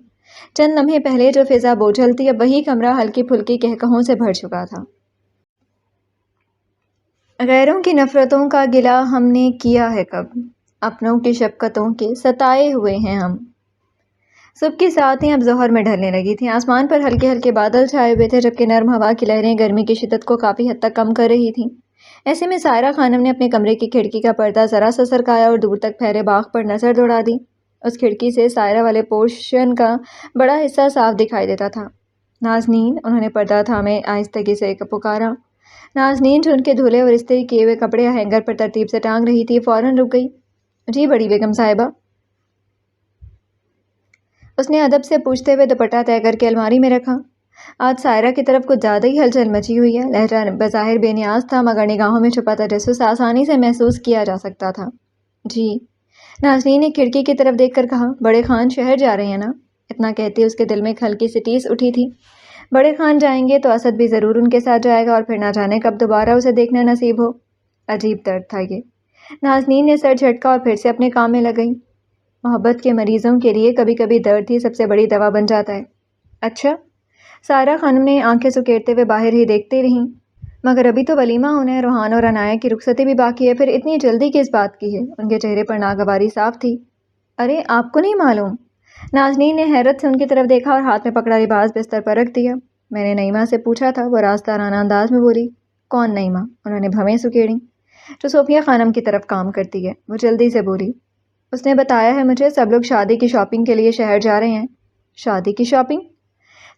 چند لمحے پہلے جو فضا بوجھل تھی، اب وہی کمرہ ہلکی پھلکی کہکہوں سے بھر چکا تھا۔ غیروں کی نفرتوں کا گلہ ہم نے کیا ہے کب، اپنوں کی شفقتوں کے ستائے ہوئے ہیں ہم۔ صبح کی ساعتیں اب ظہر میں ڈھلنے لگی تھیں، آسمان پر ہلکے ہلکے بادل چھائے ہوئے تھے جبکہ نرم ہوا کی لہریں گرمی کی شدت کو کافی حد تک کم کر رہی تھیں۔ ایسے میں سائرہ خانم نے اپنے کمرے کی کھڑکی کا پردہ ذرا سا سرکایا اور دور تک پھیلے باغ پر نظر دوڑا دی۔ اس کھڑکی سے سائرہ والے پورشن کا بڑا حصہ صاف دکھائی دیتا تھا۔ نازنین، انہوں نے پردہ تھامے آہستگی سے پکارا۔ نازنین جو ان کے دھلے اور استری کیے ہوئے کپڑے ہینگر پر ترتیب سے ٹانگ رہی تھی فوراً رک گئی۔ جی بڑی بیگم صاحبہ، اس نے ادب سے پوچھتے ہوئے دوپٹہ طے کر کے الماری میں رکھا۔ آج سائرہ کی طرف کچھ زیادہ ہی ہلچل مچی ہوئی ہے۔ لہجہ بظاہر بے نیاز تھا مگر نگاہوں میں چھپا تجسس آسانی سے محسوس کیا جا سکتا تھا۔ جی، نازنین نے کھڑکی کی طرف دیکھ کر کہا۔ بڑے خان شہر جا رہے ہیں نا؟ اتنا کہتے اس کے دل میں ایک ہلکی سی ٹیس اٹھی تھی۔ بڑے خان جائیں گے تو اسد بھی ضرور ان کے ساتھ جائے گا اور پھر نہ جانے کب دوبارہ اسے دیکھنا نصیب ہو۔ عجیب درد تھا یہ۔ نازنین نے سر جھٹکا اور پھر سے اپنے کام میں لگ گئی۔ محبت کے مریضوں کے لیے کبھی کبھی درد ہی سب سے بڑی دوا بن جاتا ہے۔ اچھا؟ سائرہ خانم نے آنکھیں سکیڑتے ہوئے باہر ہی دیکھتے رہیں۔ مگر ابھی تو ولیمہ ہونا ہے، روحان اور عنایہ کی رخصتی بھی باقی ہے، پھر اتنی جلدی کس بات کی ہے؟ ان کے چہرے پر ناگواری صاف تھی۔ ارے آپ کو نہیں معلوم؟ نازنین نے حیرت سے ان کی طرف دیکھا اور ہاتھ میں پکڑا لباس بستر پر رکھ دیا۔ میں نے نعیمہ سے پوچھا تھا، وہ رازدارانہ انداز میں بولی۔ کون نعیمہ؟ انہوں نے بھویں سکیڑیں۔ جو صوفیہ خانم کی طرف کام کرتی ہے، وہ جلدی سے بولی۔ اس نے بتایا ہے مجھے سب لوگ شادی کی شاپنگ کے لیے شہر جا رہے ہیں۔ شادی کی شاپنگ؟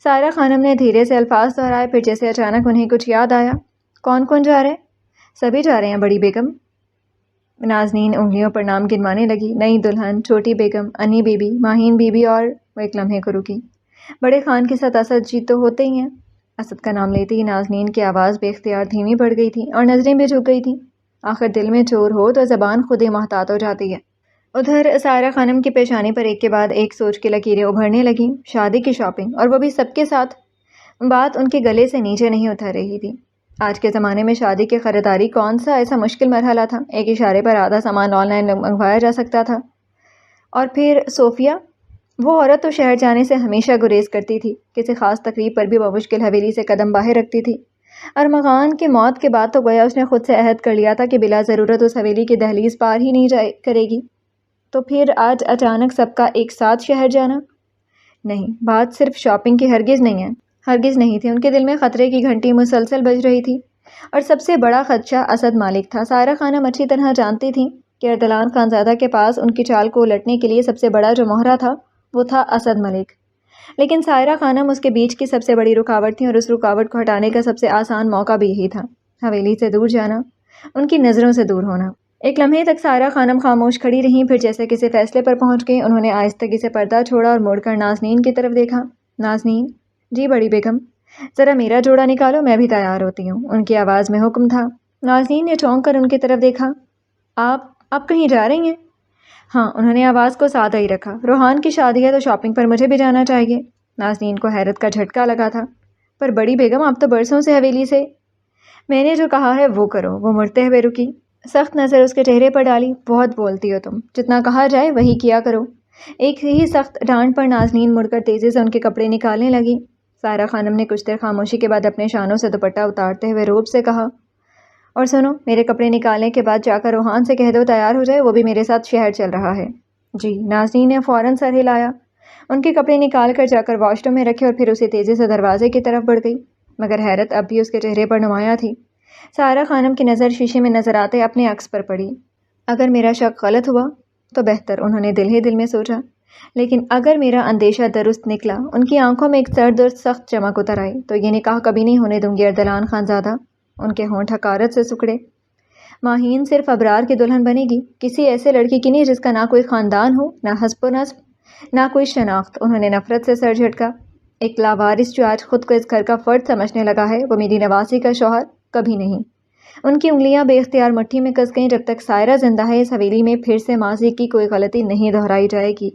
سائرہ خانم نے دھیرے سے الفاظ دہرائے، پھر جیسے اچانک انہیں کچھ یاد آیا۔ کون کون جا رہے؟ سبھی جا رہے ہیں بڑی بیگم۔ نازنین انگلیوں پر نام گنوانے لگی۔ نئی دلہن، چھوٹی بیگم، انی بی بی، ماہین بی بی اور… وہ ایک لمحے کو رکی۔ بڑے خان کے ساتھ اسد جی تو ہوتے ہی ہیں۔ اسد کا نام لیتے ہی نازنین کی آواز بے اختیار دھیمی پڑ گئی تھی اور نظریں بھی جھک گئی تھیں۔ آخر دل میں چور ہو تو زبان خود ہی محتاط ہو جاتی ہے۔ ادھر سائرہ خانم کی پیشانی پر ایک کے بعد ایک سوچ کی لکیریں ابھرنے لگیں۔ شادی کی شاپنگ، اور وہ بھی سب کے ساتھ۔ بات ان کے گلے سے نیچے نہیں اتر رہی تھی۔ آج کے زمانے میں شادی کی خریداری کون سا ایسا مشکل مرحلہ تھا؟ ایک اشارے پر آدھا سامان آن لائن منگوایا جا سکتا تھا۔ اور پھر صوفیہ، وہ عورت تو شہر جانے سے ہمیشہ گریز کرتی تھی، کسی خاص تقریب پر بھی بمشکل حویلی سے قدم باہر رکھتی تھی۔ ارمغان کی موت کے بعد تو گویا اس نے خود سے عہد کر لیا تھا کہ بلا ضرورت اس حویلی کی دہلیز پار ہی نہیں کرے گی۔ تو پھر آج اچانک سب کا ایک ساتھ شہر جانا؟ نہیں، بات صرف شاپنگ کی ہرگز نہیں ہے، ہرگز نہیں تھی۔ ان کے دل میں خطرے کی گھنٹی مسلسل بج رہی تھی، اور سب سے بڑا خدشہ اسد مالک تھا۔ سائرہ خانم اچھی طرح جانتی تھیں کہ اردلان خانزادہ کے پاس ان کی چال کو الٹنے کے لیے سب سے بڑا جو مہرہ تھا وہ تھا اسد ملک۔ لیکن سائرہ خانم اس کے بیچ کی سب سے بڑی رکاوٹ تھیں، اور اس رکاوٹ کو ہٹانے کا سب سے آسان موقع بھی یہی تھا، حویلی سے دور جانا، ان کی نظروں سے دور ہونا۔ ایک لمحے تک سائرہ خانم خاموش کھڑی رہیں، پھر جیسے کسی فیصلے پر پہنچ گئی، انہوں نے آہستگی سے پردہ چھوڑا اور مڑ کر نازنین کی طرف دیکھا۔ نازنین؟ جی بڑی بیگم۔ ذرا میرا جوڑا نکالو، میں بھی تیار ہوتی ہوں، ان کی آواز میں حکم تھا۔ نازنین نے چونک کر ان کی طرف دیکھا۔ آپ کہیں جا رہی ہیں؟ ہاں، انہوں نے آواز کو سادہ ہی رکھا۔ روحان کی شادی ہے تو شاپنگ پر مجھے بھی جانا چاہیے۔ نازنین کو حیرت کا جھٹکا لگا تھا۔ پر بڑی بیگم، آپ تو برسوں سے حویلی سے… میں نے جو کہا ہے وہ کرو۔ وہ مڑتے ہوئے رکی، سخت نظر اس کے چہرے پر ڈالی۔ بہت بولتی ہو تم، جتنا کہا جائے وہی کیا کرو۔ ایک ہی سخت ڈانٹ پر نازنین مڑ کر تیزی سے ان کے کپڑے نکالنے لگی۔ سائرہ خانم نے کچھ دیر خاموشی کے بعد اپنے شانوں سے دوپٹہ اتارتے ہوئے روب سے کہا، اور سنو، میرے کپڑے نکالنے کے بعد جا کر روحان سے کہہ دو تیار ہو جائے، وہ بھی میرے ساتھ شہر چل رہا ہے۔ جی۔ نازنین نے فوراً سر ہلایا، ان کے کپڑے نکال کر جا کر واش روم میں رکھے اور پھر اسی تیزی سے دروازے کی طرف بڑھ گئی، مگر حیرت اب بھی اس کے چہرے پر نمایاں تھی۔ سائرہ خانم کی نظر شیشے میں نظر آتے اپنے عکس پر پڑی۔ اگر میرا شک غلط ہوا تو بہتر، انہوں نے دل ہی دل میں سوچا، لیکن اگر میرا اندیشہ درست نکلا، ان کی آنکھوں میں ایک سرد اور سخت چمک اتر آئی، تو یہ نکاح کبھی نہیں ہونے دوں گی اردلان خانزادہ۔ ان کے ہونٹ حقارت سے سکڑے۔ ماہین صرف ابرار کی دلہن بنے گی، کسی ایسے لڑکی کی نہیں جس کا نہ کوئی خاندان ہو، نہ حسب و نسب، نہ کوئی شناخت۔ انہوں نے نفرت سے سر جھٹکا۔ ایک لاوارث جو آج خود کو اس گھر کا فرد سمجھنے لگا ہے، وہ میری نواسی کا شوہر کبھی نہیں۔ ان کی انگلیاں بے اختیار مٹھی میں کس گئیں۔ جب تک سائرہ زندہ ہے، اس حویلی میں پھر سے ماضی کی کوئی غلطی نہیں دہرائی جائے گی۔